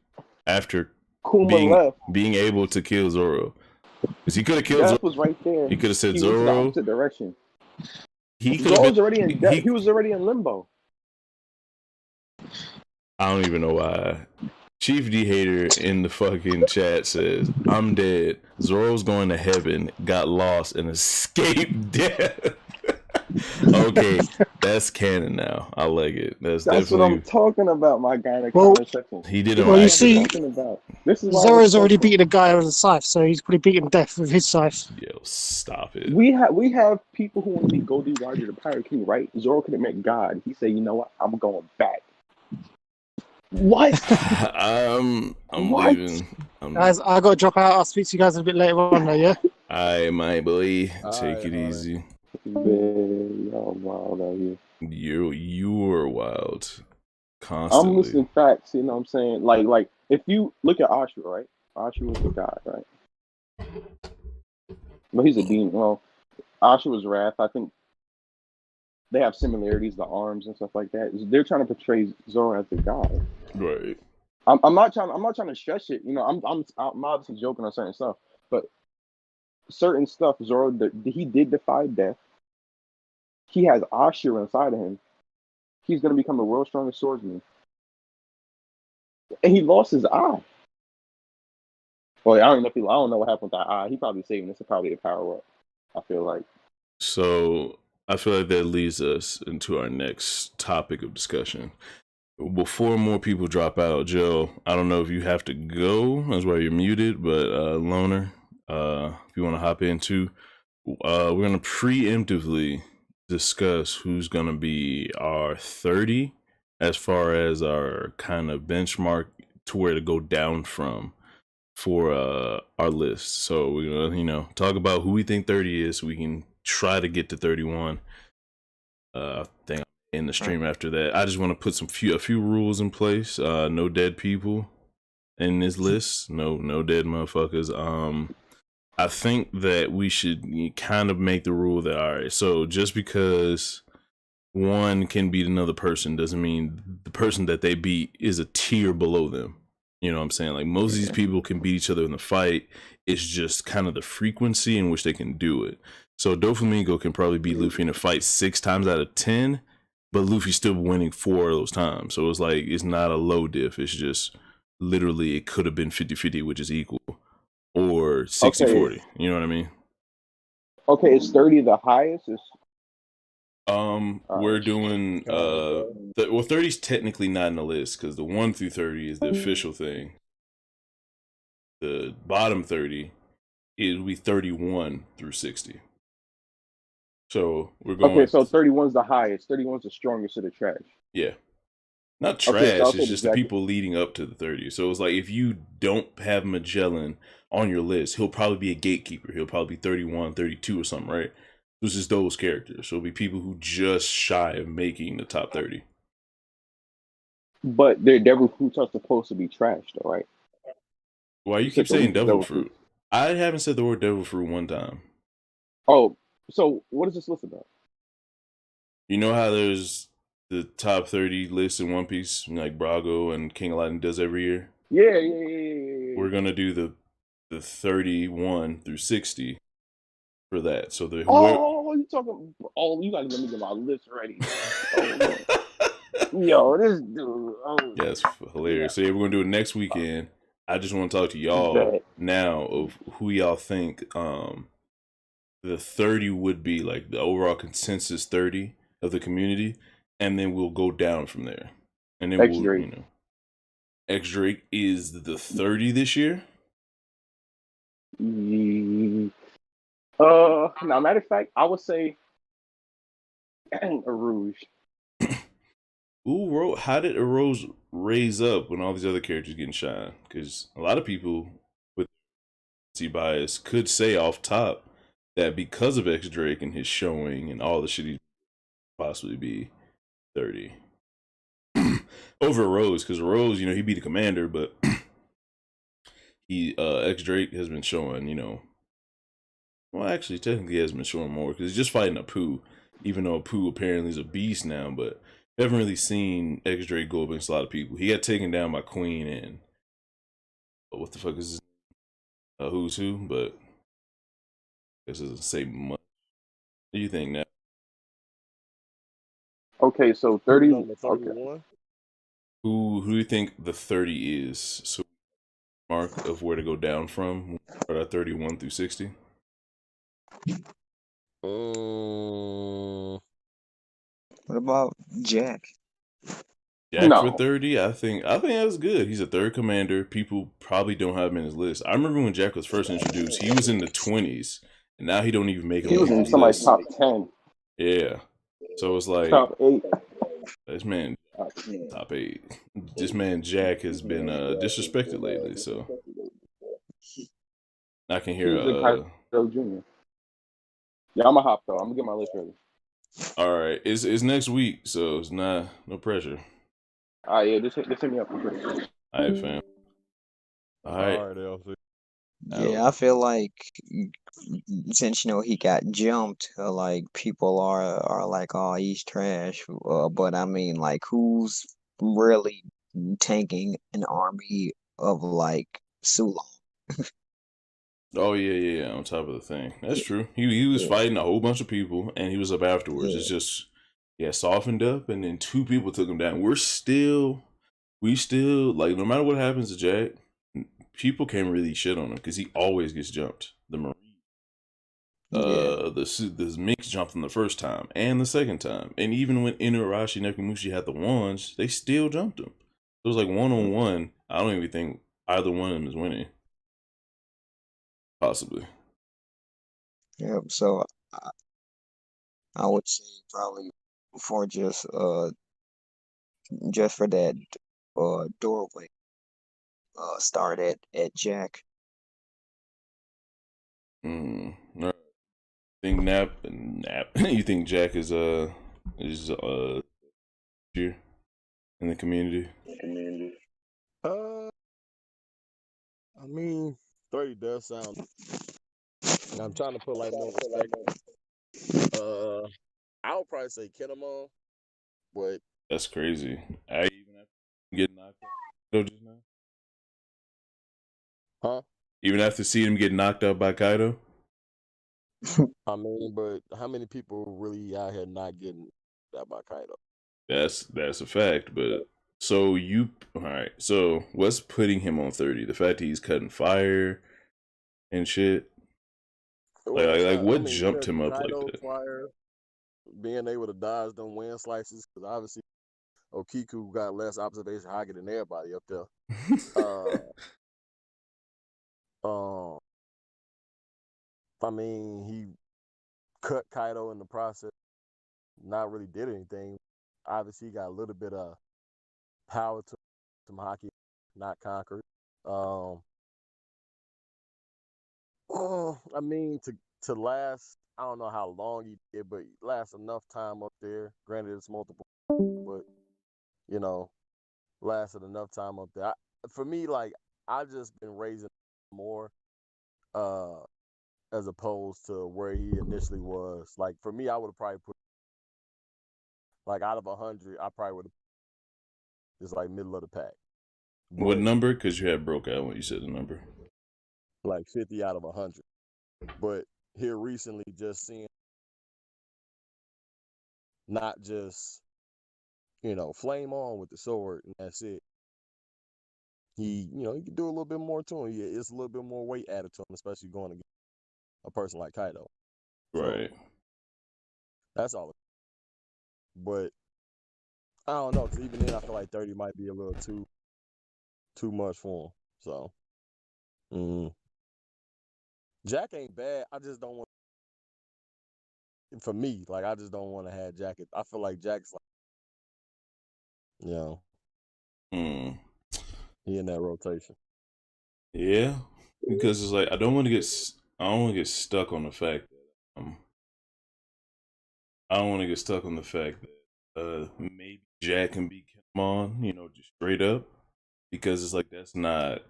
S3: after
S4: Kuma left.
S3: being able to kill Zoro. Because he could have killed
S4: Death
S3: Zoro.
S4: was right there.
S3: He could have said
S4: He went to the
S3: Zoro.
S4: opposite direction.
S3: He could
S4: Zoro
S3: have
S4: was already in
S3: been.
S4: death. He was already in limbo.
S3: I don't even know why. Chief D Hater in the fucking chat says, "I'm dead. Zoro's going to heaven, got lost, and escaped death." Okay, that's canon now. I like it. That's
S4: what
S3: definitely.
S4: I'm talking about, my guy.
S1: Well,
S3: He didn't.
S1: Well, you
S3: like
S1: see,
S3: it.
S4: Talking about. This is why
S1: Zoro's already beaten a guy with a scythe, so he's probably beaten death with his scythe.
S3: Yo, stop it.
S4: We have people who want to be Goldie Roger the Pirate King, right? Zoro could have met God. He said, "You know what? I'm going back." What?
S3: I'm
S4: What?
S3: leaving.
S1: Guys, I got to drop out. I'll speak to you guys a bit later on, though, yeah?
S3: I might believe. Take
S2: Alright,
S3: it easy.
S4: Man, y'all wild out here.
S3: You're wild. Constantly.
S4: I'm listening facts, you know what I'm saying? Like if you look at Ashura, right? Ashura was the god, right? But he's a demon. Well, Ashura's wrath, I think they have similarities, the arms and stuff like that. They're trying to portray Zoro as the god.
S3: Right.
S4: I'm not trying to stretch it. You know, I'm obviously joking on certain stuff, but certain stuff Zoro he did defy death. He has Ashura inside of him. He's gonna become the world's strongest swordsman, and he lost his eye. Well, I don't know what happened with that eye. He probably saving this. Is probably a power up. I feel like.
S3: So I feel like that leads us into our next topic of discussion. Before more people drop out, Joe, I don't know if you have to go. That's why you're muted. But Loner, if you want to hop in too, we're gonna preemptively discuss who's gonna be our 30 as far as our kind of benchmark to where to go down from for our list. So we're gonna talk about who we think 30 is so we can try to get to 31. I think in the stream after that. I just want to put a few rules in place. No dead people in this list. No dead motherfuckers. I think that we should kind of make the rule that, all right, so just because one can beat another person doesn't mean the person that they beat is a tier below them. You know what I'm saying? Like, most of these people can beat each other in the fight. It's just kind of the frequency in which they can do it. So Doflamingo can probably beat Luffy in a fight 6 times out of 10, but Luffy's still winning 4 of those times. So it's like, it's not a low diff. It's just literally it could have been 50-50, which is equal, or 60-40. You know what I mean?
S4: Okay, is 30 the highest?
S3: We're doing well, 30 is technically not in the list because the 1 through 30 is the official thing. The bottom 30 is we 31 through 60. So we're going.
S4: Okay, so 31's the highest. 31's the strongest of the trash.
S3: Yeah, not trash.
S4: Okay, so
S3: it's just the people leading up to the 30. So it's like, if you don't have Magellan on your list, he'll probably be a gatekeeper. He'll probably be 31, 32 or something, right? This is those characters. So it'll be people who just shy of making the top 30.
S4: But their devil fruits are supposed to be trash, though, right?
S3: Why you keep saying devil fruit? I haven't said the word devil fruit one time.
S4: Oh, so what is this list about?
S3: You know how there's the top 30 list in One Piece, like Brago and King Aladdin does every year?
S4: Yeah.
S3: We're gonna do the 31 through 60 for that. So
S4: you talking? Oh, you gotta let me get my list ready. Yo, this dude. Oh,
S3: yes, hilarious. Yeah. So yeah, we're gonna do it next weekend. I just want to talk to y'all now of who y'all think the 30 would be, like the overall consensus 30 of the community, and then we'll go down from there. And then X Drake is the 30 this year.
S4: Now, matter of fact, I would say Arouge.
S3: How did Arouge raise up when all these other characters getting shine? Because a lot of people with bias could say off top that because of X Drake and his showing and all the shit he possibly be 30 over Rose, because Rose, he beat the commander, but he X Drake has been showing, well, actually technically he has been showing more because he's just fighting a Pooh, even though Pooh apparently is a beast now. But we haven't really seen X Drake go against a lot of people. He got taken down by Queen and what the fuck is this? Who's who? But this doesn't say much. What do you think now?
S4: Okay, so 30.
S2: Okay.
S3: Who do you think the 30 is? So mark of where to go down from, start at 31 through 60.
S5: What about Jack?
S3: Jack for 30, I think that's good. He's a third commander. People probably don't have him in his list. I remember when Jack was first introduced, he was in the 20s, and now he don't even make it.
S4: He was in somebody's top 10.
S3: Yeah, so it's like
S4: top 8.
S3: This man, top 8. This man Jack has been disrespected lately. So I can hear.
S4: Jr. Yeah, I'm a hop though. I'm gonna get my list ready.
S3: All right, it's next week, so it's no pressure.
S4: Yeah, just hit me up. All
S3: right, fam. All right.
S5: Yeah, I feel like since he got jumped, like people are like, oh, he's trash. But I mean, like, who's really tanking an army of like Sulong?
S3: Oh yeah. On top of the thing, that's true. He was fighting a whole bunch of people, and he was up afterwards. It's just softened up, and then 2 people took him down. We still like, no matter what happens to Jack, people can't really shit on him because he always gets jumped. The Marine, the Minx jumped him the first time and the second time, and even when Inuarashi and Nekomamushi had the wands, they still jumped him. It was like 1-on-1. I don't even think either one of them is winning. Possibly.
S5: Yeah, so I would say probably for just for that doorway, start at Jack.
S3: Right. Think Nap. You think Jack is here in the community?
S2: I mean, 30 does sound And I'm trying to put like more perspective. I would probably say Kinemon, but
S3: That's crazy. I even after getting knocked out just now.
S2: huh?
S3: Even after seeing him get knocked out by Kaido.
S2: I mean, but how many people really out here not getting that by Kaido?
S3: That's a fact. But so you all right? So what's putting him on 30? The fact that he's cutting fire and shit.
S2: Well,
S3: Like
S2: I
S3: what
S2: mean,
S3: jumped him up like
S2: Kaido
S3: that?
S2: fire, being able to dodge them wind slices, because obviously Okiku got less observation higher than everybody up there. Uh, um, I mean, he cut Kaido in the process, not really did anything. Obviously, he got a little bit of power to some hockey, not conquered. Um, I mean, to last, I don't know how long he did, but last enough time up there. Granted, it's multiple, but you know, lasted enough time up there. For me, like I just been raising more, uh, as opposed to where he initially was. Like for me, I would have probably put like out of 100, I probably would have just like middle of the pack.
S3: What
S2: But
S3: number? Because you had broke out when you said the number.
S2: like 50 out of 100. But here recently, just seeing not just flame on with the sword and that's it. He can do a little bit more to him. Yeah, it's a little bit more weight added to him, especially going against a person like Kaido. So
S3: Right.
S2: that's all. But I don't know, because even then, I feel like 30 might be a little too much for him. So Jack ain't bad. I just don't want. For me, like I just don't want to have Jack. I feel like Jack's like,
S3: Hmm.
S2: he in that rotation.
S3: Yeah. Because it's like I don't want to get stuck on the fact that I don't want to get stuck on the fact that maybe Jack can beat Kinemon, just straight up. Because it's like that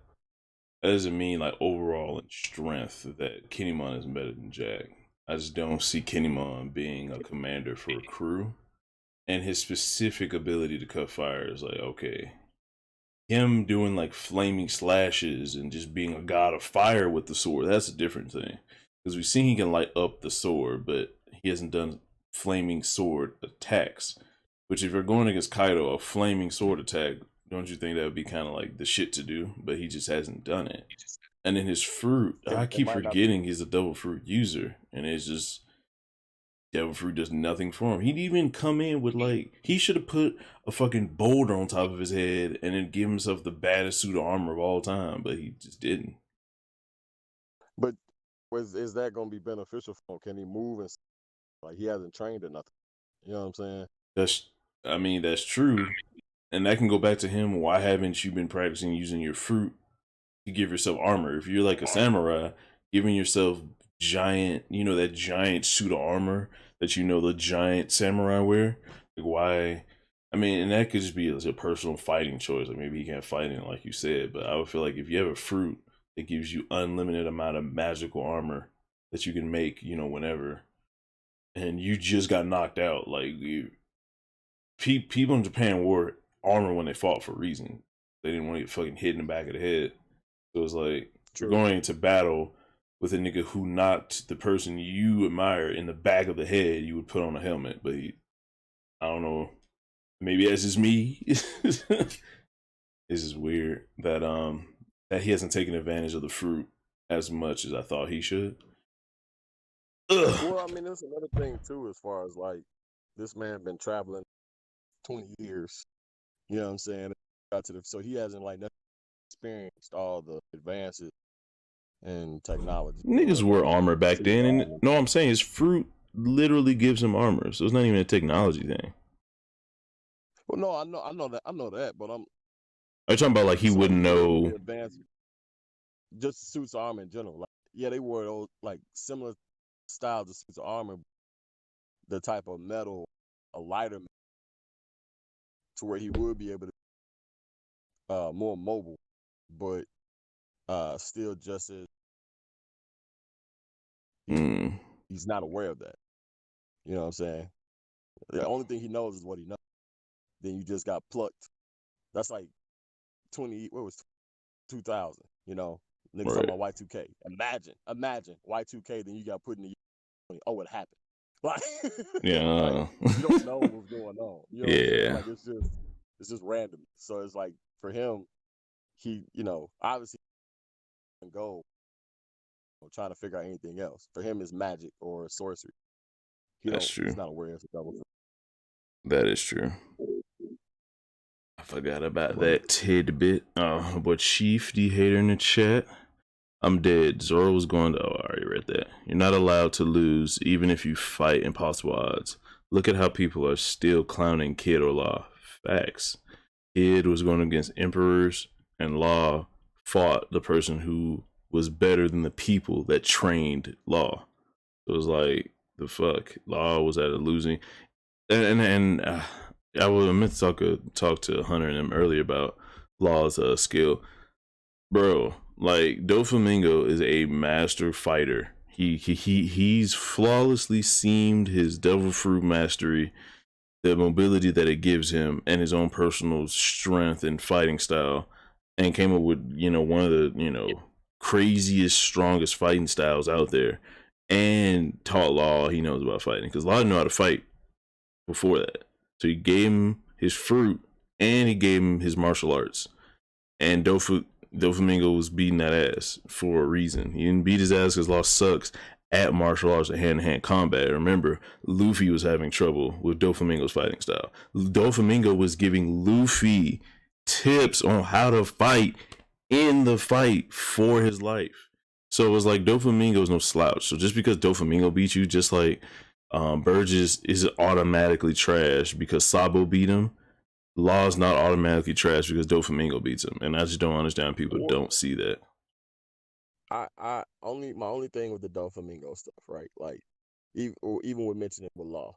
S3: doesn't mean like overall in strength that Kinemon is better than Jack. I just don't see Kinemon being a commander for a crew. And his specific ability to cut fire is like, okay. Him doing like flaming slashes and just being a god of fire with the sword, that's a different thing. Because we've seen he can light up the sword, but he hasn't done flaming sword attacks. Which, if you're going against Kaido, a flaming sword attack, don't you think that would be kind of like the shit to do? But he just hasn't done it. And then his fruit, I
S2: It
S3: keep
S2: might not be.
S3: forgetting he's a double fruit user. And it's just, devil fruit does nothing for him. He'd even come in with like he should have put a fucking boulder on top of his head and then give himself the baddest suit of armor of all time, but he just didn't.
S2: But is that going to be beneficial for him? Can he move and like he hasn't trained or nothing? You know what I'm saying?
S3: That's true. And that can go back to him. Why haven't you been practicing using your fruit to give yourself armor? If you're like a samurai, giving yourself giant, that giant suit of armor that the giant samurai wear. Like why? I mean, and that could just be a personal fighting choice. Like maybe he can't fight in it, like you said. But I would feel like if you have a fruit that gives you unlimited amount of magical armor that you can make, whenever, and you just got knocked out, like people in Japan wore armor when they fought for a reason. They didn't want to get fucking hit in the back of the head. So it's like you're going into battle with a nigga who knocked the person you admire in the back of the head. You would put on a helmet, but I don't know. Maybe that's just me. It's just weird that he hasn't taken advantage of the fruit as much as I thought he should. Ugh.
S2: Well, I mean, there's another thing too, as far as like this man been traveling 20 years. You know what I'm saying? So he hasn't like experienced all the advances in technology or
S3: Niggas
S2: whatever.
S3: wore armor back then, and no, I'm saying his fruit literally gives him armor, so it's not even a technology thing.
S2: Well, no, I know that, but
S3: Are you talking about like he
S2: so
S3: wouldn't
S2: the
S3: know?
S2: advanced, just suits of armor in general. Like, yeah, they wore those like similar styles of suits of armor, the type of metal, a lighter, to where he would be able to more mobile, but still just as He's not aware of that. You know what I'm saying? The only thing he knows is what he knows. Then you just got plucked. That's like 2000, you know? Niggas talking about Y2K. Imagine Y2K, then you got put in the oh, it happened. Like, like, you don't know what's going on. You know what I'm saying? Like, it's just random. So it's like, for him, he, you know, obviously go trying to figure out anything else. For him, it's magic or sorcery.
S3: That's true.
S2: He's not aware it's a double.
S3: That is true. I forgot about that tidbit. But Chief, the hater in the chat, I'm dead. Zoro was going to. Oh, I already read that. You're not allowed to lose, even if you fight impossible odds. Look at how people are still clowning Kid or Law. Facts. Kid was going against emperors, and Law fought the person who was better than the people that trained Law. It was like, the fuck. Law was at a losing. And I was meant to talk to Hunter and them earlier about Law's skill. Bro, like, Doflamingo is a master fighter. He's flawlessly seamed his devil fruit mastery, the mobility that it gives him, and his own personal strength and fighting style, and came up with, you know, one of the, you know, craziest, strongest fighting styles out there, and taught Law he knows about fighting, because Law didn't know how to fight before that. So he gave him his fruit, and he gave him his martial arts, and Doflamingo was beating that ass for a reason. He didn't beat his ass because Law sucks at martial arts and hand-to-hand combat. Remember, Luffy was having trouble with Doflamingo's fighting style. Doflamingo was giving Luffy tips on how to fight in the fight for his life. So it was like, Doflamingo is no slouch. So just because Doflamingo beat you, just like Burgess is automatically trash because Sabo beat him, Law's not automatically trash because Doflamingo beats him, and I just don't understand people don't see that.
S2: My only thing with the Doflamingo stuff, right? Like, even with mentioning with Law,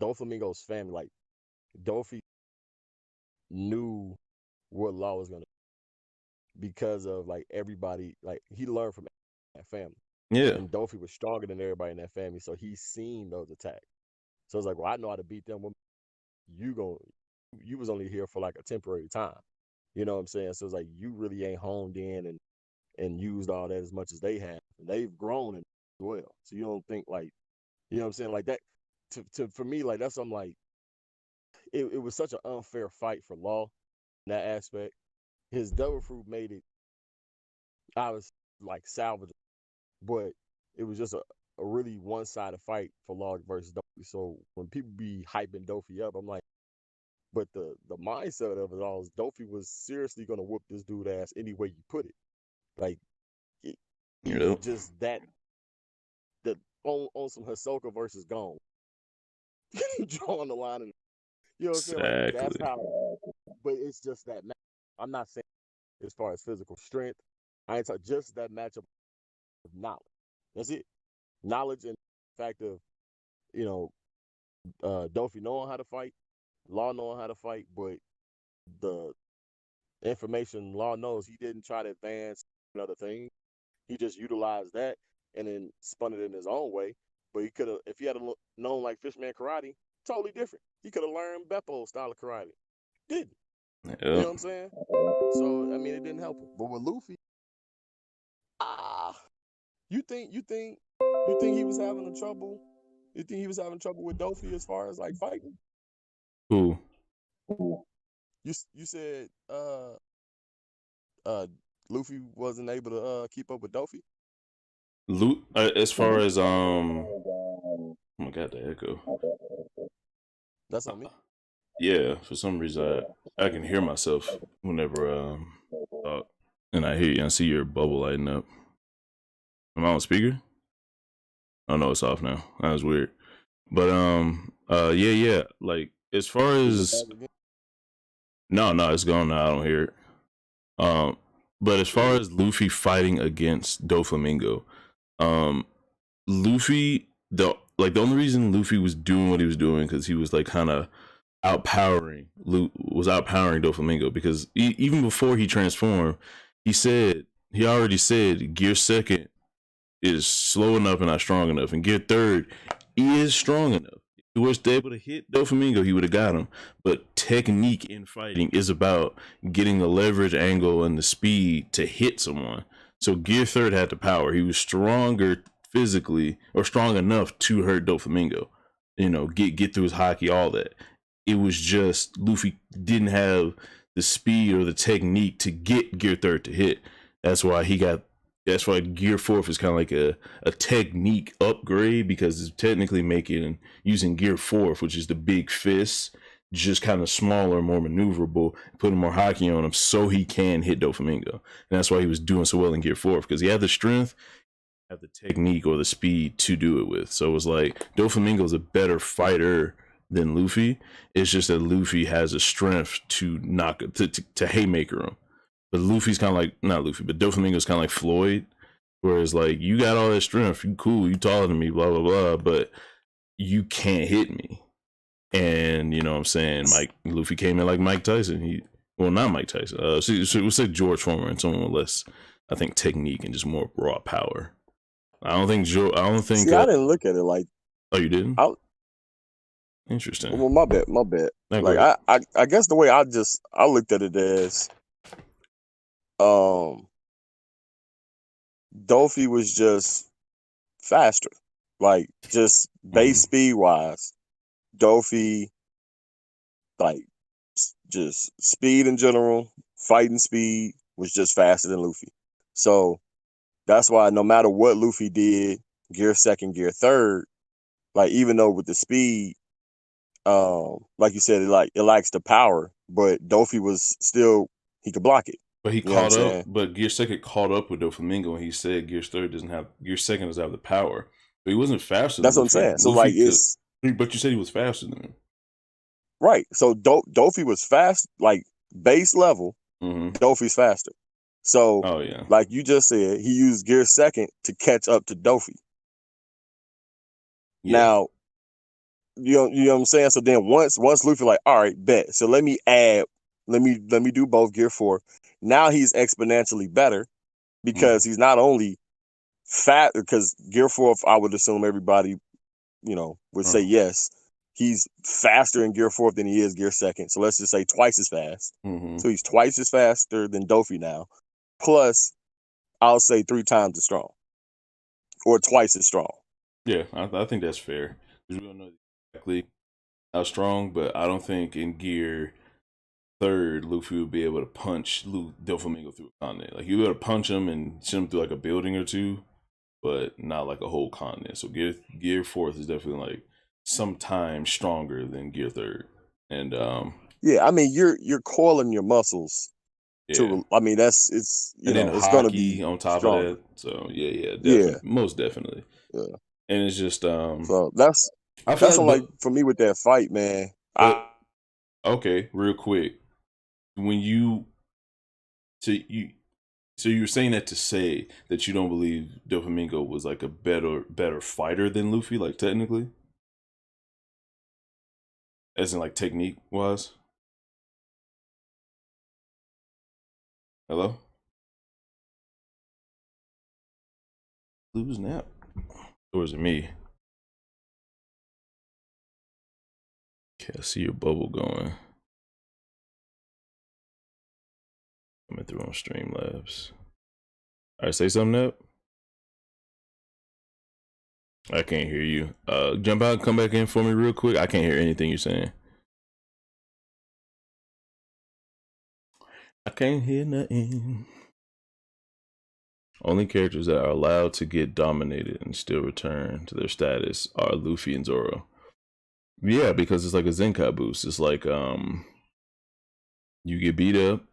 S2: Doflamingo's family, like, Dofi knew what Law was gonna because of, like, everybody, like, he learned from that family.
S3: Yeah,
S2: and Dofi was stronger than everybody in that family, so he's seen those attacks. So it's like, well, I know how to beat them. You was only here for like a temporary time. You know what I'm saying? So it's like, you really ain't honed in and used all that as much as they have. And they've grown as well. So you don't think, like, you know what I'm saying? Like, that for me, like, that's something like, it was such an unfair fight for Law in that aspect. His devil fruit made it, I was like, salvageable, but it was just a really one-sided fight for Law versus Dofi. So when people be hyping Dofi up, I'm like, but the mindset of it all is Dofi was seriously gonna whoop this dude ass any way you put it. Like, just that, on some Hisoka versus Gon, drawing the line, and you know what I'm saying? Like, that's how. But it's just that match. I'm not saying as far as physical strength. I ain't talking just that matchup of knowledge. That's it. Knowledge and the fact of, you know, Dofi knowing how to fight, Law knowing how to fight, but the information Law knows, he didn't try to advance another thing. He just utilized that and then spun it in his own way. But he could have, if he had known like Fishman karate, totally different. He could have learned Beppo's style of karate. Didn't. You know what I'm saying? So I mean, it didn't help him. But with Luffy, you think he was having trouble? You think he was having trouble with Dofi as far as like fighting?
S3: Who?
S2: You said Luffy wasn't able to keep up with Dofi?
S3: As far as oh my god, the echo.
S2: That's on me.
S3: Yeah, for some reason I can hear myself whenever talk, and I hear you and see your bubble lighting up. Am I on speaker? Oh no, it's off now. That was weird. But yeah. Like, as far as no, it's gone now. I don't hear it. But as far as Luffy fighting against Doflamingo, Luffy, the only reason Luffy was doing what he was doing because he was like kind of outpowering Doflamingo, because even before he transformed, he already said Gear Second is slow enough and not strong enough, and Gear Third is strong enough. If he was able to hit Doflamingo, he would have got him. But technique in fighting is about getting the leverage angle and the speed to hit someone. So Gear Third had the power. He was stronger physically, or strong enough to hurt Doflamingo. Get through his hockey, all that. It was just Luffy didn't have the speed or the technique to get Gear Third to hit. That's why Gear Fourth is kind of like a technique upgrade, because it's technically using Gear Fourth, which is the big fist, just kind of smaller, more maneuverable, putting more hockey on him so he can hit Doflamingo. And that's why he was doing so well in Gear Fourth, because he had the strength, have the technique or the speed to do it with. So it was like Doflamingo's a better fighter than Luffy. It's just that Luffy has a strength to to haymaker him. But Luffy's kind of like, not Luffy, but Doflamingo's kind of like Floyd, whereas like, you got all that strength, you cool, you taller than me, blah blah blah, but you can't hit me. And you know what I'm saying, Luffy came in like Mike Tyson. Not Mike Tyson. So we'll say George Foreman, and someone with less, I think, technique and just more raw power. I don't think. See,
S2: I didn't look at it like.
S3: Oh, you didn't? Interesting.
S2: Well, my bad.
S3: No,
S2: like I guess the way I looked at it as, Dolphy was just faster, like just base speed wise. Dolphy, like just speed in general, fighting speed was just faster than Luffy. So that's why no matter what Luffy did, Gear Second, Gear Third, like even though with the speed, like you said, it lacks the power, but Dolphy was still, he could block it.
S3: But he caught up. But Gear Second caught up with Doflamingo, and he said Gear Second doesn't have the power. But he wasn't faster.
S2: That's what I'm saying. So like it's.
S3: But you said he was faster than him.
S2: Right. So Dolphy was fast, like base level.
S3: Mm-hmm.
S2: Dolphy's faster. So, like you just said, he used Gear Second to catch up to Dolphy. Yeah. Now, you know what I'm saying? So then once Luffy like, all right, bet. So let me do both Gear 4. Now he's exponentially better, because he's not only fat, because Gear 4, I would assume everybody, would say yes. He's faster in Gear 4 than he is Gear Second. So let's just say twice as fast.
S3: Mm-hmm.
S2: So he's twice as faster than Dolphy now. Plus, I'll say 3 times as strong, or twice as strong.
S3: Yeah, I think that's fair, because we don't know exactly how strong, but I don't think in Gear Third Luffy would be able to punch Doflamingo through a continent. Like, he would be able to punch him and send him through like a building or two, but not like a whole continent. So Gear Fourth is definitely like sometimes stronger than Gear Third, and
S2: yeah, I mean you're coiling your muscles.
S3: Yeah.
S2: I mean, it's
S3: gonna be on top of that. So definitely, most definitely. Yeah, and it's just
S2: So that's for me with that fight, man.
S3: Okay, real quick, when you you're saying that to say that you don't believe Doflamingo was like a better fighter than Luffy, like technically, as in like technique wise. Hello? Losing out. Or is it me? Okay, I see your bubble going. Coming through on Streamlabs. Alright, say something up. I can't hear you. Jump out and come back in for me real quick. I can't hear anything you're saying. I can't hear nothing. Only characters that are allowed to get dominated and still return to their status are Luffy and Zoro. Yeah, because it's like a Zenkai boost. It's like you get beat up,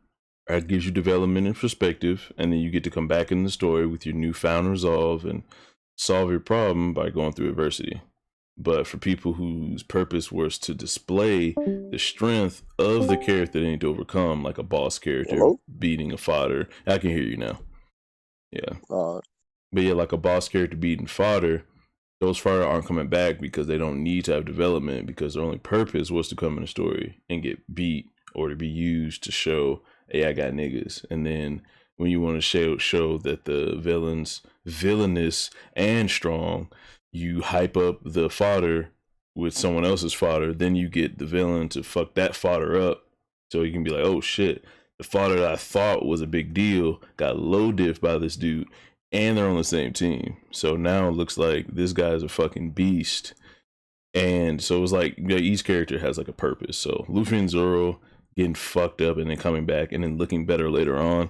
S3: it gives you development and perspective, and then you get to come back in the story with your newfound resolve and solve your problem by going through adversity. But for people whose purpose was to display the strength of the character they need to overcome, like a boss character beating a fodder. I can hear you now. Yeah. But yeah, like a boss character beating fodder, those fodder aren't coming back because they don't need to have development, because their only purpose was to come in the story and get beat or to be used to show, hey, I got niggas. And then when you want to show that the villain's villainous and strong, you hype up the fodder with someone else's fodder, then you get the villain to fuck that fodder up, so you can be like, oh shit, the fodder that I thought was a big deal got low diff by this dude, and they're on the same team. So now it looks like this guy's a fucking beast. And so it was like, you know, each character has like a purpose. So Luffy and Zoro getting fucked up and then coming back and then looking better later on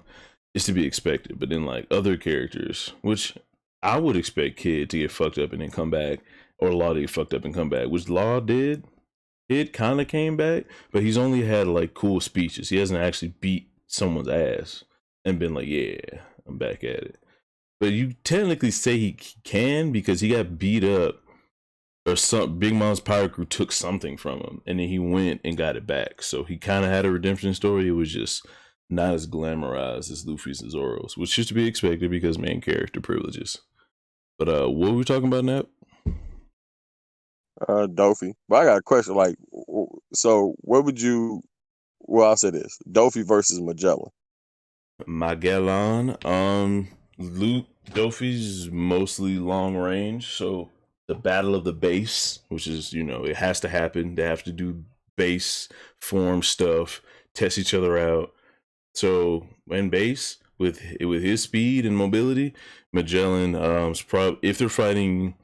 S3: is to be expected. But then like other characters, which I would expect Kid to get fucked up and then come back, or Law to get fucked up and come back, which Law did. It kind of came back, but he's only had like cool speeches. He hasn't actually beat someone's ass and been like, yeah, I'm back at it. But you technically say he can, because he got beat up, or some Big Mom's pirate crew took something from him, and then he went and got it back. So he kind of had a redemption story. It was just not as glamorized as Luffy's and Zoro's, which is to be expected because main character privileges. But what were we talking about now?
S2: Dofi. But I got a question. Like, so what would you? Well, I'll say this: Dofi versus Magellan.
S3: Magellan. Dofi's mostly long range, so the battle of the base, which is, you know, it has to happen. They have to do base form stuff, test each other out. So in base, with his speed and mobility, Magellan, if they're fighting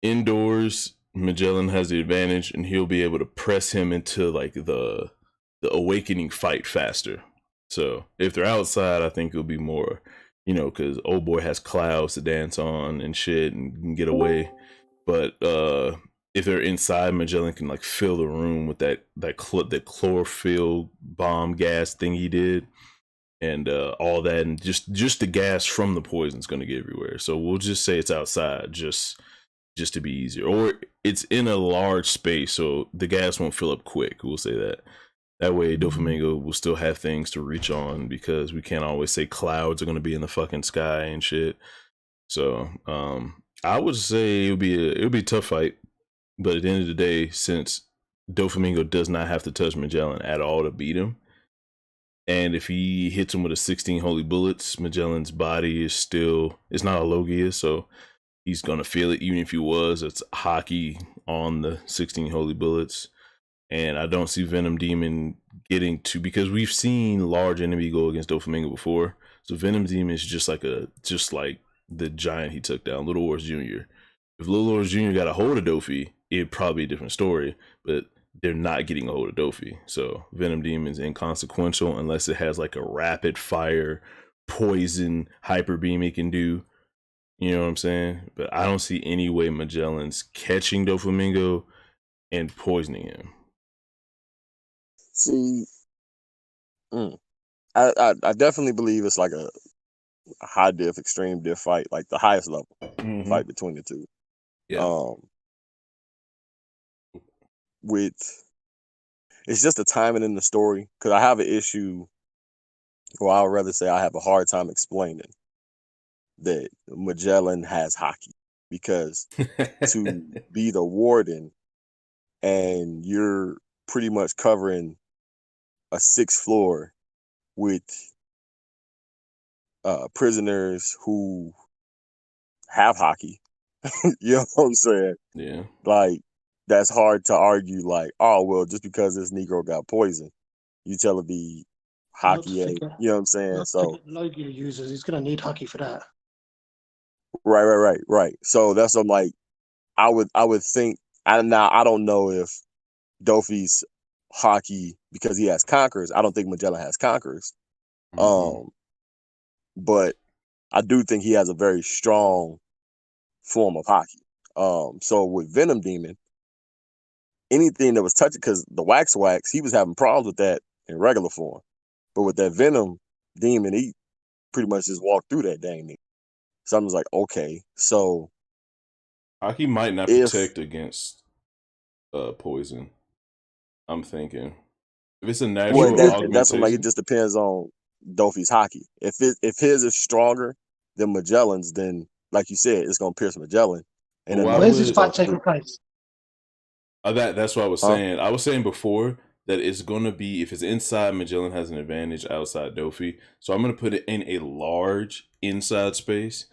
S3: indoors, Magellan has the advantage, and he'll be able to press him into like the awakening fight faster. So if they're outside, I think it'll be more, you know, because old boy has clouds to dance on and shit and can get away. But if they're inside, Magellan can like fill the room with that chlorophyll bomb gas thing he did, and all that, and just the gas from the poison is going to get everywhere. So we'll just say it's outside, just to be easier, or it's in a large space, so the gas won't fill up quick. We'll say that. That way, Doflamingo will still have things to reach on, because we can't always say clouds are going to be in the fucking sky and shit. So, I would say it would be a tough fight, but at the end of the day, since Doflamingo does not have to touch Magellan at all to beat him, and if he hits him with a 16 holy bullets, Magellan's body is still, it's not a Logia, so he's gonna feel it. Even if he was, it's hockey on the 16 holy bullets. And I don't see Venom Demon getting to, because we've seen large enemy go against Doflamingo before. So Venom Demon is just like the giant he took down, Little Wars Jr. If Little Wars Jr. got a hold of Dofi, it'd probably be a different story. But they're not getting a hold of Dofi. So Venom Demon's inconsequential unless it has like a rapid fire poison hyper beam it can do. You know what I'm saying? But I don't see any way Magellan's catching Doflamingo and poisoning him.
S2: See, I definitely believe it's like a high diff, extreme diff fight, like the highest level fight between the two.
S3: Yeah.
S2: With it's just the timing in the story, because I have an issue, or I would rather say I have a hard time explaining that Magellan has hockey, because to be the warden and you're pretty much covering a 6th floor with prisoners who have hockey. You know what I'm saying?
S3: Yeah.
S2: Like, that's hard to argue, like, oh, well, just because this Negro got poisoned, you tell him be hockey, you know what I'm saying? So
S1: Logia users, he's gonna need hockey for that.
S2: Right. So that's what I'm like, I would think, I don't know if Dofi's hockey, because he has conquerors. I don't think Magellan has conquerors. But I do think he has a very strong form of hockey. So with Venom Demon, anything that was touching, because the wax, he was having problems with that in regular form. But with that Venom Demon, he pretty much just walked through that dang thing. So I was like, okay, so
S3: hockey might not protect against poison. I'm thinking if it's a natural augmentation,
S2: that's what, like, it just depends on Dofi's hockey. If his is stronger than Magellan's, then like you said, it's gonna pierce Magellan. And
S1: where's this fight taking place?
S3: That's what I was saying. I was saying before that it's going to be, if it's inside, Magellan has an advantage outside Dofi. So I'm going to put it in a large inside space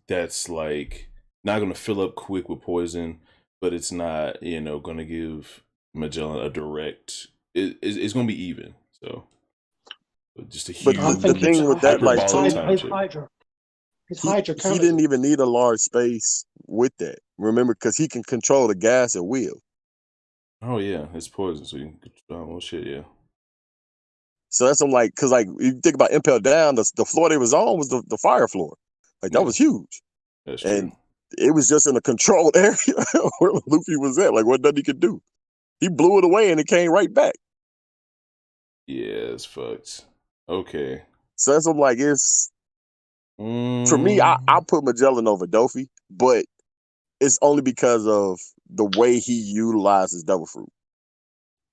S3: that's like not going to fill up quick with poison, but it's not, going to give Magellan a direct. It's going to be even. So just a
S2: But
S3: huge
S2: the thing with that, like,
S3: hyperbolic
S2: too,
S3: time chip.
S1: His
S2: he
S1: Hydra
S2: he
S1: counters
S2: didn't
S1: it.
S2: even need a large space with that. Remember, because he can control the gas at will.
S3: Oh yeah, it's poison, so you can. Oh shit, yeah.
S2: So that's like, because like you think about Impel Down, the floor they was on was the fire floor. Like that
S3: Yeah.
S2: was huge,
S3: That's
S2: and
S3: true.
S2: it was just in a controlled area where Luffy was at. Like what nothing he could do. He blew it away and it came right back.
S3: Yeah, it's fucked. Okay.
S2: So that's what I'm like, it's for me. I put Magellan over Dofi, but it's only because of the way he utilizes Devil Fruit.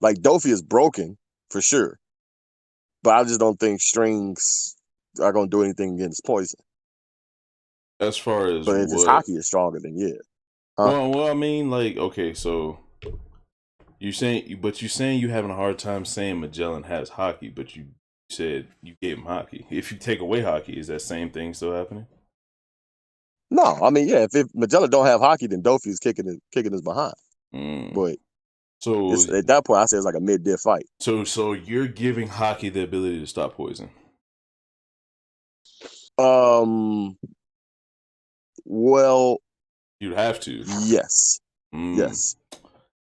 S2: Like Dofi is broken for sure, but I just don't think strings are gonna do anything against poison.
S3: As far as
S2: But if his
S3: what?
S2: hockey is stronger, then yeah. Huh?
S3: Well, I mean, like, okay, so you're saying you're having a hard time saying Magellan has hockey, but you said you gave him hockey. If you take away hockey, is that same thing still happening?
S2: No, I mean, yeah. If Magellan don't have hockey, then Dofi is kicking his behind. But
S3: So
S2: it's, at that point, I say it's like a mid-diff fight.
S3: So you're giving hockey the ability to stop poison.
S2: Well,
S3: You'd have to.
S2: yes. Yes.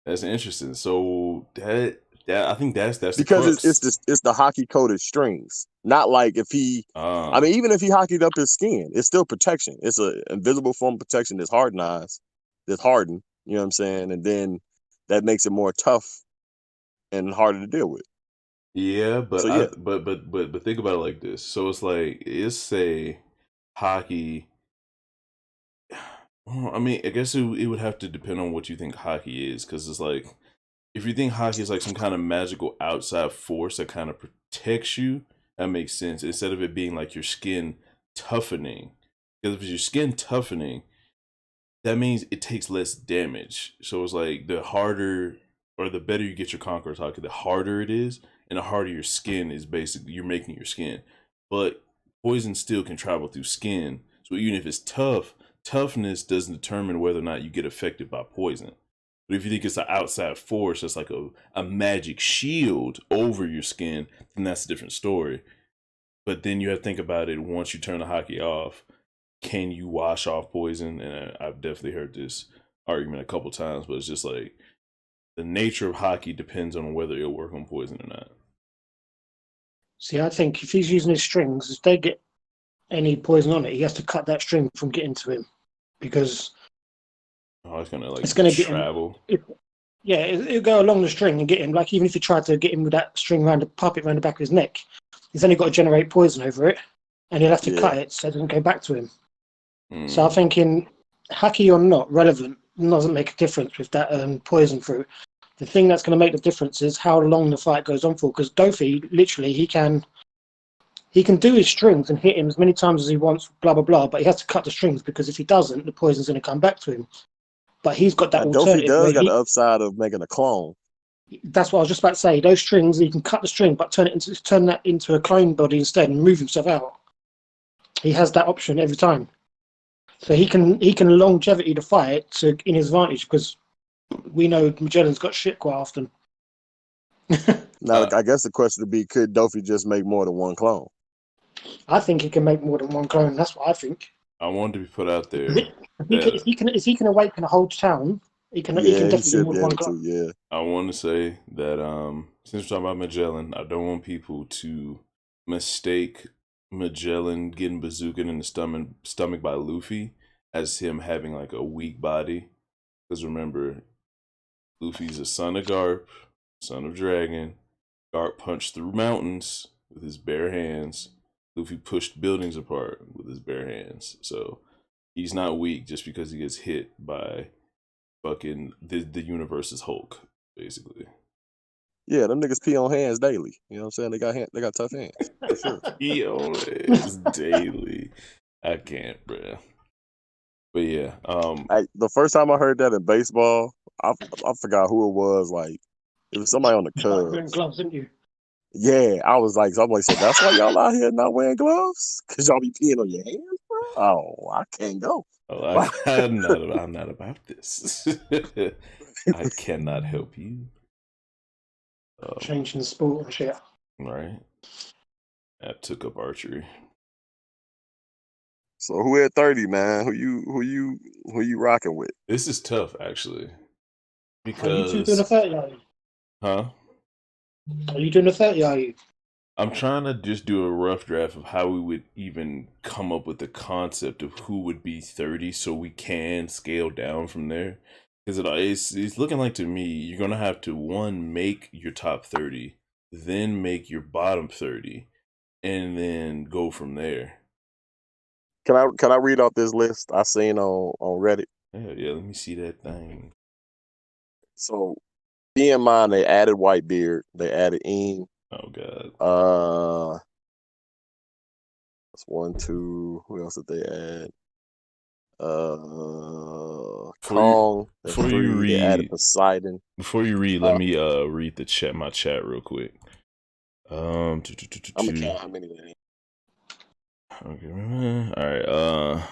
S3: That's interesting. So that I think that's the
S2: Because
S3: crux.
S2: it's the hockey coated strings. Not like if he I mean, even if he hockeyed up his skin, it's still protection. It's an invisible form of protection that's hardened, you know what I'm saying? And then that makes it more tough and harder to deal with.
S3: Yeah, but
S2: So, yeah.
S3: but think about it like this. So it's say hockey. I mean, I guess it would have to depend on what you think hockey is, because it's like if you think hockey is like some kind of magical outside force that kind of protects you, that makes sense. Instead of it being like your skin toughening, because if it's your skin toughening, that means it takes less damage. So it's like the harder or the better you get your Conqueror's hockey, the harder it is, and the harder your skin is. Basically, you're making your skin. But poison still can travel through skin. So even if it's toughness doesn't determine whether or not you get affected by poison. But if you think it's an outside force, that's like a magic shield over your skin, then that's a different story. But then you have to think about it once you turn the hockey off. Can you wash off poison? And I've definitely heard this argument a couple times, but it's just like the nature of hockey depends on whether it'll work on poison or not.
S1: See, I think if he's using his strings, if they get any poison on it, he has to cut that string from getting to him, because
S3: it's gonna like
S1: it's going to
S3: travel.
S1: It'll go along the string and get him. Like even if you try to get him with that string around the puppet around the back of his neck, he's only got to generate poison over it, and he'll have to cut it so it doesn't go back to him. So I'm thinking, hockey or not, relevant, doesn't make a difference with that poison fruit. The thing that's going to make the difference is how long the fight goes on for. Because Dofi, literally, he can do his strings and hit him as many times as he wants, blah blah blah. But he has to cut the strings, because if he doesn't, the poison's going to come back to him. But he's got that alternative.
S2: Dofi does got the upside of making a clone.
S1: That's what I was just about to say. Those strings, he can cut the string, but turn that into a clone body instead and move himself out. He has that option every time. So he can longevity the fight in his advantage, because we know Magellan's got shit quite often.
S2: Now, I guess the question would be, could Dofi just make more than one clone?
S1: I think he can make more than one clone. That's what I think.
S3: I wanted to be put out there.
S1: If he can awaken a whole town, he can definitely do more than one clone.
S2: Yeah.
S3: I want to say that since we're talking about Magellan, I don't want people to mistake Magellan getting bazookaed in the stomach by Luffy as him having like a weak body. Because remember, Luffy's a son of Garp, son of Dragon. Garp punched through mountains with his bare hands. Luffy pushed buildings apart with his bare hands. So he's not weak just because he gets hit by fucking the universe's Hulk, basically.
S2: Yeah, them niggas pee on hands daily. You know what I'm saying? They got tough hands. For sure.
S3: Pee on hands daily. I can't, bruh. But yeah,
S2: the first time I heard that in baseball, I forgot who it was. Like, it was somebody on the
S1: Like wearing
S2: Cubs.
S1: gloves, didn't you?
S2: Yeah, I was like, somebody said, that's why y'all out here not wearing gloves? Because y'all be peeing on your hands, bro? Oh, I can't go.
S3: Oh, I'm not about this. I cannot help you.
S1: Changing the sport and shit.
S3: Right. I took up archery.
S2: So who at 30, man? Who you rocking with?
S3: This is tough, actually.
S1: Are you two doing
S3: Because,
S1: a 30, are you?
S3: huh?
S1: Are you doing a 30, are you?
S3: I'm trying to just do a rough draft of how we would even come up with the concept of who would be 30 so we can scale down from there. Because it's looking like to me, you're going to have to, one, make your top 30, then make your bottom 30, and then go from there.
S2: Can I read off this list I seen on Reddit?
S3: Yeah, let me see that thing.
S2: So, be in mind, they added Whitebeard, they added Eam.
S3: Oh, God.
S2: That's 1, 2. Who else did they add? Kong. That's 3. They added Poseidon.
S3: Before you read, let me read the chat, my chat real quick.
S2: I'm gonna count how many they need.
S3: Okay. All right.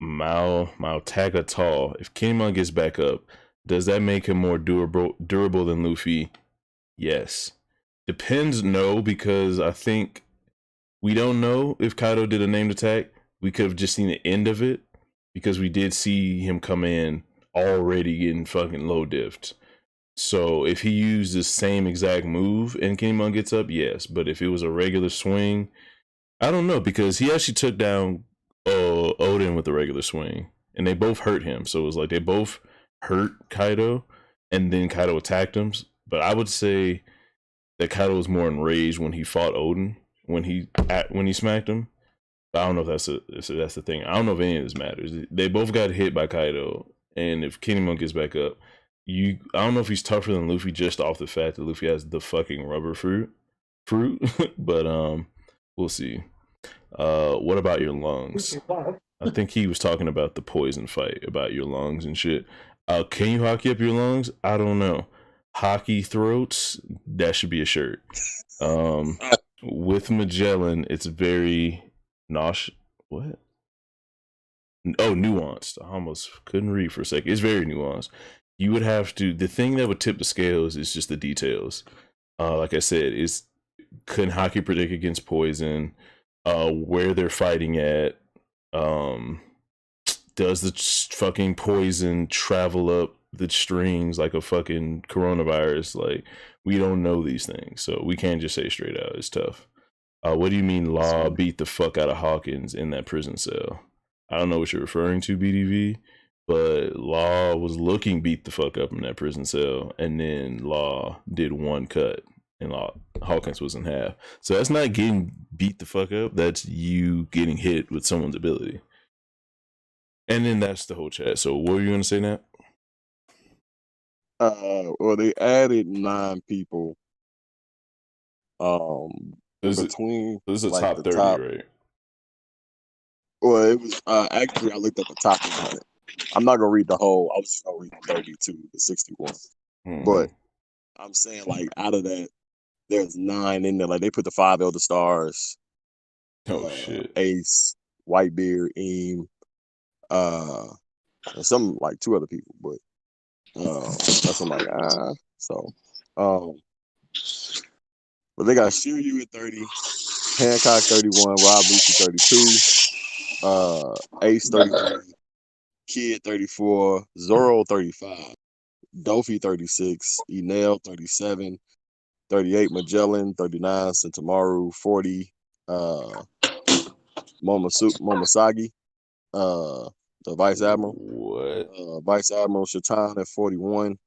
S3: Mao Taga Tall. If Kinemon gets back up, does that make him more durable than Luffy? Yes. Depends. No, because I think we don't know if Kaido did a named attack. We could have just seen the end of it because we did see him come in already getting fucking low diffed. So if he used the same exact move and Kinemon gets up, yes. But if it was a regular swing, I don't know, because he actually took down Odin with a regular swing, and they both hurt him. So it was like they both hurt Kaido, and then Kaido attacked him. But I would say that Kaido was more enraged when he fought Odin, when he smacked him. But I don't know if that's the thing. I don't know if any of this matters. They both got hit by Kaido, and if Kinemon gets back up, I don't know if he's tougher than Luffy just off the fact that Luffy has the fucking rubber fruit, but we'll see. What about your lungs? I think he was talking about the poison fight, about your lungs and shit. Can you hockey up your lungs? I don't know. Hockey throats, that should be a shirt. With Magellan, it's very what? Oh, nuanced. I almost couldn't read for a second. It's very nuanced. You would have to. The thing that would tip the scales is just the details. Like I said, can hockey predict against poison? Where they're fighting at? Does the fucking poison travel up the strings like a fucking coronavirus? Like, we don't know these things, so we can't just say straight out. It's tough. What do you mean Law beat the fuck out of Hawkins in that prison cell? I don't know what you're referring to, BDV, but Law was looking beat the fuck up in that prison cell, and then Law did one cut, and Hawkins was in half. So that's not getting beat the fuck up. That's you getting hit with someone's ability. And then that's the whole chat. So what were you going to say now?
S2: Well, they added 9 people. This
S3: is a
S2: like
S3: top 30, right?
S2: Well, it was actually I looked at the top 100. I'm not gonna read the whole. I was just gonna read 32 to 61. But I'm saying, like, out of that, there's 9 in there. Like, they put the 5 Elder Stars.
S3: Oh shit!
S2: Ace, Whitebeard, Eam, and some like 2 other people. But that's I'm like but they got Shiryu at 30, Hancock 31, Rob Lucy 32, Ace 33, Kid 34, Zoro 35, Dofi 36, Enel 37, 38 Magellan, 39 Sentamaru, 40 Momosagi, the Vice Admiral.
S3: What?
S2: Vice Admiral Shatan at 41,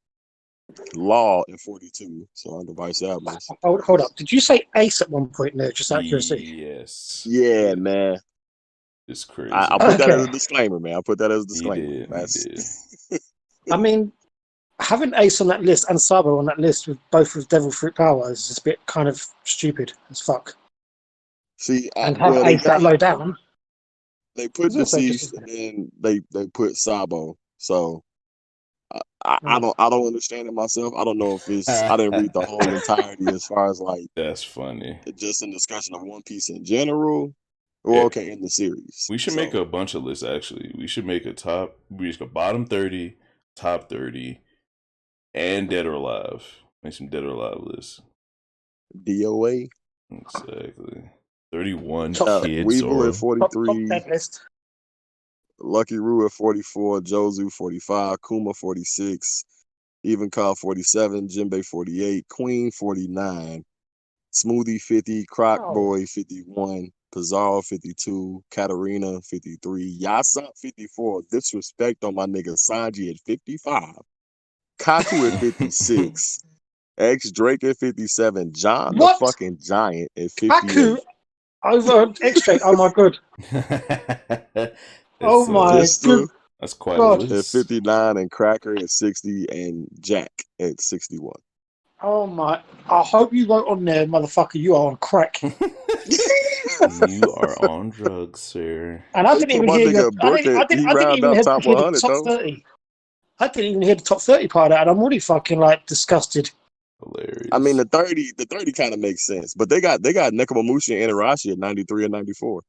S2: Law at 42. So I'm the Vice Admiral.
S1: Hold up. Did you say Ace at one point there? Just out of curiosity.
S3: Yes.
S2: Yeah, man.
S3: It's crazy.
S2: I put that as a disclaimer, man. I put that as a disclaimer.
S3: He did.
S1: I mean, having Ace on that list and Sabo on that list with both with Devil Fruit Power is just a bit kind of stupid as fuck.
S2: See,
S1: and have Ace that low down.
S2: They put Deceased and then they put Sabo. So I don't understand it myself. I don't know if it's I didn't read the whole entirety as far as like
S3: That's funny.
S2: just in discussion of One Piece in general. Well, okay, in the series.
S3: We should make a bunch of lists. Actually, we should make a bottom 30, top 30, and Dead or Alive. Make some Dead or Alive lists.
S2: DOA.
S3: Exactly. 31
S2: Weevil
S3: Zoro.
S2: at 43.
S1: Top list.
S2: Lucky Roo at 44. Jozu 45. Kuma 46. Even Kyle 47. Jinbei 48. Queen 49. Smoothie 50. Croc Boy 51. Pizarro 52. Katarina 53. Yasop 54. Disrespect on my nigga Sanji at 55. Kaku at 56. X Drake at 57. John
S1: What?
S2: the fucking Giant at 58.
S1: Kaku over X Drake. Oh my god. Oh my god.
S3: That's quite
S1: God.
S3: a list.
S2: At 59 and Cracker at 60 and Jack at 61.
S1: Oh my! I hope you wrote on there, motherfucker. You are on crack.
S3: You are on drugs, sir.
S1: And I didn't even hear your. I didn't even hear the top 30. I didn't even hear the top 30 part of that, and I'm already fucking like disgusted.
S3: Hilarious.
S2: I mean, the 30 kind of makes sense, but they got Nekomamushi and Itarashi at 93 and 94.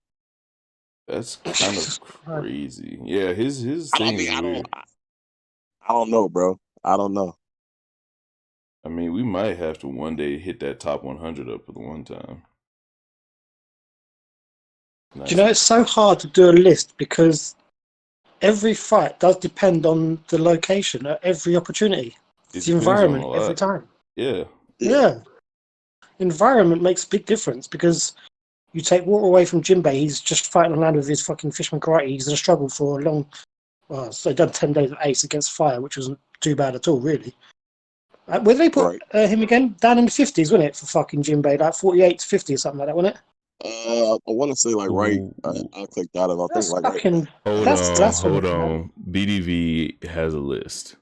S3: That's kind of crazy. Yeah, his thing is weird.
S2: I don't know, bro. I don't know.
S3: I mean, we might have to one day hit that top 100 up for the one time. Nice.
S1: Do you know, it's so hard to do a list because every fight does depend on the location at every opportunity. It's the environment every time.
S3: Yeah.
S1: Environment makes a big difference because you take water away from Jinbei, he's just fighting on land with his fucking fisherman karate. He's going to struggle for a long... Well, so he done 10 days of ace against fire, which wasn't too bad at all, really. Where did they put him again? Down in the 50s, wasn't it, for fucking Jinbei? Like 48 to 50 or something like that, wasn't it?
S2: I want to say like I clicked out of. I think like
S1: fucking,
S3: hold on. BDV has a list.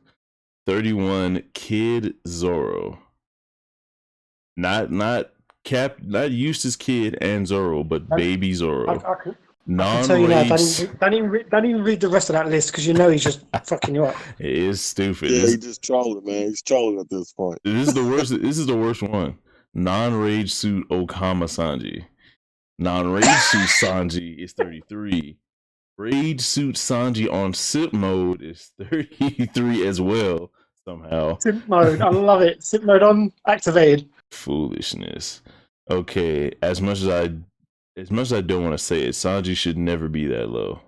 S3: 31 Kid Zoro. Not Eustace Kid and Zoro, but Baby Zoro.
S1: I can tell you now, don't even read the rest of that list because you know he's just fucking you up.
S3: It is stupid.
S2: Yeah, he's just trolling, man. He's trolling at this point.
S3: This is the worst. This is the worst one. Non-Rage Suit Okama Sanji. Non-Rage Suit Sanji is 33. Rage Suit Sanji on Sip Mode is 33 as well, somehow.
S1: Sip Mode, I love it. Sip Mode on, activated.
S3: Foolishness. Okay, as much as I don't want to say it, Sanji should never be that low.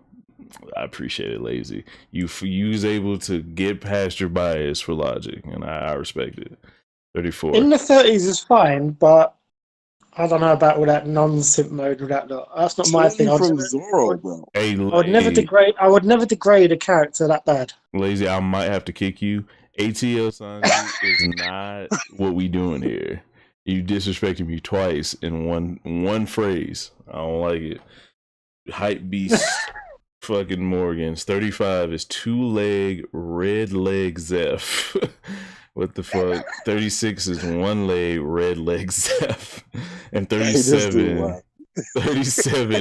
S3: I appreciate it, Lazy. You was able to get past your bias for logic, and I respect it. 34.
S1: In the 30s is fine, but I don't know about all that non-simp mode with that lot. That's not my thing.
S2: From Zoro, bro.
S3: Hey,
S1: I would never degrade a character that bad.
S3: Lazy, I might have to kick you. ATL Sanji is not what we doing here. You disrespected me twice in one phrase. I don't like it. Hype beast fucking Morgan's 35 is 2-leg red leg Zeph. What the fuck? 36 is 1-leg red leg Zeph. And 37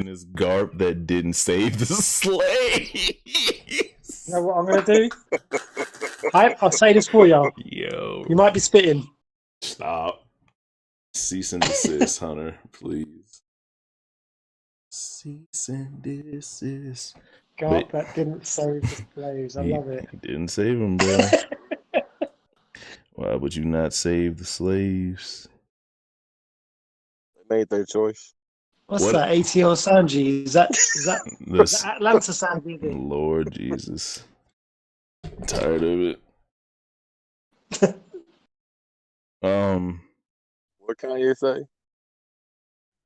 S3: is Garp that didn't save the slaves.
S1: You know what I'm gonna do? I'll say this for y'all.
S3: Yo.
S1: You might be spitting.
S3: Stop. Cease and desist, Hunter, please. Cease and desist.
S1: God, that didn't save the slaves. I love it.
S3: He didn't save them, bro. Why would you not save the slaves?
S2: They made their choice.
S1: What's that? ATL Sanji? Is that Atlanta Sanji?
S3: Lord Jesus. I'm tired of it.
S2: What Kanye say?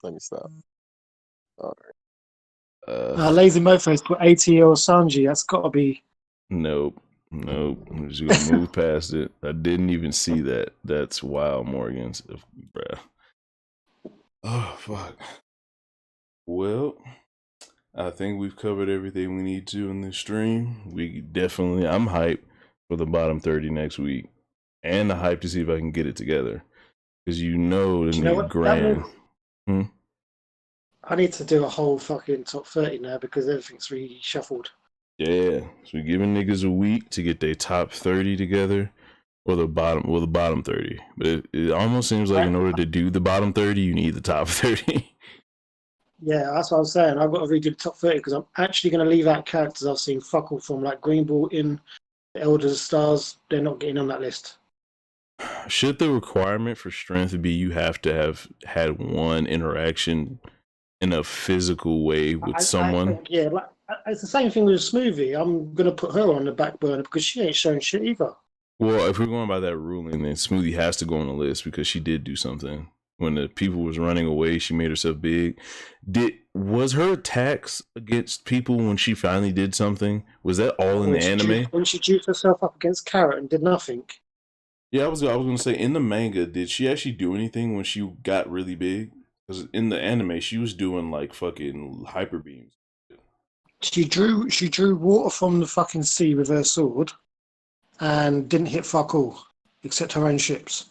S2: Let me stop. All
S1: right. Lazy Mofo's put ATL Sanji. That's got to be.
S3: Nope. I'm just gonna move past it. I didn't even see that. That's wild, Morgan's, bruh. Oh fuck. Well, I think we've covered everything we need to in this stream. I'm hyped for the bottom 30 next week, and I'm hyped to see if I can get it together. Because grand.
S1: I need to do a whole fucking top 30 now because everything's reshuffled.
S3: Yeah, so we're giving niggas a week to get their top 30 together, or the bottom 30. But it almost seems like in order to do the bottom 30, you need the top 30.
S1: Yeah, that's what I'm saying. I've got to redo the top 30 because I'm actually going to leave out characters I've seen fuck all from, like Greenball in the Elders Stars. They're not getting on that list.
S3: Should the requirement for strength be you have to have had one interaction in a physical way with someone?
S1: I think, yeah, like, it's the same thing with Smoothie. I'm going to put her on the back burner because she ain't showing shit either.
S3: Well, if we're going by that ruling, then Smoothie has to go on the list because she did do something. When the people was running away, she made herself big. Was her attacks against people when she finally did something? Was that all in the anime?
S1: When she juiced herself up against Carrot and did nothing.
S3: Yeah, I was gonna say, in the manga, did she actually do anything when she got really big? Because in the anime, she was doing like fucking hyper beams.
S1: She drew water from the fucking sea with her sword and didn't hit fuck all except her own ships.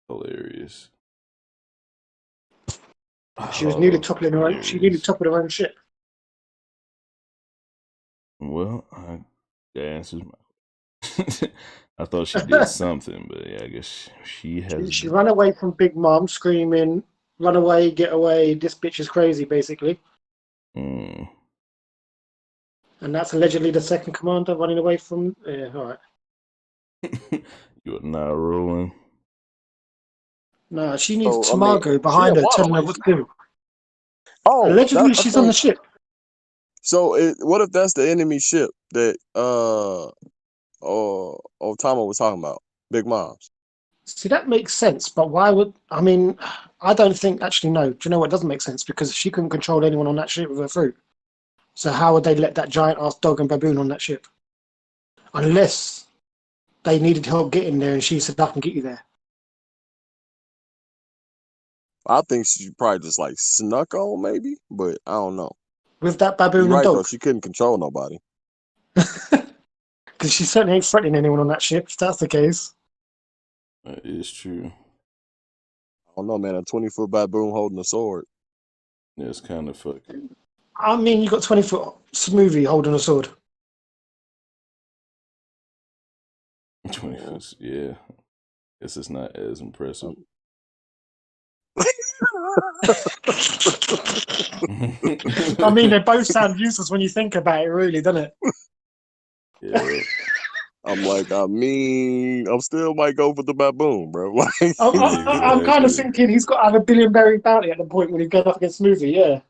S3: Hilarious.
S1: She was nearly toppling her own. She nearly toppled her own ship.
S3: Well, that answers my. I thought she did something, but yeah, I guess she has.
S1: She ran away from Big Mom, screaming, "Run away, get away! This bitch is crazy!" Basically.
S3: Mm.
S1: And that's allegedly the second commander running away from. Yeah, all right.
S3: You're not rolling.
S1: No, she needs Tamago behind her, telling her what to do.
S2: Oh,
S1: allegedly, she's on the ship.
S2: So, what if that's the enemy ship that Otama was talking about? Big Mom's.
S1: See, that makes sense, but why would... I mean, I don't think... Actually, no. Do you know what doesn't make sense? Because she couldn't control anyone on that ship with her fruit. So how would they let that giant-ass dog and baboon on that ship? Unless they needed help getting there and she said, I can get you there.
S2: I think she probably just like snuck on, maybe, but I don't know.
S1: With that baboon
S2: You're right,
S1: and dog?
S2: though. She couldn't control nobody.
S1: Because she certainly ain't threatening anyone on that ship, if that's the case.
S3: That is true.
S2: I don't know, man. A 20-foot baboon holding a sword.
S3: Yeah, it's kind of fucking.
S1: I mean, you got 20-foot Smoothie holding a sword.
S3: 20 foot, yeah. Guess it's not as impressive.
S1: I mean, they both sound useless when you think about it, really, doesn't it?
S3: Yeah.
S2: I still might go for the baboon, bro.
S1: I'm kind of thinking he's got to have a billion-berry bounty at the point when he goes up against Smoothie, yeah.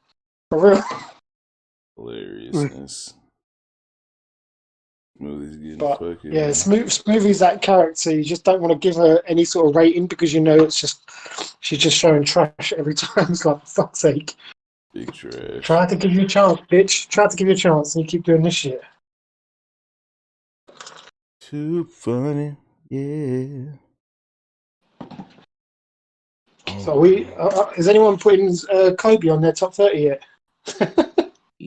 S1: For real.
S3: Hilariousness. Smoothie's getting fucking.
S1: Yeah, Smoothie's that character. You just don't want to give her any sort of rating because you know she's just showing trash every time. It's like, for fuck's sake.
S3: Big trash.
S1: Try to give you a chance, bitch. Try to give you a chance and you keep doing this shit.
S3: Too funny, yeah.
S1: So is anyone putting Kobe on their top 30 yet?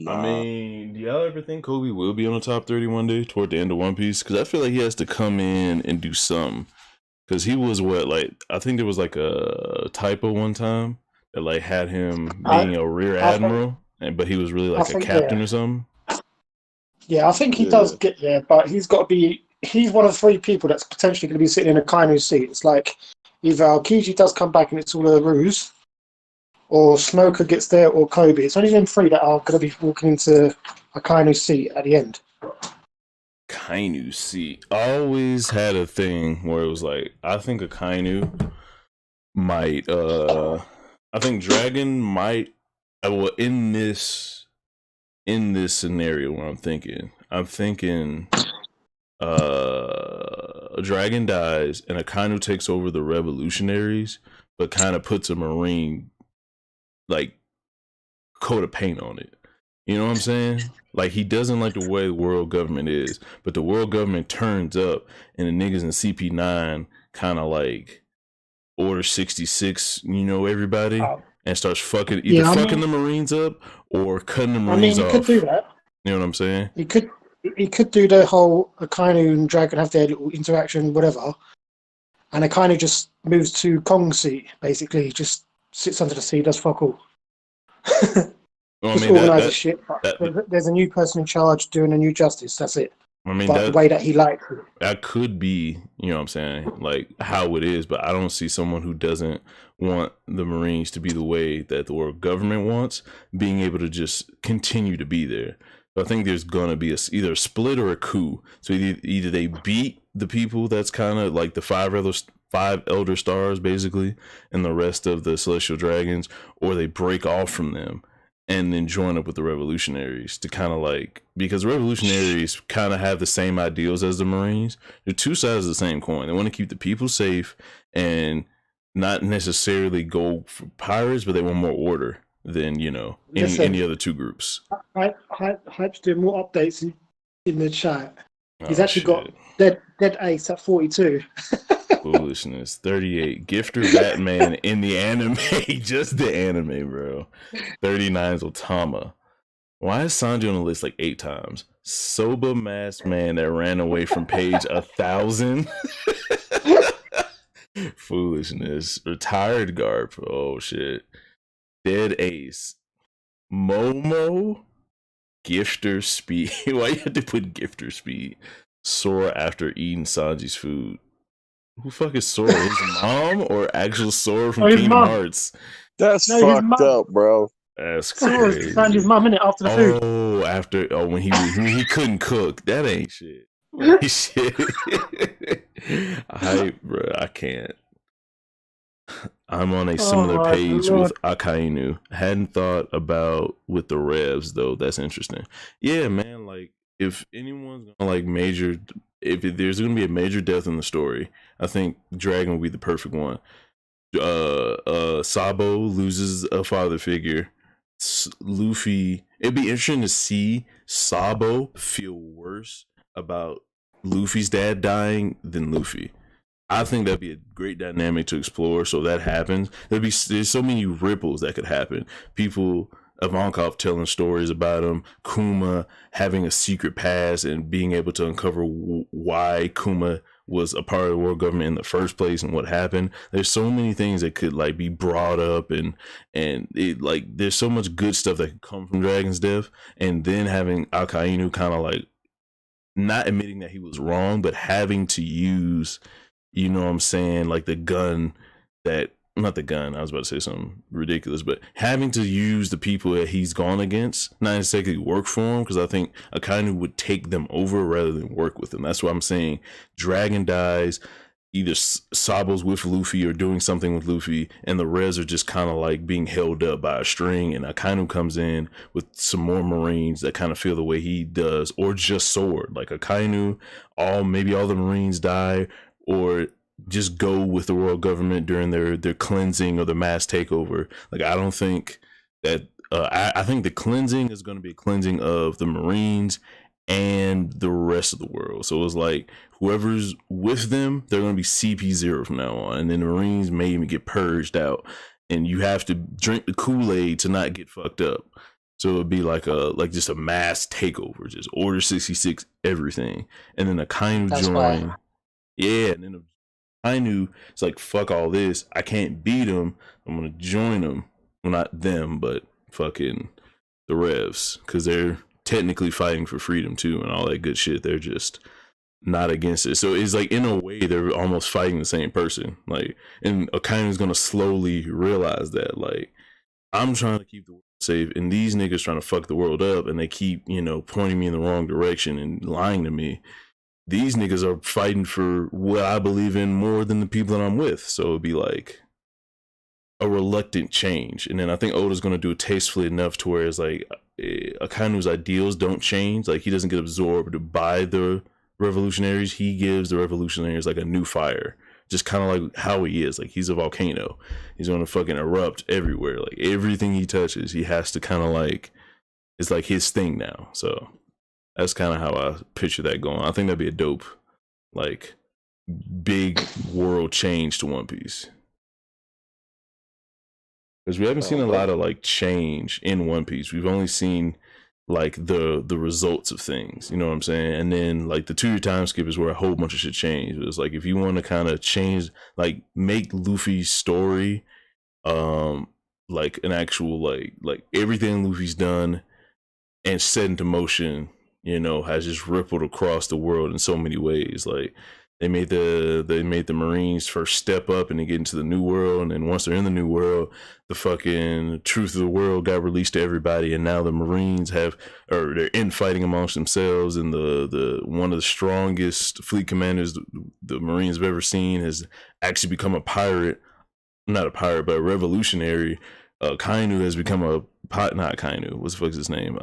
S3: I mean, do y'all ever think Kobe will be on the top 30 one day toward the end of One Piece? Because I feel like he has to come in and do something. Because he was I think there was like a typo one time that like had him being a rear admiral, but he was really like a captain or something. Yeah,
S1: I think he does get there, but he's got to be. He's one of the three people that's potentially going to be sitting in a Kainu seat. It's like either Aokiji does come back and it's all a ruse, or Smoker gets there, or Kobe. It's only them three that are going to be walking into a Kainu seat at the end.
S3: Kainu seat. I always had a thing where it was like, I think a Kainu might, I think Dragon might, well, in this scenario where I'm thinking a dragon dies and a Kainu takes over the revolutionaries, but kind of puts a marine like coat of paint on it. You know what I'm saying? Like, he doesn't like the way the world government is, but the world government turns up and the niggas in CP9 kind of like Order 66, everybody, and starts fucking the Marines up or cutting the Marines off.
S1: He could do that.
S3: You know what I'm saying?
S1: He could do the whole Akainu and Dragon have their little interaction, whatever, and Akainu just moves to Kong's seat, basically. Just sits under the sea, does fuck all.
S3: Well, I
S1: Just
S3: mean
S1: organise the shit.
S3: that
S1: There's a new person in charge doing a new justice. That's it.
S3: I mean
S1: But the way that he likes it.
S3: that could be, you know what I'm saying, like how it is, but I don't see someone who doesn't want the Marines to be the way that the world government wants, being able to just continue to be there. So I think there's gonna be either a split or a coup. So either they beat the people that's kind of like the five elder stars basically, and the rest of the celestial dragons, or they break off from them and then join up with the revolutionaries to kind of like, because the revolutionaries kind of have the same ideals as the Marines. They're two sides of the same coin. They want to keep the people safe and not necessarily go for pirates, but they want more order than, you know, any other two groups.
S1: Hype's doing more updates in the chat. He's
S3: Oh,
S1: actually
S3: shit.
S1: got Dead Ace at 42.
S3: Foolishness. 38. Gifter Batman in the anime. Just the anime, bro. 39 is Otama. Why is Sanji on the list like 8 times? Soba masked man that ran away from page 1,000. Foolishness. Retired Garp. Oh shit. Dead Ace. Momo. Gifter Speed. Why you have to put Gifter Speed? Sora after eating Sanji's food. Who fuck is Sora? His mom or actual Sora from Kingdom Hearts?
S2: That's
S1: No, his
S2: fucked up, bro.
S3: That's
S1: Sora's
S3: crazy.
S1: Sanji's mum, innit, after the food.
S3: When he couldn't cook. That ain't shit. Shit. Bro, I can't. I'm on a similar page with Akainu. Hadn't thought about with the revs though. That's interesting. Yeah, man. Like if anyone's gonna like if there's gonna be a major death in the story, I think Dragon will be the perfect one. Sabo loses a father figure. Luffy. It'd be interesting to see Sabo feel worse about Luffy's dad dying than Luffy. I think that'd be a great dynamic to explore. So that happens. There's so many ripples that could happen. People, Ivankov telling stories about him, Kuma having a secret past and being able to uncover why Kuma was a part of the world government in the first place and what happened. There's so many things that could like be brought up and it like there's so much good stuff that could come from Dragon's death, and then having Akainu kind of like not admitting that he was wrong, but having to use, you know what I'm saying, like the gun that, not the gun, I was about to say something ridiculous, but having to use the people that he's gone against, not necessarily work for him, because I think Akainu would take them over rather than work with them. That's why I'm saying Dragon dies, either Sabo's with Luffy or doing something with Luffy, and the Rez are just kind of like being held up by a string, and Akainu comes in with some more Marines that kind of feel the way he does, or just Sword. Like Akainu, maybe all the Marines die, or just go with the world government during their cleansing or the mass takeover. Like I don't think that I think the cleansing is going to be a cleansing of the Marines and the rest of the world. So it's like whoever's with them, they're going to be CP0 from now on, and then the Marines may even get purged out, and you have to drink the Kool-Aid to not get fucked up. So it'd be like just a mass takeover, just Order 66 everything, and then Akainu join. Yeah, and then Akainu, it's like, fuck all this. I can't beat them. I'm going to join them. Well, not them, but fucking the Revs. Because they're technically fighting for freedom, too, and all that good shit. They're just not against it. So it's like, in a way, they're almost fighting the same person. Like, and Akainu's going to slowly realize that. Like, I'm trying to keep the world safe, and these niggas trying to fuck the world up, and they keep, pointing me in the wrong direction and lying to me. These niggas are fighting for what I believe in more than the people that I'm with. So it'd be like a reluctant change. And then I think Oda's going to do it tastefully enough to where it's like Akainu's ideals don't change. Like he doesn't get absorbed by the revolutionaries. He gives the revolutionaries like a new fire. Just kind of like how he is. Like he's a volcano. He's going to fucking erupt everywhere. Like everything he touches, he has to kind of like, it's like his thing now. So that's kind of how I picture that going. I think that'd be a dope, like, big world change to One Piece. Because we haven't seen a lot of, like, change in One Piece. We've only seen, like, the results of things. You know what I'm saying? And then, like, the 2-year time skip is where a whole bunch of shit changed. It's like, if you want to kind of change, like, make Luffy's story, like an actual like everything Luffy's done and set into motion, you know, has just rippled across the world in so many ways. Like they made the Marines first step up and they get into the new world, and then once they're in the new world, the fucking truth of the world got released to everybody, and now the Marines they're infighting amongst themselves, and the one of the strongest fleet commanders the Marines have ever seen has actually become a pirate. Not a pirate, but a revolutionary. Kainu has become not Kainu. What the fuck is his name?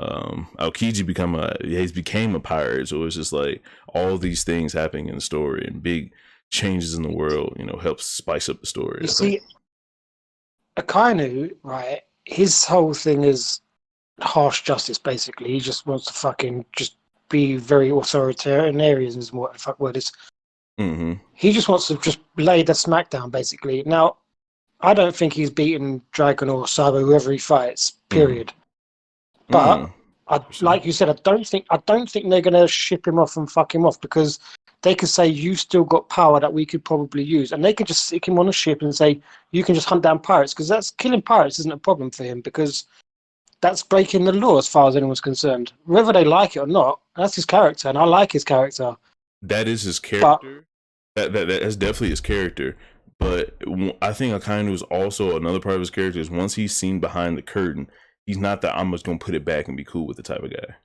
S3: Aokiji became a pirate. So it's just like all these things happening in the story and big changes in the world. You know, helps spice up the story.
S1: You see, Akainu, right? His whole thing is harsh justice. Basically, he just wants to fucking just be very authoritarian. Is what the fuck word is.
S3: Mm-hmm.
S1: He just wants to just lay the smack down. Basically, now. I don't think he's beaten Dragon or Sabo, whoever he fights. Period. But like you said, I don't think they're gonna ship him off and fuck him off, because they could say you've still got power that we could probably use, and they could just stick him on a ship and say you can just hunt down pirates, because that's killing pirates isn't a problem for him, because that's breaking the law as far as anyone's concerned. Whether they like it or not, that's his character, and I like his character.
S3: That is his character. That's definitely his character. But I think Akainu is also another part of his character is once he's seen behind the curtain, he's not that I'm just going to put it back and be cool with the type of guy.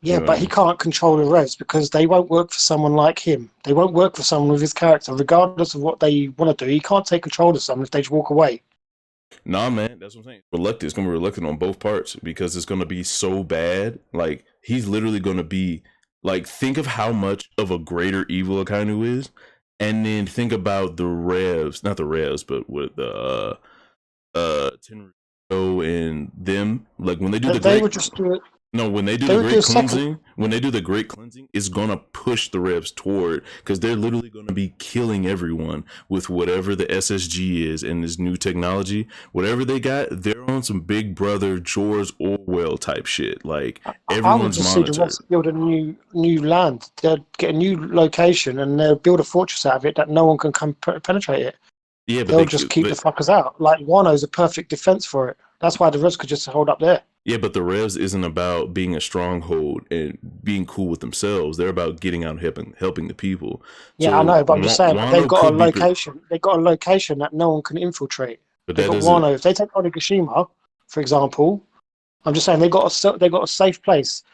S1: Yeah, but he can't control the revs because they won't work for someone like him. They won't work for someone with his character, regardless of what they want to do. He can't take control of someone if they just walk away.
S3: Nah, man, that's what I'm saying. Reluctant. It's going to be reluctant on both parts because it's going to be so bad. Like, he's literally going to be, like, think of how much of a greater evil Akainu is. And then think about the revs, not the revs, but with the Tenryubiito and them. Like when they do when they do the great cleansing, it's gonna push the revs toward, because they're literally gonna be killing everyone with whatever the SSG is and this new technology. Whatever they got, they're on some Big Brother George Orwell type shit. Like everyone's monitored. I would just see the revs
S1: build a new land. They'll get a new location and they'll build a fortress out of it that no one can come penetrate it. Yeah, but they'll just keep the fuckers out. Like Wano's a perfect defense for it. That's why the revs could just hold up there.
S3: Yeah, but the revs isn't about being a stronghold and being cool with themselves. They're about getting out and helping the people.
S1: Yeah, so I know, but I'm just saying they've got a location. They've got a location that no one can infiltrate. But they've got Wano. If they take Onigashima, for example, I'm just saying they've got a safe place.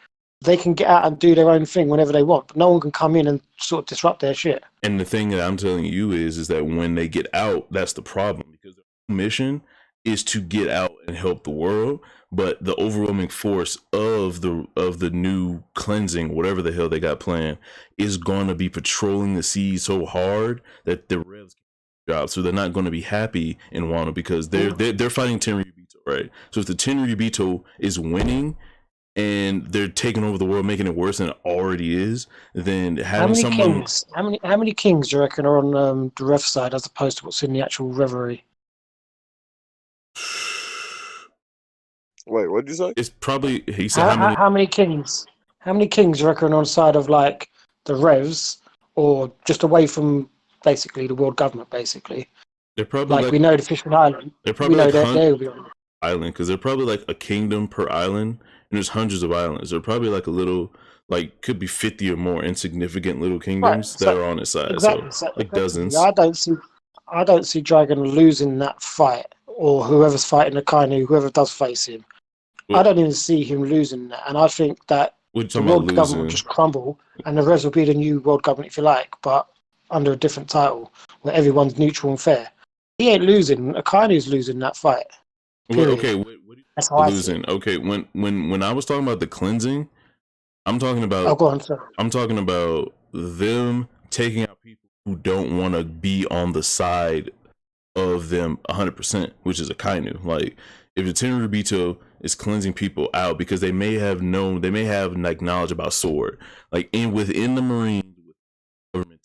S1: They can get out and do their own thing whenever they want, but no one can come in and sort of disrupt their shit.
S3: And the thing that I'm telling you is that when they get out, that's the problem, because their mission is to get out and help the world. But the overwhelming force of the new cleansing, whatever the hell they got planned, is going to be patrolling the seas so hard that the revs can drop. So they're not going to be happy in Wano because they're fighting Tenryubiito, right? So if the Tenryubiito is winning and they're taking over the world, making it worse than it already is, then having
S1: how many kings do you reckon are on the rev side as opposed to what's in the actual reverie?
S2: Wait, what did you say?
S3: It's probably, he said
S1: how many kings? How many kings do you reckon are on the side of like the revs, or just away from basically the world government? Basically,
S3: they're probably
S1: like we know the Fishman Island.
S3: They're probably
S1: we know they'll be on
S3: island, because they're probably like a kingdom per island, and there's hundreds of islands. They're probably like a little, like could be 50 or more insignificant little kingdoms that are on its side.
S1: Exactly,
S3: so like dozens.
S1: Yeah, I don't see Dragon losing that fight, or whoever's fighting Akainu, whoever does face him. I don't even see him losing that, and I think that the world government will just crumble, and the rest will be the new world government, if you like, but under a different title, where everyone's neutral and fair. He ain't losing. Akainu's losing that fight.
S3: Okay, what are you losing? Okay, when I was talking about the cleansing, I'm talking about.
S1: Oh, go on, sir.
S3: I'm talking about them taking out people who don't want to be on the side of them 100%, which is Akainu. Like if the Tenryubiito is cleansing people out because they may have like knowledge about sword, like within the Marines, government,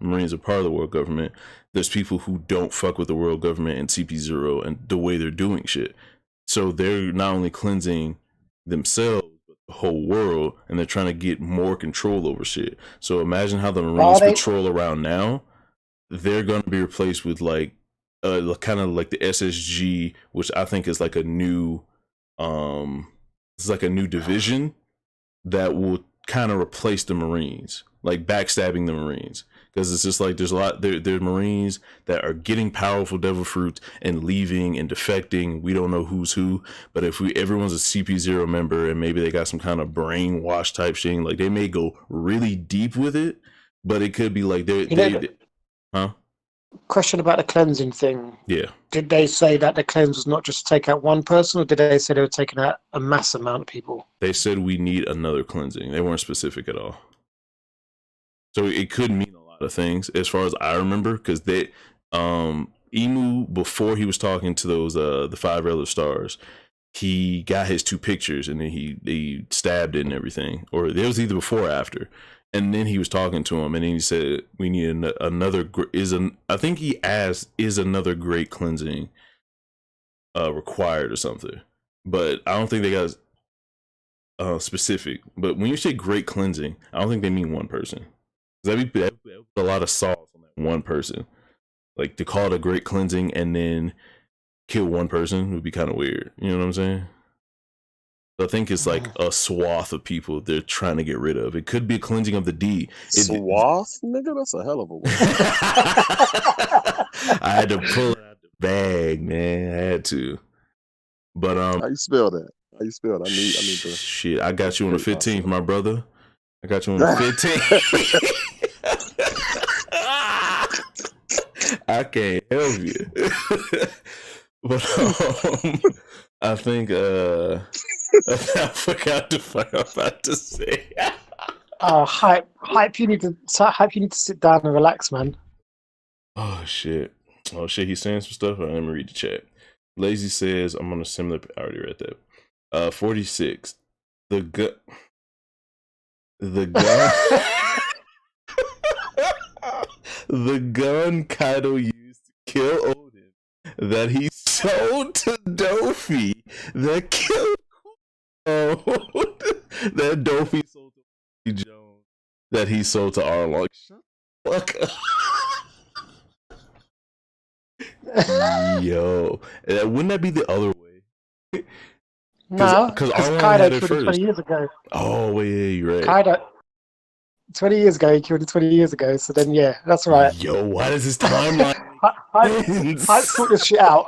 S3: Marines are part of the world government. There's people who don't fuck with the world government and CP0 and the way they're doing shit. So they're not only cleansing themselves, but the whole world, and they're trying to get more control over shit. So imagine how the Marines patrol around now. They're going to be replaced with like kind of like the SSG, which I think is like a new, it's like a new division that will kind of replace the Marines, like backstabbing the Marines. Because it's just like there's a lot, there are Marines that are getting powerful devil fruits and leaving and defecting. We don't know who's who, but if everyone's a CP0 member and maybe they got some kind of brainwash type thing, like they may go really deep with it, but it could be like huh?
S1: Question about the cleansing thing.
S3: Yeah.
S1: Did they say that the cleanse was not just to take out one person, or did they say they were taking out a mass amount of people?
S3: They said we need another cleansing. They weren't specific at all. So it could mean a lot of things as far as I remember, because they Emu, before he was talking to those the 5 other stars, he got his 2 pictures and then he stabbed it and everything, or it was either before or after. And then he was talking to him, and then he said, "We need another." I think he asked, "Is another great cleansing required or something?" But I don't think they got specific. But when you say great cleansing, I don't think they mean one person. That'd be a lot of sauce on that one person. Like to call it a great cleansing and then kill one person would be kind of weird. You know what I'm saying? So I think it's like a swath of people they're trying to get rid of. It could be a cleansing of the D.
S2: Swath, nigga, that's a hell of a word.
S3: I had to pull it out the bag, man. I had to. But
S2: how you spell that? How you spell that? I need to.
S3: Shit, I got you on the 15th, my brother. I got you on the 15th. I can't help you. But I think I forgot the fuck I was about to say.
S1: Hype! You need to sit down and relax, man.
S3: Oh shit! He's saying some stuff. Let me read the chat. Lazy says I'm on a similar. I already read that. 46. The gun. The gun Kaido used to kill Odin that he sold to Dofi that killed that Dofi sold to Jones that he sold to Arlong. Fuck up. Yo, wouldn't that be the other way?
S1: No,
S3: because
S1: Kaido killed 20 years ago.
S3: Oh, wait, yeah, you're right.
S1: Kaido, 20 years ago, he killed it 20 years ago. So then, yeah, that's right.
S3: Yo, why does this timeline?
S1: I sort this shit out.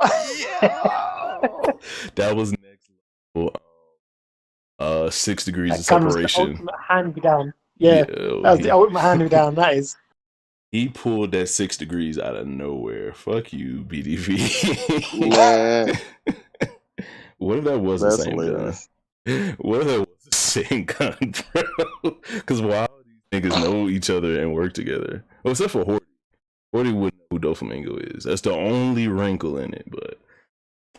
S3: That was next level. 6 degrees
S1: that
S3: of separation.
S1: The ultimate hand-me-down. Yeah, that was the ultimate hand-me-down. That is.
S3: He pulled that 6 degrees out of nowhere. Fuck you, BDV.
S2: Man.
S3: What if that was the same
S2: hilarious.
S3: gun? What if that was the same gun, bro? Because why would these niggas know each other and work together? Well, except for Horty. Horty wouldn't know who Doflamingo is. That's the only wrinkle in it, but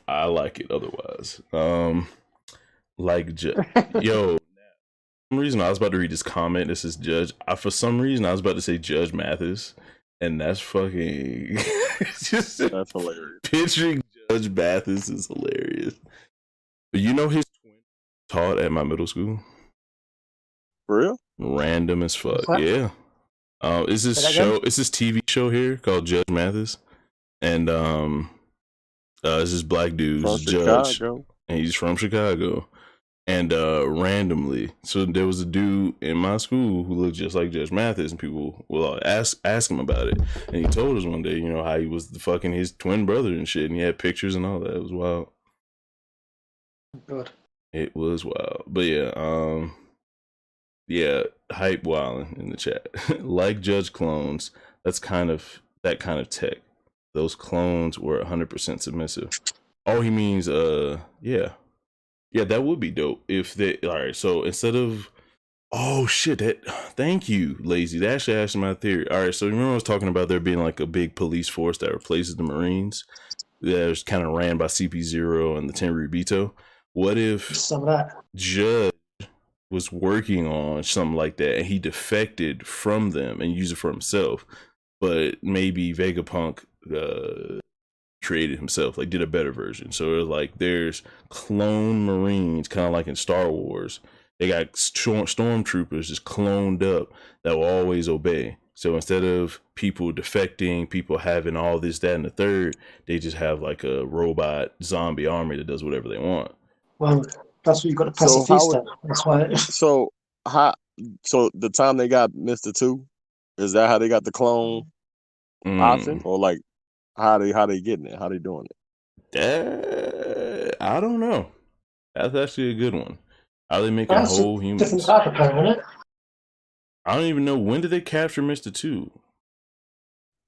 S3: I like it otherwise. Yo, for some reason I was about to read this comment. This is Judge. For some reason I was about to say Judge Mathis, and that's fucking. That's
S2: hilarious.
S3: Picturing Judge Mathis is hilarious. But you know his twin taught at my middle school.
S2: For real?
S3: Random as fuck. Yeah. It's this TV show here called Judge Mathis, and it's this black dude, Judge,
S2: Chicago.
S3: and he's from Chicago. And randomly, so there was a dude in my school who looked just like Judge Mathis, and people will ask him about it. And he told us one day, you know, how he was fucking his twin brother and shit, and he had pictures and all that. It was wild.
S1: Good.
S3: It was wild, but yeah, hype wilding in the chat. Like Judge clones, that's that kind of tech. Those clones were 100% submissive. Oh, he means yeah. Yeah, that would be dope if they. All right, so instead of, oh shit, thank you, Lazy. That actually asked my theory. All right, so remember I was talking about there being like a big police force that replaces the Marines, that was kind of ran by CP0 and the Tenryubito. What if
S1: some of that
S3: Judge was working on something like that and he defected from them and used it for himself, but maybe Vegapunk created himself, like did a better version. So it's like there's clone Marines, kind of like in Star Wars. They got stormtroopers just cloned up that will always obey. So instead of people defecting, people having all this, that, and the third, they just have like a robot zombie army that does whatever they want.
S1: Well, that's what you got the
S2: So how
S1: pacifista. That's why.
S2: so how so the time they got Mr. Two, is that how they got the clone option, or like how they getting it? How they doing
S3: it? I don't know. That's actually a good one. Are they making
S1: That's
S3: whole
S1: a
S3: humans?
S1: different type of clone, isn't it?
S3: I don't even know, when did they capture Mr. Two?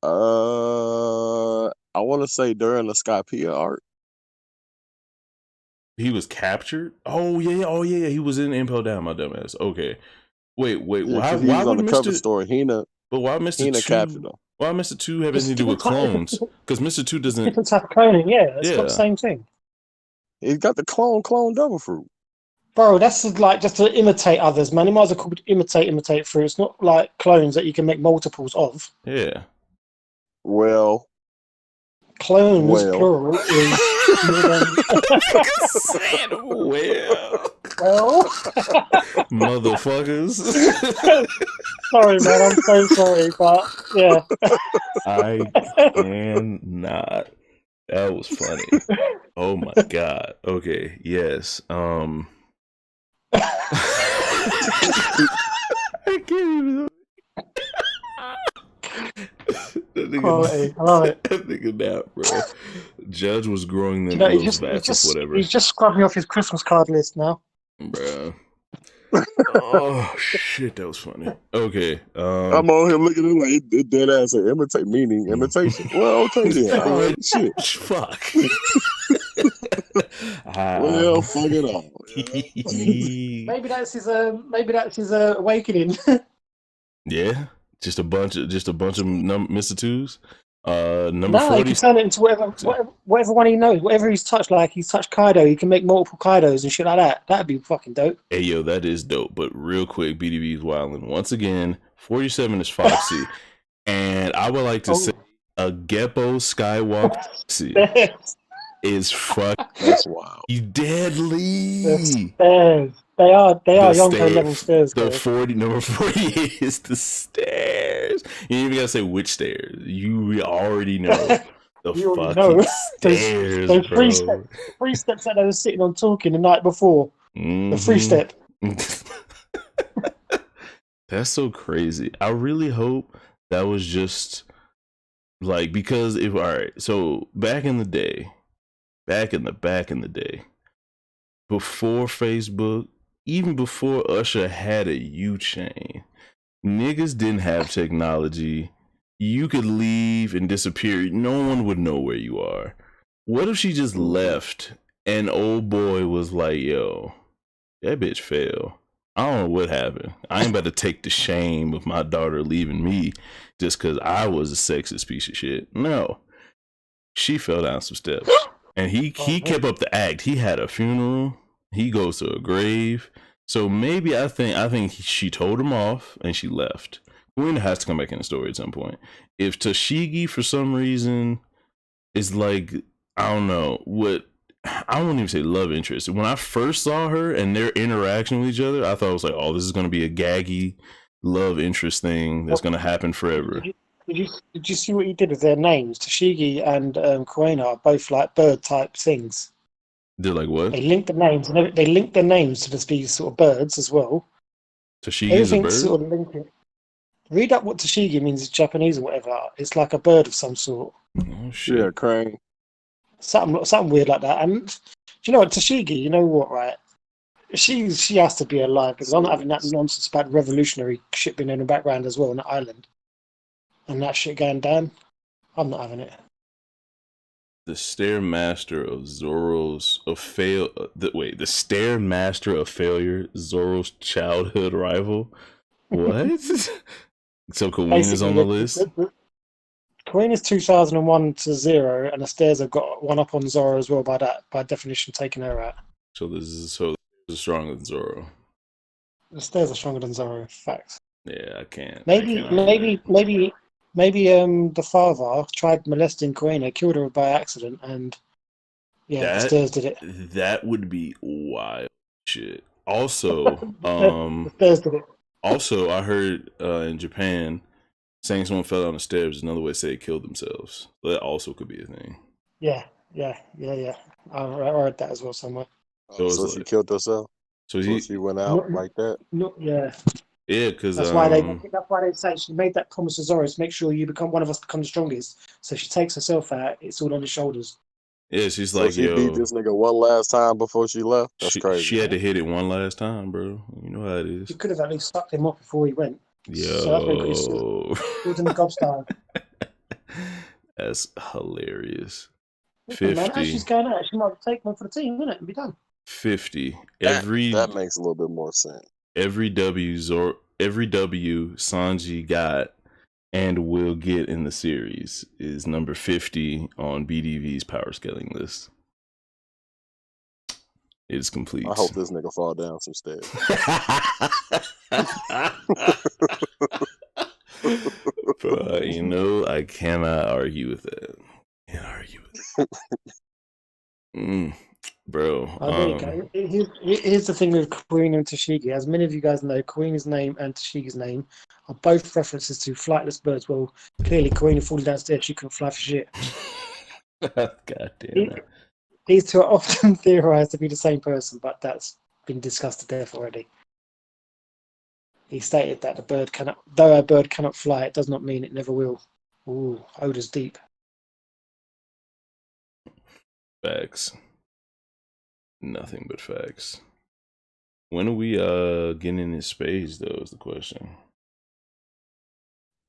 S2: I want to say during the Skypea arc.
S3: He was captured? Oh yeah. He was in Impel Down, my dumbass. Okay. Wait.
S2: Yeah,
S3: Why
S2: was
S3: would
S2: on the cover
S3: Mr.
S2: story.
S3: But why Mr.
S2: Hina captured
S3: Two?
S2: him.
S3: Why Mr. Two have anything to do with clones? Because Mr. Two doesn't.
S1: Different type of cloning, yeah. It's got the
S3: Yeah.
S1: same thing.
S2: He's got the clone devil fruit.
S1: Bro, that's like just to imitate others, man. You might as well call it imitate fruit. It's not like clones that you can make multiples of.
S3: Yeah.
S2: Well,
S1: Clones, plural, is more than...
S3: well, motherfuckers.
S1: Sorry, man. I'm so sorry, but yeah.
S3: I cannot. That was funny. Oh my god. Okay. Yes. I can't even.
S1: Quality. I love it.
S3: That nigga now, bro. Judge was growing them
S1: He's
S3: fast
S1: just,
S3: or whatever.
S1: he's just scrubbing off his Christmas card list now.
S3: Bro. Oh shit, that was funny. Okay.
S2: I'm on here looking at it like dead ass imitate, meaning imitation. Well, okay then. All right, shit.
S3: Fuck.
S2: Well, fuck it all.
S1: Maybe that's his awakening.
S3: Yeah. Just a bunch of Mr. Twos. Number
S1: No,
S3: 40.
S1: he can turn it into whatever one he knows. Whatever he's touched, like he's touched Kaido, he can make multiple Kaidos and shit like that. That'd be fucking dope.
S3: Hey, yo, that is dope. But real quick, BDB's wilding. Once again, 47 is Foxy. And I would like to say a Geppo Skywalker Foxy is
S2: That's wild.
S3: deadly.
S1: They are Yonko level stairs.
S3: The number 48 is the stairs. You ain't even gotta say which stairs. You already know the
S1: You already
S3: fucking
S1: know.
S3: stairs,
S1: Those
S3: bro.
S1: three steps that they were sitting on talking the night before. The free step.
S3: That's so crazy. I really hope that was just like, because if all right, so back in the day, before Facebook, even before Usher had a U-chain, niggas didn't have technology. You could leave and disappear. No one would know where you are. What if she just left and old boy was like, yo, that bitch fell. I don't know what happened. I ain't about to take the shame of my daughter leaving me just because I was a sexist piece of shit. No. She fell down some steps. And he kept up the act. He had a funeral. He goes to a grave. So maybe I think she told him off and she left. Kuina has to come back in the story at some point. If Tashigi for some reason is like, I don't know what, I won't even say love interest. When I first saw her and their interaction with each other, I thought it was like, oh, this is going to be a gaggy love interest thing that's going to happen forever.
S1: Did you see what he did with their names? Tashigi and Kuena are both like bird type things.
S3: They're like what?
S1: They linked the names and they linked their names to just be sort of birds as well.
S3: Tashigi is a bird?
S1: Sort of linked. Read up what Tashigi means in Japanese or whatever. It's like a bird of some sort.
S3: Oh shit.
S2: Yeah, crane.
S1: Something weird like that. And do you know what, Tashigi, you know what, right? She has to be alive because I'm not having that nonsense about revolutionary shit being in the background as well on the island. And that shit going down. I'm not having it.
S3: The Stairmaster of Zoro's the Stairmaster of Failure, Zoro's childhood rival. What? So Kuina is on the list.
S1: Queen is 2001 to 0, and the stairs have got one up on Zoro as well. By definition, taking her out.
S3: So this is stronger than Zoro.
S1: The stairs are stronger than Zoro. Facts.
S3: Yeah, I can't.
S1: Maybe the father tried molesting Kuina, killed her by accident, and the stairs did it.
S3: That would be wild shit. Also,
S1: the stairs did it.
S3: Also, I heard in Japan, saying someone fell down the stairs is another way to say they killed themselves. That also could be a thing.
S1: Yeah. I read that as well somewhere.
S3: So it's
S2: So she
S3: like,
S2: killed herself.
S3: so
S2: So she went out like that.
S1: Yeah.
S3: yeah, because
S1: That's why they say she made that promise to Zorro to make sure one of us become the strongest. So she takes herself out. It's all on his shoulders.
S3: yeah, she's
S2: So
S3: like,
S2: she beat
S3: yo,
S2: this nigga one last time before she left. That's crazy.
S3: she had to hit it one last time, bro. You know how it is.
S1: She could have at least sucked him off before he went.
S3: Yo,
S1: So that's pretty cool. Gordon the Gob style.
S3: That's hilarious.
S1: Listen,
S3: 50.
S1: man, as she's going out, she might take one for the team, innit, and be done.
S3: 50.
S2: That makes a little bit more sense.
S3: Every W Sanji got and will get in the series is number 50 on BDV's power scaling list. It is complete.
S2: I hope this nigga fall down some stairs.
S3: But you know, I cannot argue with that. Can't argue with it. Bro.
S1: There you go. Here's the thing with Queen and Tashigi. As many of you guys know, Queen's name and Tashigi's name are both references to flightless birds. Well, clearly, Queen falling downstairs, she couldn't fly for shit.
S3: God damn it.
S1: These two are often theorized to be the same person, but that's been discussed to death already. He stated that though a bird cannot fly, it does not mean it never will. Ooh, Oda's deep.
S3: Facts. Nothing but facts. When are we getting in his space though is the question.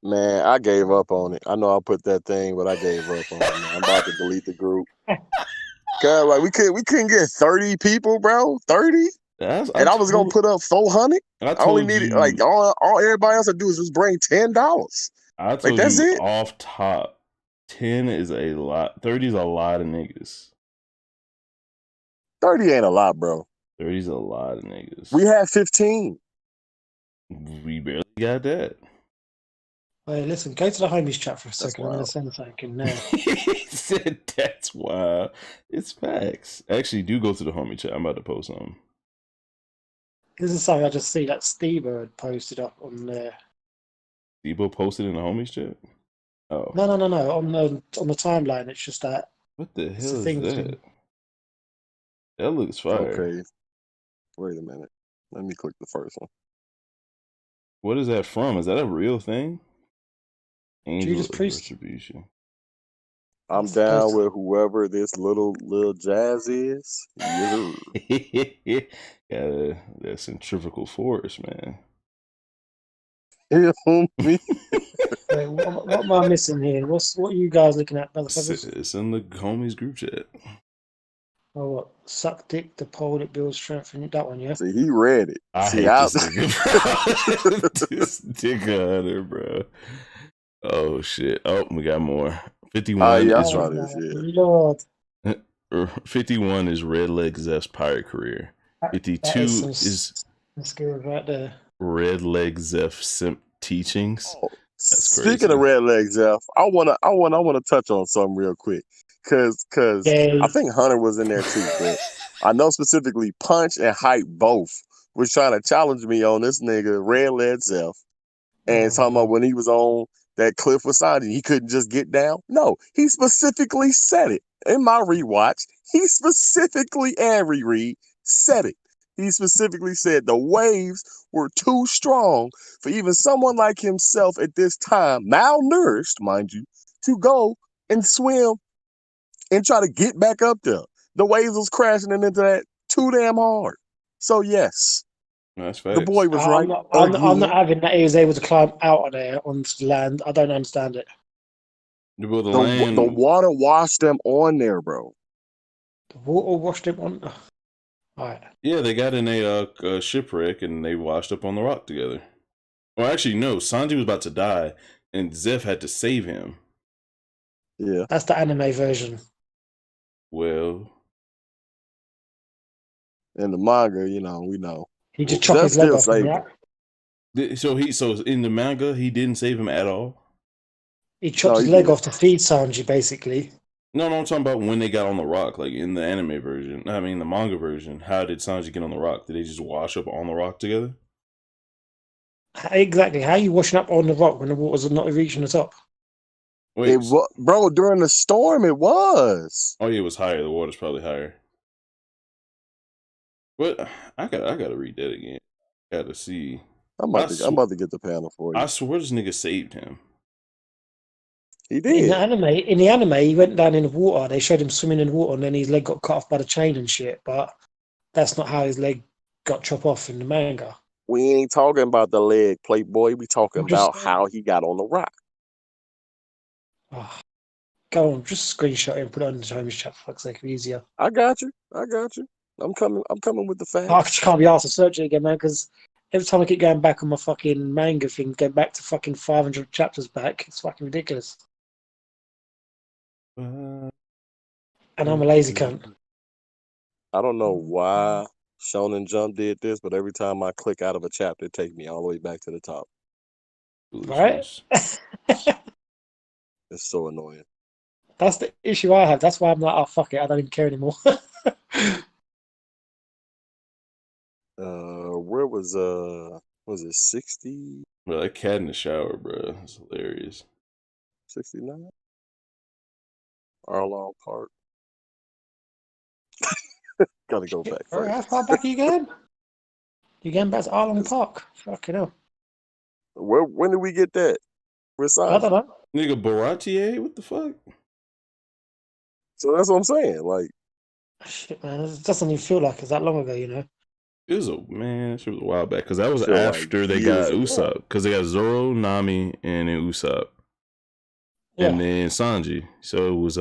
S2: Man, I gave up on it. I know I put that thing, but I gave up on it. Man. I'm about to delete the group. God, like we couldn't get 30 people, bro. 30? And I was gonna put up 400. I only needed all everybody else to do is just bring $10.
S3: I told
S2: that's
S3: you
S2: it.
S3: off top. 10 is a lot. 30 is a lot of niggas.
S2: 30 ain't a lot, bro.
S3: 30 is a lot of niggas.
S2: We had 15.
S3: We barely got that.
S1: Wait, listen, go to the homies chat for a second.
S2: Wild.
S1: I'm going to send something in there.
S3: He said that's wild. It's facts. Actually, do go to the homie chat. I'm about to post something.
S1: This is something I just see that Steve had posted up on there.
S3: Debo posted in the homies chat? Oh.
S1: No. On the timeline, it's just that.
S3: What the hell is
S1: thing
S3: that? That looks fire.
S2: Okay. Wait a minute. Let me click the first one.
S3: What is that from? Is that a real thing? Angel
S1: Judas
S3: of
S1: Priest.
S3: Retribution.
S2: I'm down with whoever this little Jazz is. Yeah.
S3: Yeah, that centrifugal force, man.
S2: You know me?
S1: Wait, what am I missing here? What are you guys looking at, motherfuckers?
S3: It's in the homies group chat.
S1: Oh, what? Suck dick, the pole that builds strength. And that one, yeah?
S2: See, he read it.
S3: I
S2: See,
S3: hate this nigga, bro. This nigga Hunter, bro. Oh, shit. Oh, we got more. 51
S2: yeah, I
S3: is
S2: saw this, yeah.
S1: Lord.
S3: 51 is Red Leg Zeph's pirate career. 52 is
S1: that's good right there.
S3: Red Leg Zeph simp teachings.
S2: Oh,
S3: that's crazy.
S2: Speaking of Red Leg Zeph, I wanna touch on something real quick. Cause I think Hunter was in there too, but I know specifically Punch and Hype both was trying to challenge me on this nigga Red Leg Zeph. And talking about when he was on that cliff with Sandy, he couldn't just get down. No, he specifically said it. In my rewatch, he specifically and reread said it. He specifically said the waves were too strong for even someone like himself at this time, malnourished, mind you, to go and swim and try to get back up there. The waves was crashing into that too damn hard. So yes.
S3: That's facts.
S2: The boy was right.
S1: I'm not having that he was able to climb out of there onto land. I don't understand it.
S2: The water washed them on there, bro.
S1: The water washed him on. Oh. All right.
S3: Yeah, they got in a shipwreck and they washed up on the rock together. Well, actually, no. Sanji was about to die, and Zeph had to save him.
S2: Yeah,
S1: that's the anime version.
S3: Well,
S2: in the manga, we know.
S1: He just chopped his leg off.
S3: So in the manga, he didn't save him at all.
S1: He chopped his leg off to feed Sanji, basically.
S3: No, I'm talking about when they got on the rock, like in the anime version. I mean, the manga version. How did Sanji get on the rock? Did they just wash up on the rock together?
S1: Exactly. How are you washing up on the rock when the water's not reaching the top?
S3: Wait,
S2: Bro, during the storm, it was.
S3: oh yeah, it was higher. The water's probably higher. But I gotta read that again. Gotta see.
S2: I'm about to get the panel for you.
S3: I swear this nigga saved him.
S2: He did.
S1: In the anime, he went down in the water. They showed him swimming in the water, and then his leg got cut off by the chain and shit. But that's not how his leg got chopped off in the manga.
S2: We ain't talking about the leg, Playboy. We talking about
S1: Just-
S2: how he got on the rock.
S1: Oh, go on, just screenshot it and put it on the Tommy's chat for fuck's sake, easier.
S2: I got you. I'm coming with the facts.
S1: I just can't be asked to search it again, man, because every time I keep going back on my fucking manga thing, going back to fucking 500 chapters back, it's fucking ridiculous. And I'm a lazy cunt.
S2: I don't know why Shonen Jump did this, but every time I click out of a chapter, it takes me all the way back to the top.
S1: Right?
S2: It's so annoying.
S1: That's the issue I have. That's why I'm like, oh, fuck it. I don't even care anymore.
S2: Where was it 60?
S3: Bro, that cat in the shower, bro. That's hilarious.
S2: 69? Arlong Park. Gotta go back.
S1: Bro, how far back are you going? You're going back to Arlong Park. Fucking hell.
S2: When did we get that?
S1: I don't know.
S3: Nigga Baratier? What the fuck?
S2: So that's what I'm saying. Like,
S1: shit, man. It doesn't even feel like it's that long ago, you know?
S3: It was a while back because that was
S2: Feel like
S3: after they
S2: years
S3: got
S2: ago.
S3: Usopp, because they got Zoro, Nami, and then Usopp, and then Sanji. So it was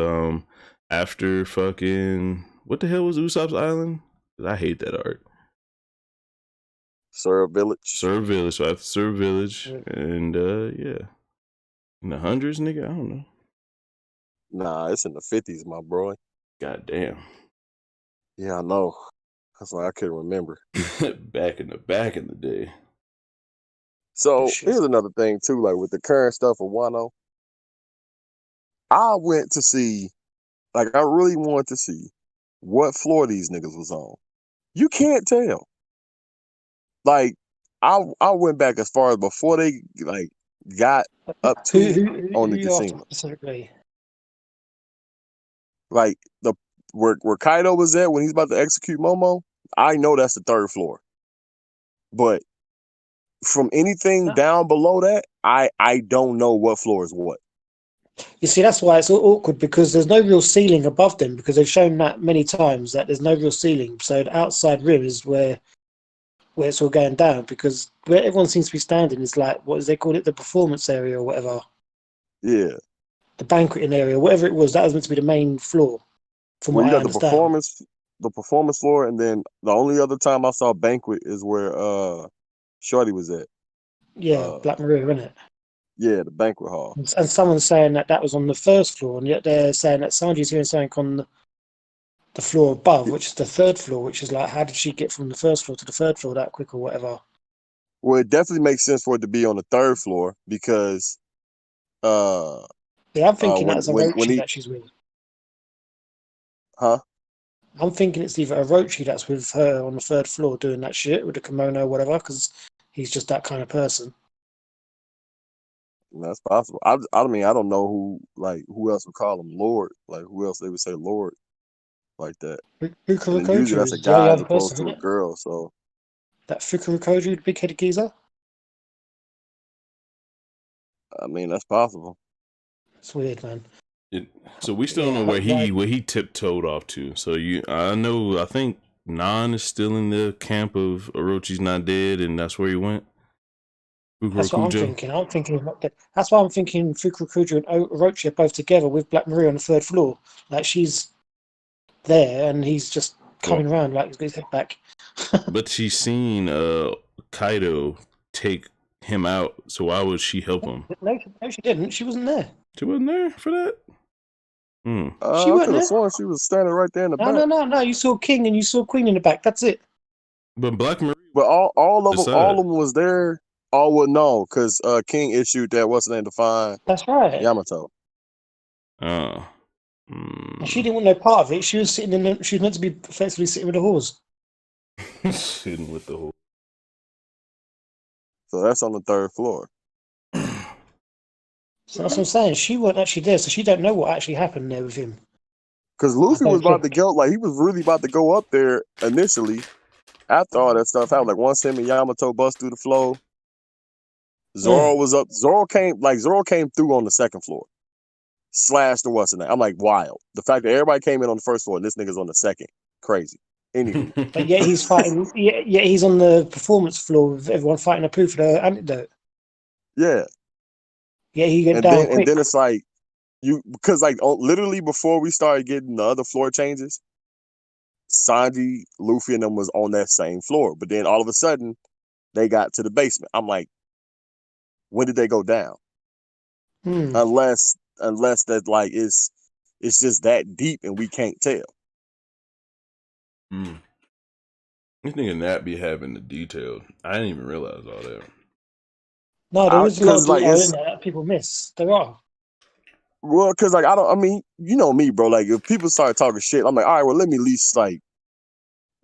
S3: after fucking what the hell was Usopp's island? I hate that arc.
S2: Syrup Village.
S3: Syrup Village. So after Syrup Village, and yeah, in the hundreds, nigga. I don't know.
S2: Nah, it's in the 50s, my boy.
S3: God damn.
S2: Yeah, I know. That's why I couldn't remember.
S3: back in the day.
S2: So here's another thing too, like with the current stuff of Wano. I went to see, like I really wanted to see what floor these niggas was on. You can't tell. Like I went back as far as before they like got up to on the casino.
S1: Specifically?
S2: Like where Kaido was at when he's about to execute Momo, I know that's the third floor. But from anything down below that, I don't know what floor is what.
S1: You see, that's why it's awkward, because there's no real ceiling above them, because they've shown that many times that there's no real ceiling. So the outside rim is where it's all going down, because where everyone seems to be standing is like, what is they call it, the performance area or whatever.
S2: Yeah.
S1: The banqueting area, whatever it was, that was meant to be the main floor. From what I understand.
S2: The performance floor, and then the only other time I saw banquet is where Shorty was at.
S1: Yeah, Black Maria, isn't it?
S2: Yeah, the banquet hall.
S1: And someone's saying that was on the first floor, and yet they're saying that Sanji's hearing something on the floor above, which is the third floor, which is like, how did she get from the first floor to the third floor that quick or whatever?
S2: Well, it definitely makes sense for it to be on the third floor because
S1: yeah, I'm thinking that's a Orochi that she's with.
S2: Huh?
S1: I'm thinking it's either Orochi that's with her on the third floor doing that shit with the kimono or whatever, because he's just that kind of person.
S2: That's possible. I mean, I don't know who else would call him Lord. Like, who else they would say Lord like that. Usually that's a guy as opposed to a girl, so.
S1: That Fukurokoju, the big-headed geezer?
S2: I mean, that's possible.
S1: It's weird, man.
S3: So we still don't know where he tiptoed off to. So I think Nan is still in the camp of Orochi's not dead, and that's where he went.
S1: That's what I'm thinking. He's not dead. That's why I'm thinking Fukurokoju and Orochi are both together with Black Maria on the third floor. Like, she's there, and he's just coming around like he's got his head back.
S3: But she's seen Kaido take him out, so why would she help him?
S1: No, she didn't. She wasn't there.
S3: She wasn't there for that?
S2: She wasn't there. Sworn she was standing right there in the back.
S1: No. You saw King and you saw Queen in the back. That's it.
S3: But Black Maria.
S2: But all of them was there. All would know because King issued that what's the name to find.
S1: That's right.
S2: Yamato.
S1: She didn't want no part of it. She was sitting she was meant to be effectively sitting with the whores.
S3: Sitting with the whore.
S2: So that's on the 3rd floor.
S1: So that's what I'm saying. She wasn't actually there, so she don't know what actually happened there with him.
S2: Because
S1: I
S2: Luffy was
S1: don't
S2: about to
S1: think.
S2: go, like, he was really about to go up there initially after all that stuff happened. Like, once him and Yamato bust through the floor, Zoro was up. Zoro came through on the 2nd floor. Slashed or what's in that. I'm like, wild. The fact that everybody came in on the 1st floor and this nigga's on the 2nd. Crazy. Anywho.
S1: But yet he's fighting. Yet he's on the performance floor with everyone fighting a proof for the antidote.
S2: Yeah.
S1: Yeah, he went down quick.
S2: And then it's like because like literally before we started getting the other floor changes, Sanji, Luffy, and them was on that same floor. But then all of a sudden, they got to the basement. I'm like, when did they go down? Unless that like it's just that deep and we can't tell.
S3: This nigga Nat be having the detail. I didn't even realize all that.
S1: No, there is a lot of
S2: like,
S1: detail in there that people miss. There are.
S2: Well, because like I mean, you know me, bro. Like if people start talking shit, I'm like, all right, well, let me at least like.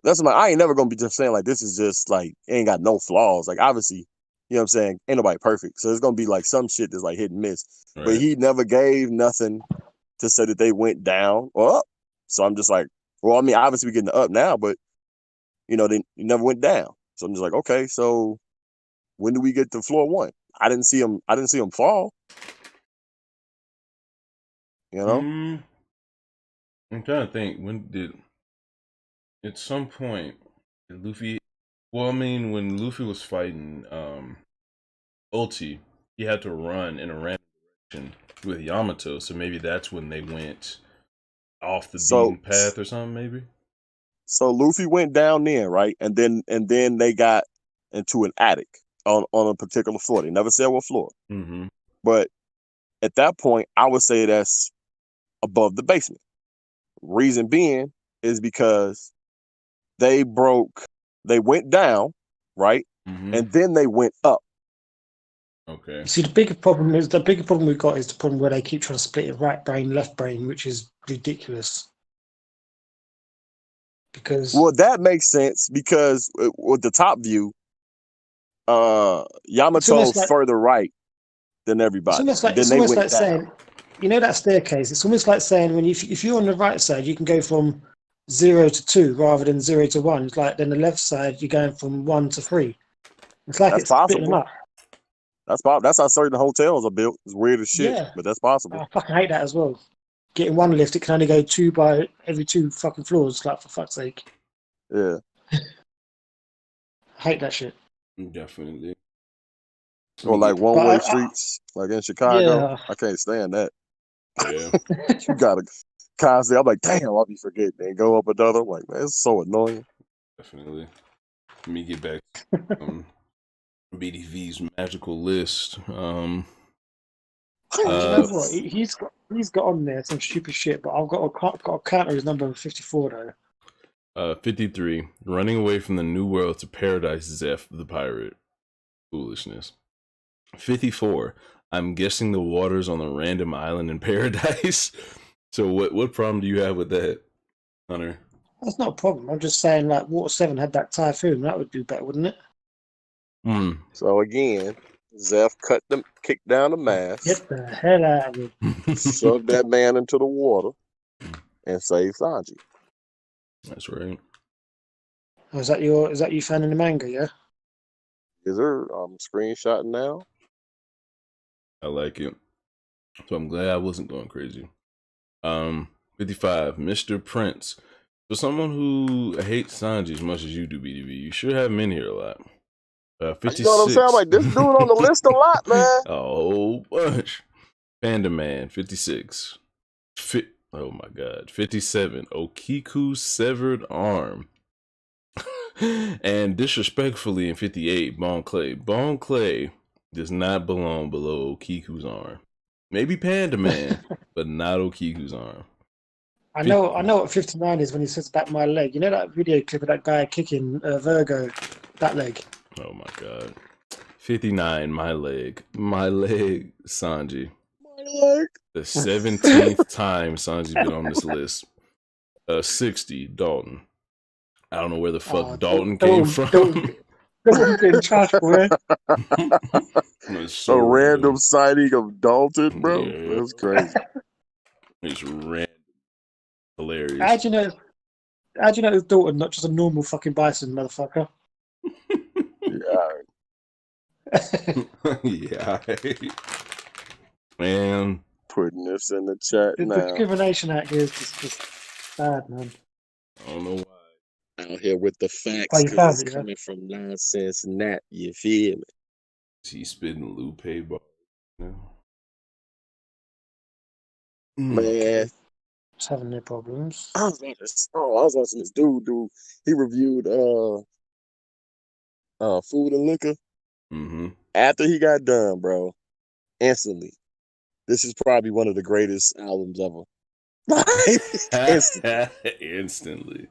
S2: That's my. I ain't never gonna be just saying like this is just like it ain't got no flaws. Like obviously, you know what I'm saying. Ain't nobody perfect, so there's gonna be like some shit that's like hit and miss.
S3: Right.
S2: But he never gave nothing to say that they went down or up. So I'm just like, well, I mean, obviously we're getting the up now, but you know they never went down. So I'm just like, okay, so when do we get to floor 1? I didn't see him fall. You know?
S3: I'm trying to think. At some point, did Luffy? Well, I mean, when Luffy was fighting Ulti, he had to run in a random direction with Yamato. So maybe that's when they went off the beaten path or something. Maybe.
S2: So Luffy went down there, right, and then they got into an attic on a particular floor. They never said what floor. But at that point, I would say that's above the basement. Reason being is because they went down, right? And then they went up.
S3: Okay.
S1: See, the bigger problem we've got is the problem where they keep trying to split it right brain, left brain, which is ridiculous. Because
S2: that makes sense because with the top view, Yamato's
S1: like,
S2: further right than everybody.
S1: It's almost like saying, you know that staircase. It's almost like saying when if you're on the right side, you can go from 0 to 2 rather than 0 to 1. It's like then the left side you're going from 1 to 3. It's like it's splitting them up.
S2: That's possible. That's how certain hotels are built. It's weird as shit, but that's possible.
S1: I fucking hate that as well. Getting one lift, it can only go 2 by every 2 fucking floors. Like for fuck's sake.
S2: Yeah.
S1: I hate that shit.
S3: Definitely.
S2: Or like one-way streets, like in Chicago. I can't stand that.
S3: Yeah.
S2: You gotta constantly. I'm like, damn, I'll be forgetting and go up another. I'm like, man, it's so annoying.
S3: Definitely. Let me get back to BDV's magical list.
S1: You know what? He's got on there some stupid shit, but I've got to counter his number 54 though.
S3: 53. Running away from the New World to Paradise, Zeph the pirate. Foolishness. 54. I'm guessing the water's on a random island in paradise. So what problem do you have with that, Hunter?
S1: That's not a problem. I'm just saying, like, Water 7 had that typhoon. That would do better, wouldn't it?
S2: So again, Zeph kicked down the mast.
S1: Get the hell out of it.
S2: Shoved that man into the water and saved Sanji.
S3: That's right.
S1: Oh, is that you fanning the manga, yeah?
S2: Is there screenshotting now?
S3: I like it. So I'm glad I wasn't going crazy. 55. Mr. Prince. For someone who hates Sanji as much as you do, BDV, you should have him in here a lot. 56.
S2: You know what I'm saying? Like, this dude on the list a lot, man.
S3: A whole bunch. Panda Man, 56. Oh my god. 57. Okiku's severed arm. And disrespectfully in 58, Bon Clay. Bon Clay does not belong below Okiku's arm. Maybe Panda Man, but not Okiku's arm.
S1: I know what 59 is when he says back my leg. You know that video clip of that guy kicking Virgo, that leg?
S3: Oh my god. 59, my leg. My leg, Sanji.
S2: My leg.
S3: The 17th time Sanji's been on this list. 60, Dalton. I don't know where the fuck Dalton came from.
S1: Dalton trash, boy.
S3: It's
S2: A
S3: so
S2: random sighting of Dalton, bro.
S3: Yeah.
S2: That's crazy.
S3: It's random. Hilarious.
S1: How do you know? How do you know it's Dalton, not just a normal fucking bison, motherfucker?
S2: Yeah,
S3: Yeah. Man.
S2: putting this in the chat
S1: The
S2: now.
S1: discrimination out here is just bad, man.
S3: I don't know why.
S2: Out here with the facts,
S1: Oh, you
S2: because
S1: found
S2: it's
S1: it, yeah?
S2: coming from nonsense Nat. You feel me?
S3: He's spitting Lupe bar now.
S2: Man,
S1: Just having no problems.
S2: I was watching this dude. He reviewed Food and Liquor.
S3: Mm-hmm.
S2: After he got done, bro, instantly, this is probably one of the greatest albums ever.
S3: Instantly.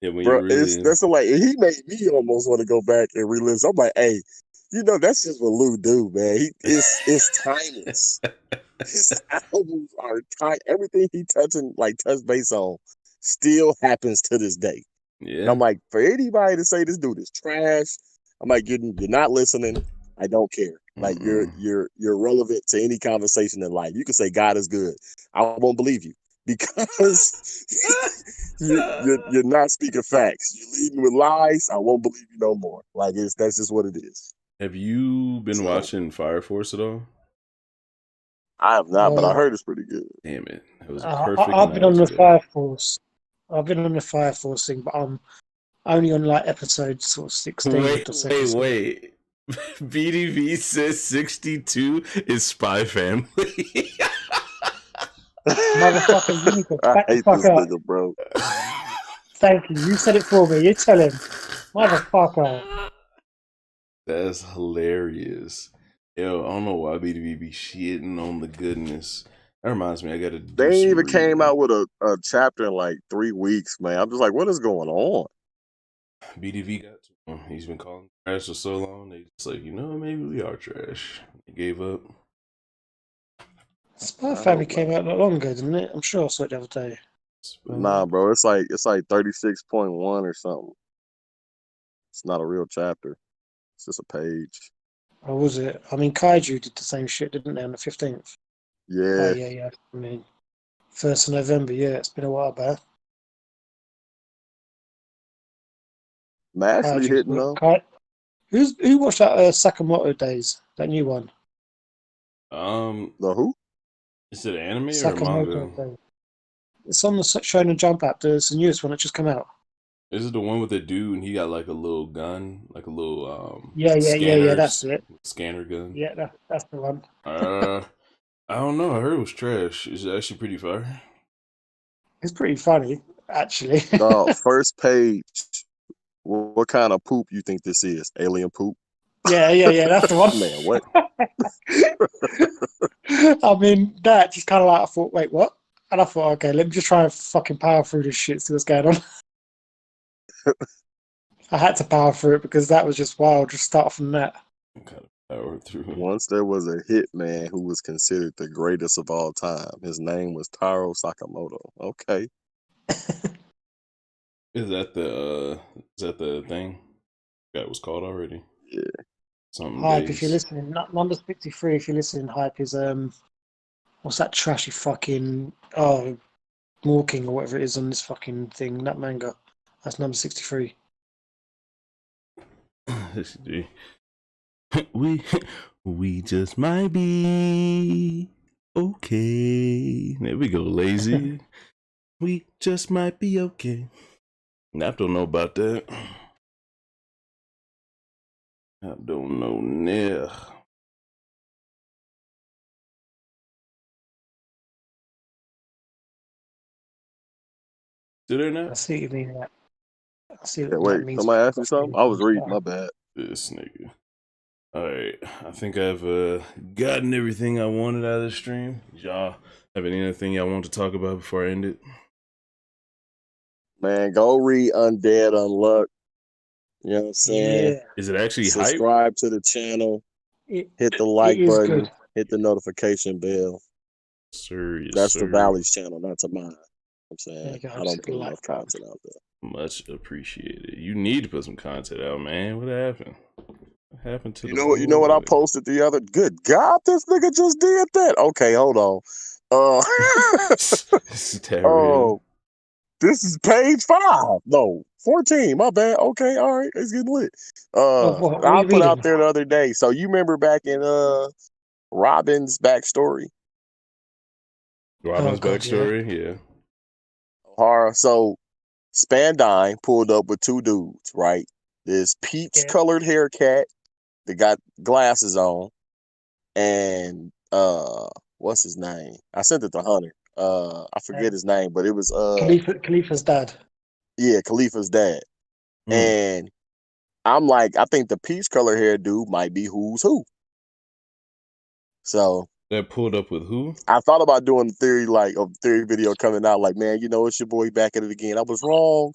S3: Yeah, when
S2: Bro,
S3: you really
S2: that's like he made me almost want to go back and re-listen. I'm like, hey, that's just what Lou do, man. It's timeless. His albums are tight. Everything he touch base on still happens to this day. And
S3: Yeah.
S2: I'm like, for anybody to say this dude is trash, I'm like, you're not listening. I don't care. Like you're relevant to any conversation in life. You can say God is good. I won't believe you because you're not speaking facts. You're leading with lies. I won't believe you no more. Like that's just what it is.
S3: Have you been
S2: So,
S3: watching Fire Force at all?
S2: I have not, but I heard it's pretty good.
S3: Damn it. It was a perfect
S1: I've been on the
S3: analogy there.
S1: Fire Force. I've been on the Fire Force thing, but I'm only on like episode sort of 16.
S3: Wait. BDV says 62 is Spy Family.
S1: Motherfucker, you need to
S2: I
S1: back the
S2: hate
S1: fuck
S2: this
S1: up.
S2: nigga, bro.
S1: Thank you. You said it for me. You tell him. Motherfucker.
S3: That's hilarious. Yo, I don't know why BDV be shitting on the goodness. That reminds me, I gotta do
S2: They ain't
S3: some
S2: even came
S3: reading.
S2: out with a chapter in like 3 weeks, man. I'm just like, what is going on?
S3: BDV got to him. He's been calling trash for so long. They just like, maybe we are trash. They gave up.
S1: Spy Family came out not long ago, didn't it? I'm sure I saw it the other day.
S2: Nah, bro, it's like 36.1 or something. It's not a real chapter. It's just a page.
S1: Or was it? I mean, Kaiju did the same shit, didn't they, on the 15th?
S2: Yeah.
S1: Oh, yeah. I mean, 1st of November, yeah, it's been a while back.
S2: I'm actually hitting though.
S1: Who watched that Sakamoto Days? That new one?
S2: The who?
S3: Is it anime or
S1: Sakamoto
S3: manga?
S1: Days. It's on the Shonen Jump app. It's the newest one that just come out.
S3: Is it the one with the dude and he got like a little gun, like a little
S1: Yeah. That's it.
S3: scanner gun?
S1: Yeah, that's the one.
S3: I don't know. I heard it was trash. It's actually pretty fire.
S1: It's pretty funny, actually.
S2: Dog, first page. What kind of poop you think this is? Alien poop?
S1: Yeah, that's the one.
S2: Man, what?
S1: I mean, that just kind of like, I thought, wait, what? And I thought, okay, let me just try and fucking power through this shit, see what's going on. I had to power through it because that was just wild. Just start from that.
S3: Kind of power through.
S2: Once there was a hitman who was considered the greatest of all time. His name was Taro Sakamoto. Okay.
S3: Is that the thing? That was called already?
S2: Yeah.
S3: Something
S1: Hype,
S3: days.
S1: if you're listening, number 63, if you're listening, Hype is what's that trashy fucking walking or whatever it is on this fucking thing, that manga. That's number 63.
S3: we just might be okay. There we go, lazy. We just might be okay. I don't know about that. I don't know near. Did it not?
S1: I see what you mean. I see what
S2: Yeah,
S1: that
S2: wait,
S1: means.
S2: somebody asked me something? I was reading, my bad.
S3: This nigga. Alright, I think I've gotten everything I wanted out of the stream. Y'all have anything y'all want to talk about before I end it?
S2: Man, go read Undead Unluck. You know what I'm saying?
S1: Yeah.
S3: Is it actually
S2: Subscribe to the channel. Hit the like
S1: it is
S2: button.
S1: good.
S2: Hit the notification bell.
S3: Sir, yes,
S2: That's
S3: sir.
S2: the Valley's channel, not to mine. I'm saying
S1: There you go,
S2: I don't put enough content out there.
S3: Much appreciated. You need to put some content out, man. What happened? What happened to
S2: You
S3: the
S2: know what? You know what I
S3: boy?
S2: posted the other? Good God, this nigga just did that. Okay, hold on.
S3: This is terrible.
S2: Oh, this is page 5. No, 14. My bad. Okay, all right, it's getting lit.
S1: What are
S2: I
S1: you
S2: put out
S1: reading?
S2: there the other day. So you remember back in Robin's backstory,
S1: Oh
S3: Robin's
S1: God, yeah.
S3: backstory, yeah.
S2: horror. So Spandine pulled up with 2 dudes, right? This peach
S1: Yeah.
S2: colored hair cat that got glasses on, and what's his name? I sent it to Hunter. I forget his name, but it was
S1: Khalifa's dad.
S2: yeah, Khalifa's dad. And I'm like, I think the peach color hair dude might be who's who. So
S3: That pulled up with who?
S2: I thought about doing the theory, like a theory video coming out, like, man, you know, it's your boy back at it again. I was wrong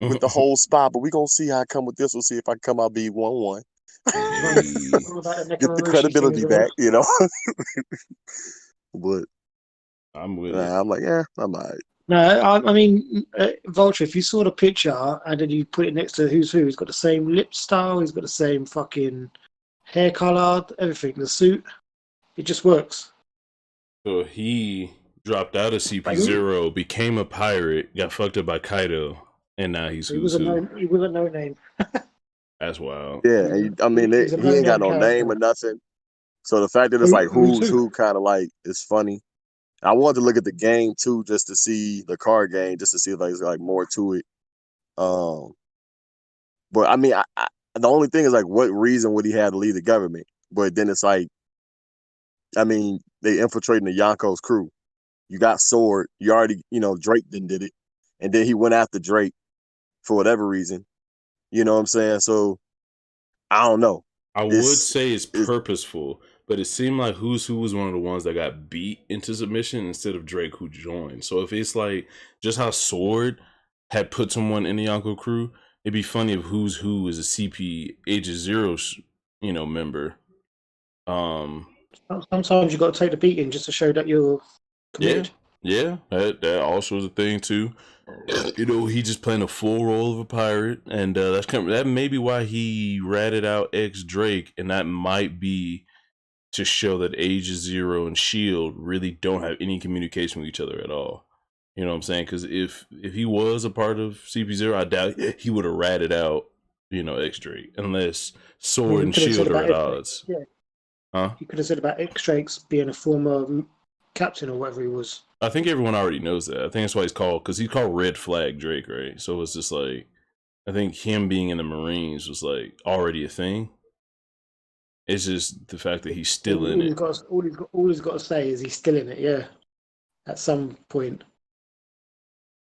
S2: with the whole spot, but we gonna see how I come with this. We'll see if I can come out be 1-1.
S3: Hey.
S1: What about the
S2: Get the
S1: Necromancy thing as
S2: credibility
S1: well?
S2: back, you know. But
S3: I'm with it.
S2: I'm like, yeah, I'm all right.
S1: No, I mean, Vulture, if you saw the picture and then you put it next to who's who, he's got the same lip style, he's got the same fucking hair color, everything, the suit. It just works.
S3: So he dropped out of CP0, became a pirate, got fucked up by Kaido, and now he's
S1: He
S3: who's
S1: was
S3: who.
S1: He was a no name.
S3: That's wild.
S2: Yeah, and I mean,
S1: He's a
S2: he ain't got
S1: no-name
S2: no name
S1: character.
S2: or nothing. So the fact that it's like
S1: Who's
S2: who's who kind of like is funny. I wanted to look at the game too, just to see the card game, just to see if there's like more to it. But I mean, the only thing is like, what reason would he have to leave the government? But then it's like, I mean, they infiltrating the Yonko's crew. You got Sword. You already, Drake then did it, and then he went after Drake for whatever reason. You know what I'm saying? So I don't know.
S3: I would say it's purposeful, but it seemed like who's who was one of the ones that got beat into submission instead of Drake, who joined. So if it's like just how Sword had put someone in the Yonko crew, it'd be funny if who's who is a CP Aegis Zero, member.
S1: Sometimes you got to take the beating just to show that you're committed.
S3: Yeah, that also is a thing too. He just playing a full role of a pirate, and that may be why he ratted out ex Drake, and that might be to show that Aegis Zero and Shield really don't have any communication with each other at all. You know what I'm saying? Because if he was a part of CP0, I doubt he would have ratted out ex Drake, unless Sword and Shield are at odds.
S1: Yeah.
S3: Huh?
S1: You could have said about X Drake's being a former captain or whatever he was.
S3: I think everyone already knows that. I think that's why he's called Red Flag Drake, right? So it's just like, I think him being in the Marines was like already a thing. It's just the fact that he's still in it.
S1: All he's got to say is he's still in it, yeah. At some point.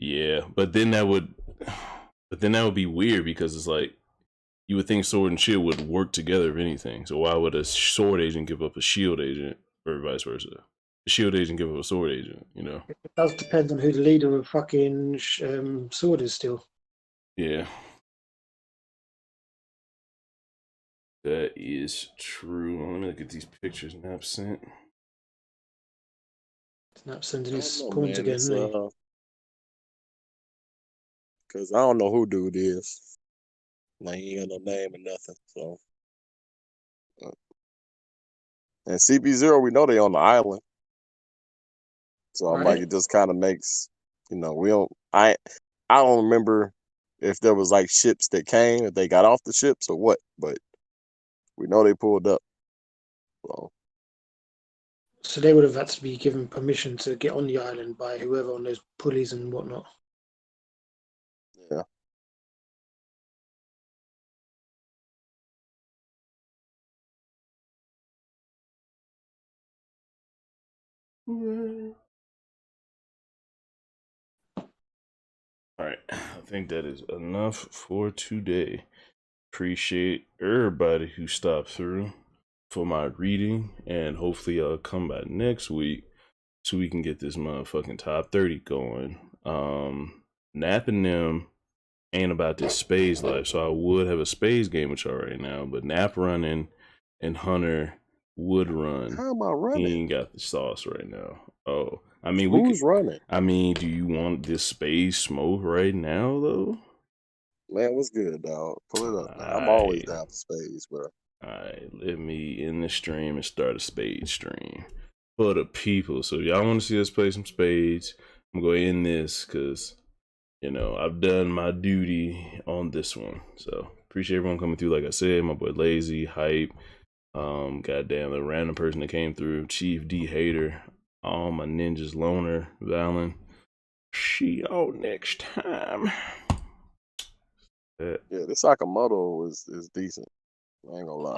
S3: Yeah, but then that would be weird, because it's like, you would think Sword and Shield would work together if anything. So why would a Sword agent give up a Shield agent, or vice versa? A Shield agent give up a Sword agent, It
S1: does depend on who the leader of fucking Sword is still.
S3: Yeah. That is true. Let me look at these pictures Nap sent.
S1: Snap sending his pawns again, isn't he?
S2: Because I don't know who dude is. Like, he ain't got no name or nothing. So, and CP0, we know they on the island. So I'm like, it just kind of makes, we don't. I don't remember if there was like ships that came, if they got off the ships or what, but we know they pulled up.
S1: So they would have had to be given permission to get on the island by whoever on those pulleys and whatnot.
S2: Yeah.
S3: All right, I think that is enough for today. Appreciate everybody who stopped through for my reading, and hopefully I'll come back next week so we can get this motherfucking top 30 going. Nap and them ain't about this Spades life, so I would have a Spades game with y'all right now, but Nap running and Hunter would run.
S2: How am I running?
S3: He ain't got the sauce right now. Oh, I mean,
S2: who's running?
S3: I mean, do you want this Spades smoke right now though?
S2: Man, what's good, dog? Pull it up, man. I'm always
S3: Alright.
S2: down for spades, bro.
S3: Alright, let me end the stream and start a spade stream for the people. So if y'all want to see us play some spades, I'm gonna end this because I've done my duty on this one. So appreciate everyone coming through. Like I said, my boy Lazy, Hype, goddamn the random person that came through, Chief D Hater, all my ninjas, Loner, Valen. See y'all next time.
S2: Yeah, this Sakamoto is decent. I ain't gonna lie.